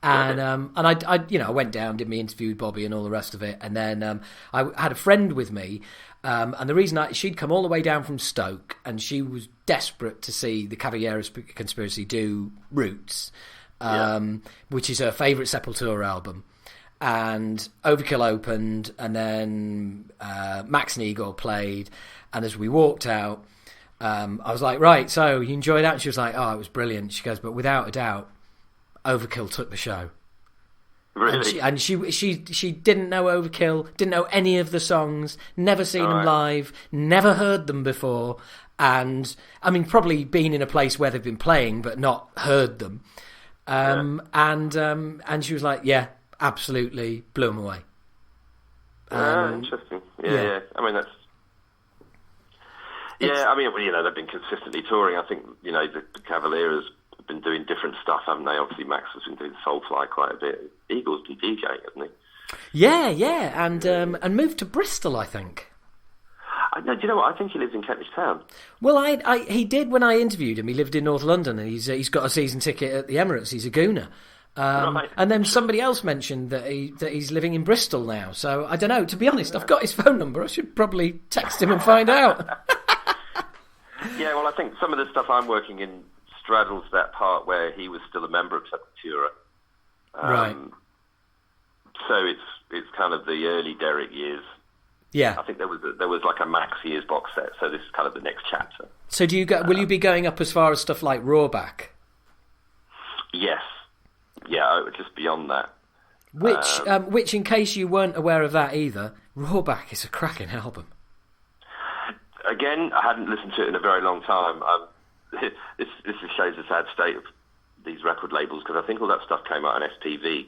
And I went down, did my interview with Bobby and all the rest of it, and then I had a friend with me, and the reason she'd come all the way down from Stoke, and she was desperate to see the Cavalieri conspiracy do Roots, which is her favourite Sepultura album, and Overkill opened, and then Max and Igor played, and as we walked out, I was like, right, so you enjoyed that? And she was like, oh, it was brilliant. She goes, but without a doubt, Overkill took the show. Really? And she didn't know Overkill, didn't know any of the songs, never seen them live, never heard them before, and I mean probably been in a place where they've been playing but not heard them. And she was like, yeah, absolutely, blew them away. Interesting. Yeah. I mean that's. Yeah, I mean, they've been consistently touring. I think the Cavalieras been doing different stuff, haven't they? Obviously, Max has been doing Soulfly quite a bit. Eagle's been DJing, hasn't he? Yeah, and moved to Bristol, I think. Do you know what? I think he lives in Kentish Town. Well, he did when I interviewed him. He lived in North London, and he's got a season ticket at the Emirates. He's a gooner. Right. And then somebody else mentioned that he's living in Bristol now. So I don't know. To be honest, I've got his phone number. I should probably text him and find out. Yeah, well, I think some of the stuff I'm working in straddles that part where he was still a member of Sepultura. Right. So it's kind of the early Derek years. Yeah. I think there was like a Max years box set, so this is kind of the next chapter. So will you be going up as far as stuff like Rawback? Yes. Yeah, just beyond that. Which, in case you weren't aware of that either, Rawback is a cracking album. Again, I hadn't listened to it in a very long time. This shows the sad state of these record labels, because I think all that stuff came out on SPV,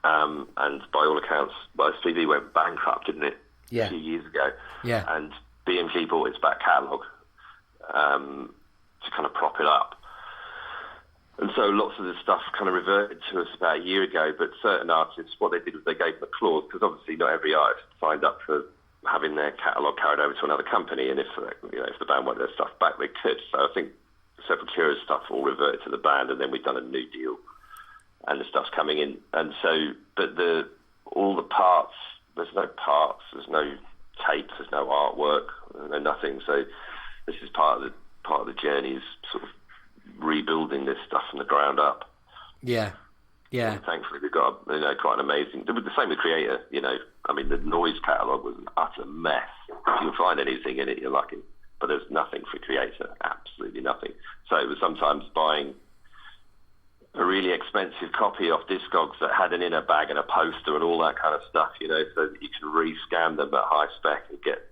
and by all accounts, SPV went bankrupt, didn't it? Yeah. A few years ago. Yeah. And BMG bought its back catalogue to kind of prop it up. And so lots of this stuff kind of reverted to us about a year ago, but certain artists, what they did was they gave them a clause, because obviously not every artist signed up for having their catalogue carried over to another company, and if the band wanted their stuff back, they could. So I think Sepultura's stuff all reverted to the band, and then we've done a new deal, and the stuff's coming in. And so, but all the parts, there's no parts, there's no tapes, there's no artwork, no nothing. So this is part of the journey, is sort of rebuilding this stuff from the ground up. Yeah. And thankfully, we've got quite an amazing. The same with Creator. I mean, the Noise catalogue was an utter mess. If you can find anything in it, you're lucky. But there's nothing for Creator, absolutely nothing. So it was sometimes buying a really expensive copy off Discogs that had an inner bag and a poster and all that kind of stuff, so that you can re-scan them at high spec and get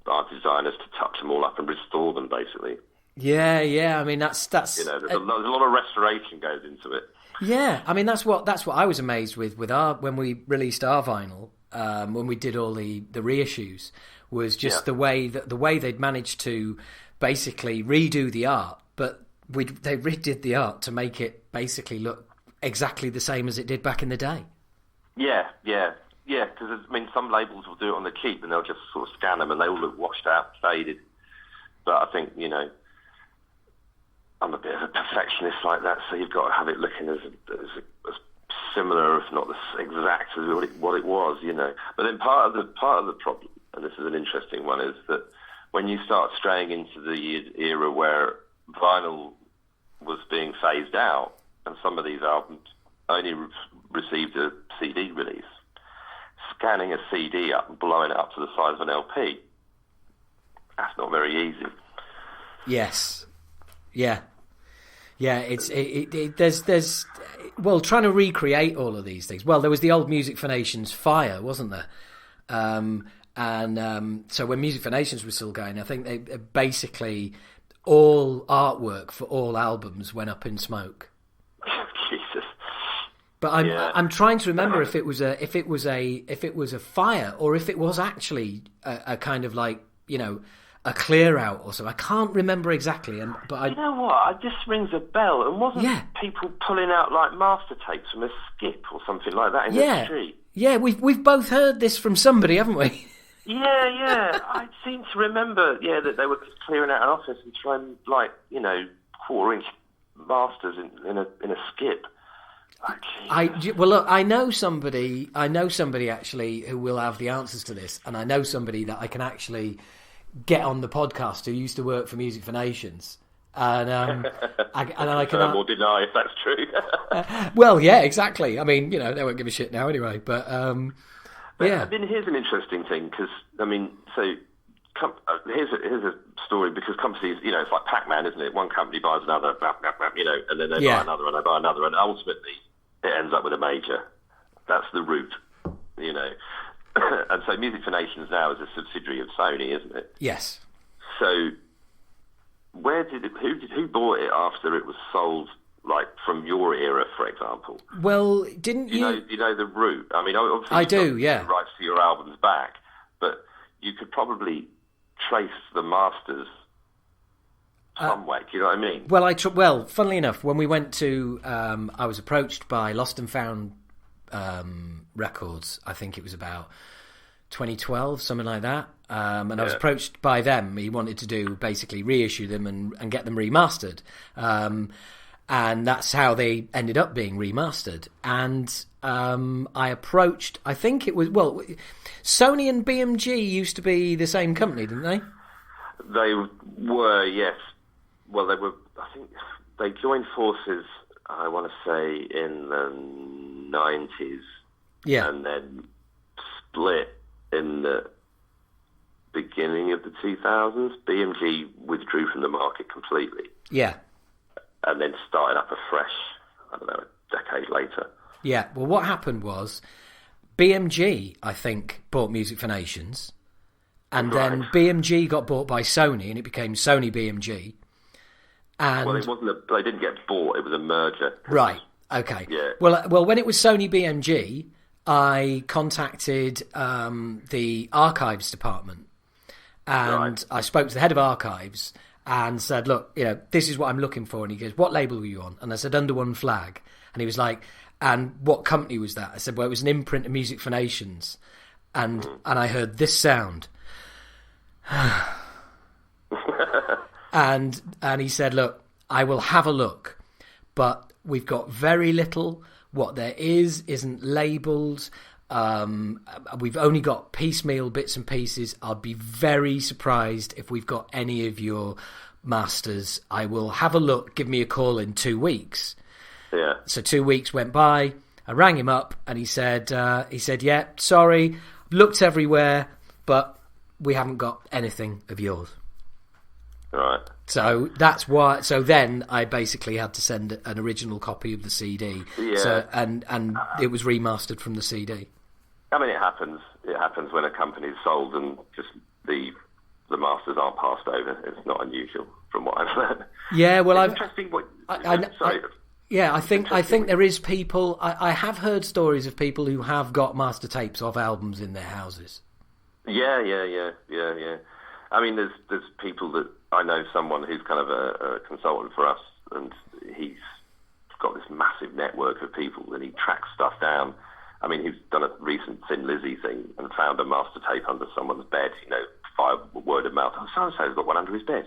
art designers to touch them all up and restore them, basically. Yeah. I mean, that's there's a lot of restoration goes into it. Yeah, I mean that's what I was amazed with our when we released our vinyl, when we did all the reissues, was just the way they'd managed to basically redo the art, but they redid the art to make it basically look exactly the same as it did back in the day. Yeah. Because I mean, some labels will do it on the cheap and they'll just sort of scan them and they all look washed out, faded. But I think I'm a bit of a perfectionist like that, so you've got to have it looking as similar, if not as exact as what it was, But then part of the problem, and this is an interesting one, is that when you start straying into the era where vinyl was being phased out, and some of these albums only received a CD release, scanning a CD up and blowing it up to the size of an LP, that's not very easy. Yes. Yeah. There's trying to recreate all of these things. Well, there was the old Music for Nations Fire, wasn't there? So when Music for Nations was still going, I think they basically all artwork for all albums went up in smoke. Jesus. But I'm trying to remember if it was a fire or if it was actually a kind of like a clear out or something. I can't remember exactly, but You know what? It just rings a bell. And wasn't Yeah. people pulling out like master tapes from a skip or something like that in the street? Yeah, we've both heard this from somebody, haven't we? Yeah. I seem to remember, that they were clearing out an office and trying, like, 1/4-inch masters in a skip. Well, look, I know somebody actually who will have the answers to this, and I know somebody that I can actually get on the podcast who used to work for Music for Nations, and I can or deny if that's true. Well, yeah, exactly. I mean, they won't give a shit now anyway. But yeah. I mean, here's an interesting thing because here's a story because companies, it's like Pac-Man, isn't it? One company buys another, and then they buy another and they buy another, and ultimately it ends up with a major. That's the route, And so Music for Nations now is a subsidiary of Sony, isn't it? Yes. So who bought it after it was sold, like from your era, for example? Well, didn't you? You know the route. I mean, obviously I do. Yeah. Rights to your albums back, but you could probably trace the masters some way. Do you know what I mean? Well, funnily enough, when we went to, I was approached by Lost and Found Records. I think it was about 2012, something like that. And I was approached by them. He wanted to do basically reissue them and get them remastered. And that's how they ended up being remastered. And I approached, I think it was, Sony and BMG used to be the same company, didn't they? They were, yes. Well, they were, I think they joined forces, I want to say, in the 90s. Yeah. And then split in the beginning of the 2000s. BMG withdrew from the market completely. Yeah. And then started up afresh, I don't know, a decade later. Yeah, well, what happened was BMG, I think, bought Music for Nations, and then BMG got bought by Sony, and it became Sony BMG. And well, they didn't get bought; it was a merger. Right. Okay. Yeah. Well, when it was Sony BMG, I contacted the archives department, and I spoke to the head of archives and said, "Look, this is what I'm looking for." And he goes, "What label were you on?" And I said, "Under One Flag." And he was like, "And what company was that?" I said, "Well, it was an imprint of Music for Nations." And I heard this sound. and he said, "Look, I will have a look, but we've got very little. What there isn't labelled. We've only got piecemeal bits and pieces. I'll be very surprised if we've got any of your masters. I will have a look. Give me a call in 2 weeks." Yeah. So 2 weeks went by. I rang him up, and he said, "Yeah, sorry, looked everywhere, but we haven't got anything of yours." Right. So that's why. So then I basically had to send an original copy of the CD. Yeah. So, and it was remastered from the CD. I mean, it happens. It happens when a company's sold and just the masters aren't passed over. It's not unusual, from what I've learned. Yeah. Well, it's interesting. I think there is people. I have heard stories of people who have got master tapes of albums in their houses. Yeah. I mean, there's people that I know. Someone who's kind of a consultant for us, and he's got this massive network of people, and he tracks stuff down. I mean, he's done a recent Thin Lizzy thing and found a master tape under someone's bed. Via word of mouth. Oh, so-and-so's got one under his bed.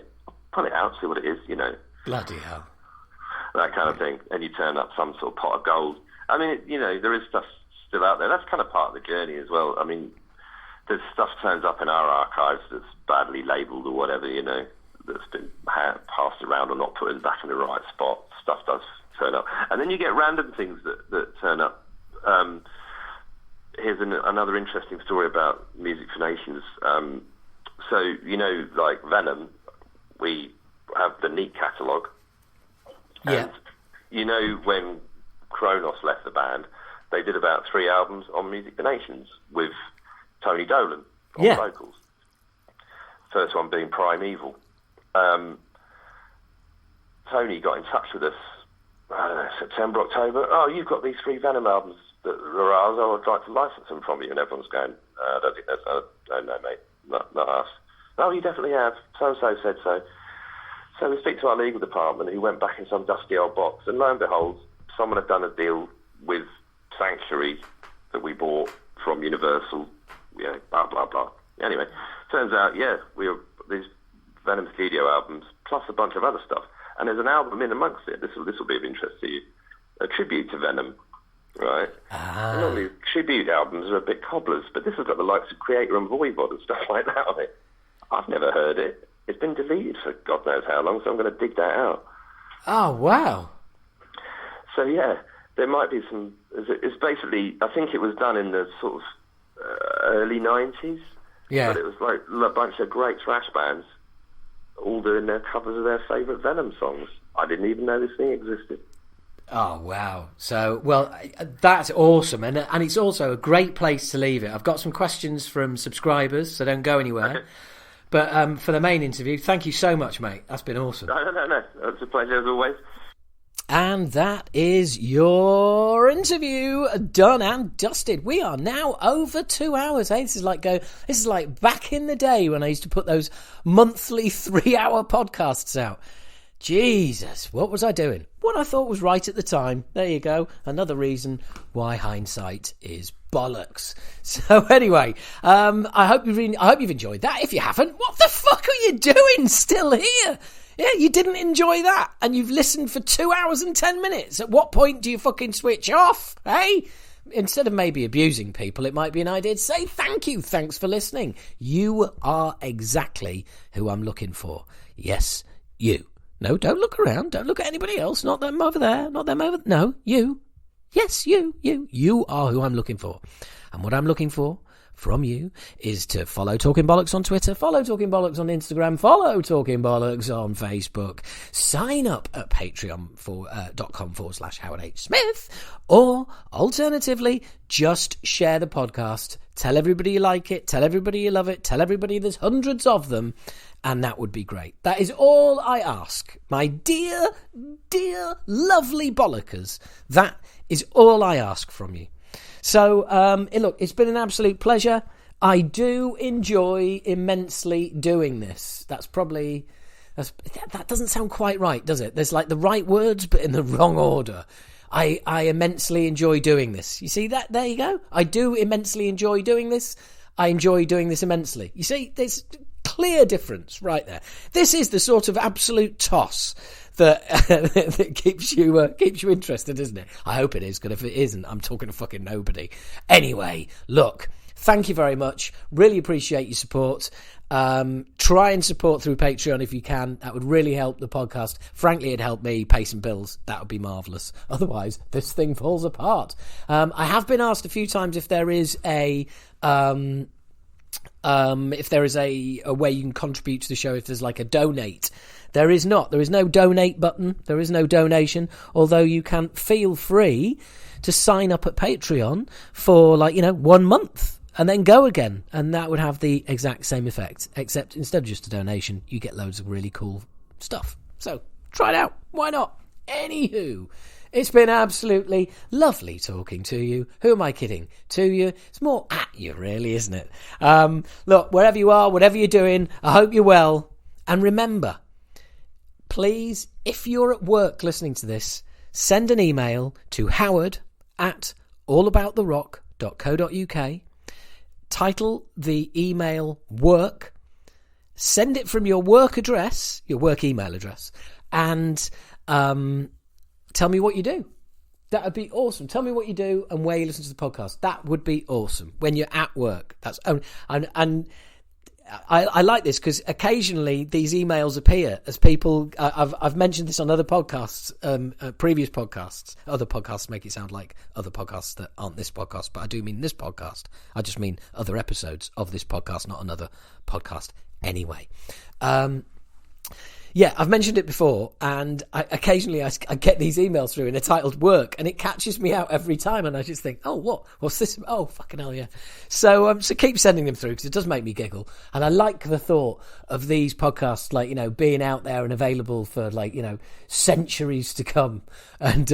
Pull it out, see what it is. Bloody hell. That kind of thing, and you turn up some sort of pot of gold. I mean, there is stuff still out there. That's kind of part of the journey as well. I mean, there's stuff turns up in our archives that's badly labelled or whatever, that's been passed around or not put back in the right spot. Stuff does turn up. And then you get random things that turn up. Here's another interesting story about Music for Nations. So, like Venom, we have the Neat catalogue. Yeah. And when Kronos left the band, they did about 3 albums on Music for Nations with Tony Dolan on vocals. First one being Primeval. Tony got in touch with us, I don't know, September, October. "Oh, you've got these 3 Venom albums that are ours. Oh, I'd like to license them from you." And everyone's going, "I don't think that's... no, mate, not us." Oh, you definitely have. So-and-so said so. So we speak to our legal department, who went back in some dusty old box, and lo and behold, someone had done a deal with Sanctuary that we bought from Universal, blah, blah, blah. Anyway, turns out, these Venom studio albums, plus a bunch of other stuff. And there's an album in amongst it, this will be of interest to you, a tribute to Venom, right? And normally tribute albums are a bit cobblers, but this has got the likes of Creator and Voivod and stuff like that on it. I've never heard it. It's been deleted for God knows how long, so I'm going to dig that out. Oh, wow. So, yeah, there might be some... It's basically... I think it was done in the sort of early 90s. Yeah. But it was like a bunch of great thrash bands all doing their covers of their favourite Venom songs. I didn't even know this thing existed. Oh, wow. So, well, that's awesome. And it's also a great place to leave it. I've got some questions from subscribers, so don't go anywhere. Okay. But for the main interview, thank you so much, mate. That's been awesome. No. It's a pleasure as always. And that is your interview done and dusted. We are now over 2 hours. Hey, this is like back in the day when I used to put those monthly 3-hour podcasts out. Jesus, what was I doing? What I thought was right at the time. There you go. Another reason why hindsight is bollocks. So anyway, I hope you've enjoyed that. If you haven't, what the fuck are you doing still here? Yeah, you didn't enjoy that, and you've listened for 2 hours and 10 minutes. At what point do you fucking switch off, hey? Instead of maybe abusing people, it might be an idea to say thank you, thanks for listening. You are exactly who I'm looking for. Yes, you. No, don't look around. Don't look at anybody else. Not them over there. Not them over... No, you. Yes, you. You are who I'm looking for. And what I'm looking for from you is to follow Talking Bollocks on Twitter, follow Talking Bollocks on Instagram, follow Talking Bollocks on Facebook, sign up at patreon.com/Howard H. Smith, or alternatively, just share the podcast. Tell everybody you like it, tell everybody you love it, tell everybody there's hundreds of them, and that would be great. That is all I ask. My dear, lovely bollockers, that is all I ask from you. So, look, it's been an absolute pleasure. I do enjoy immensely doing this. That doesn't sound quite right, does it? There's like the right words, but in the wrong order. I immensely enjoy doing this. You see that? There you go. I do immensely enjoy doing this. I enjoy doing this immensely. You see, there's clear difference right there. This is the sort of absolute toss that keeps you interested, isn't it? I hope it is, because if it isn't, I'm talking to fucking nobody. Anyway, look, thank you very much. Really appreciate your support. Try and support through Patreon if you can. That would really help the podcast. Frankly, it'd help me pay some bills. That would be marvellous. Otherwise, this thing falls apart. I have been asked a few times if there is a way you can contribute to the show, if there's like a donate. There is not. There is no donate button. There is no donation, although you can feel free to sign up at Patreon for 1 month and then go again. And that would have the exact same effect, except instead of just a donation, you get loads of really cool stuff. So try it out. Why not? Anywho, it's been absolutely lovely talking to you. Who am I kidding? To you. It's more at you, really, isn't it? Look, wherever you are, whatever you're doing, I hope you're well. And remember, please, if you're at work listening to this, send an email to howard@allabouttherock.co.uk. Title the email work. Send it from your work address, your work email address, and tell me what you do. That would be awesome. Tell me what you do and where you listen to the podcast. That would be awesome when you're at work. That's and I like this because occasionally these emails appear as people. I've mentioned this on other podcasts, previous podcasts. Other podcasts make it sound like other podcasts that aren't this podcast, but I do mean this podcast. I just mean other episodes of this podcast, not another podcast. Anyway, yeah, I've mentioned it before, and occasionally I get these emails through in a titled work, and it catches me out every time, and I just think, oh, what's this? Oh, fucking hell, yeah. So keep sending them through, because it does make me giggle, and I like the thought of these podcasts, being out there and available for, centuries to come, and,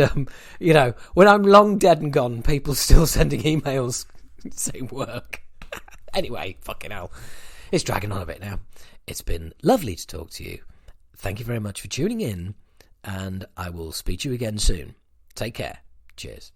when I'm long dead and gone, people still sending emails saying work. Anyway, fucking hell. It's dragging on a bit now. It's been lovely to talk to you. Thank you very much for tuning in, and I will speak to you again soon. Take care. Cheers.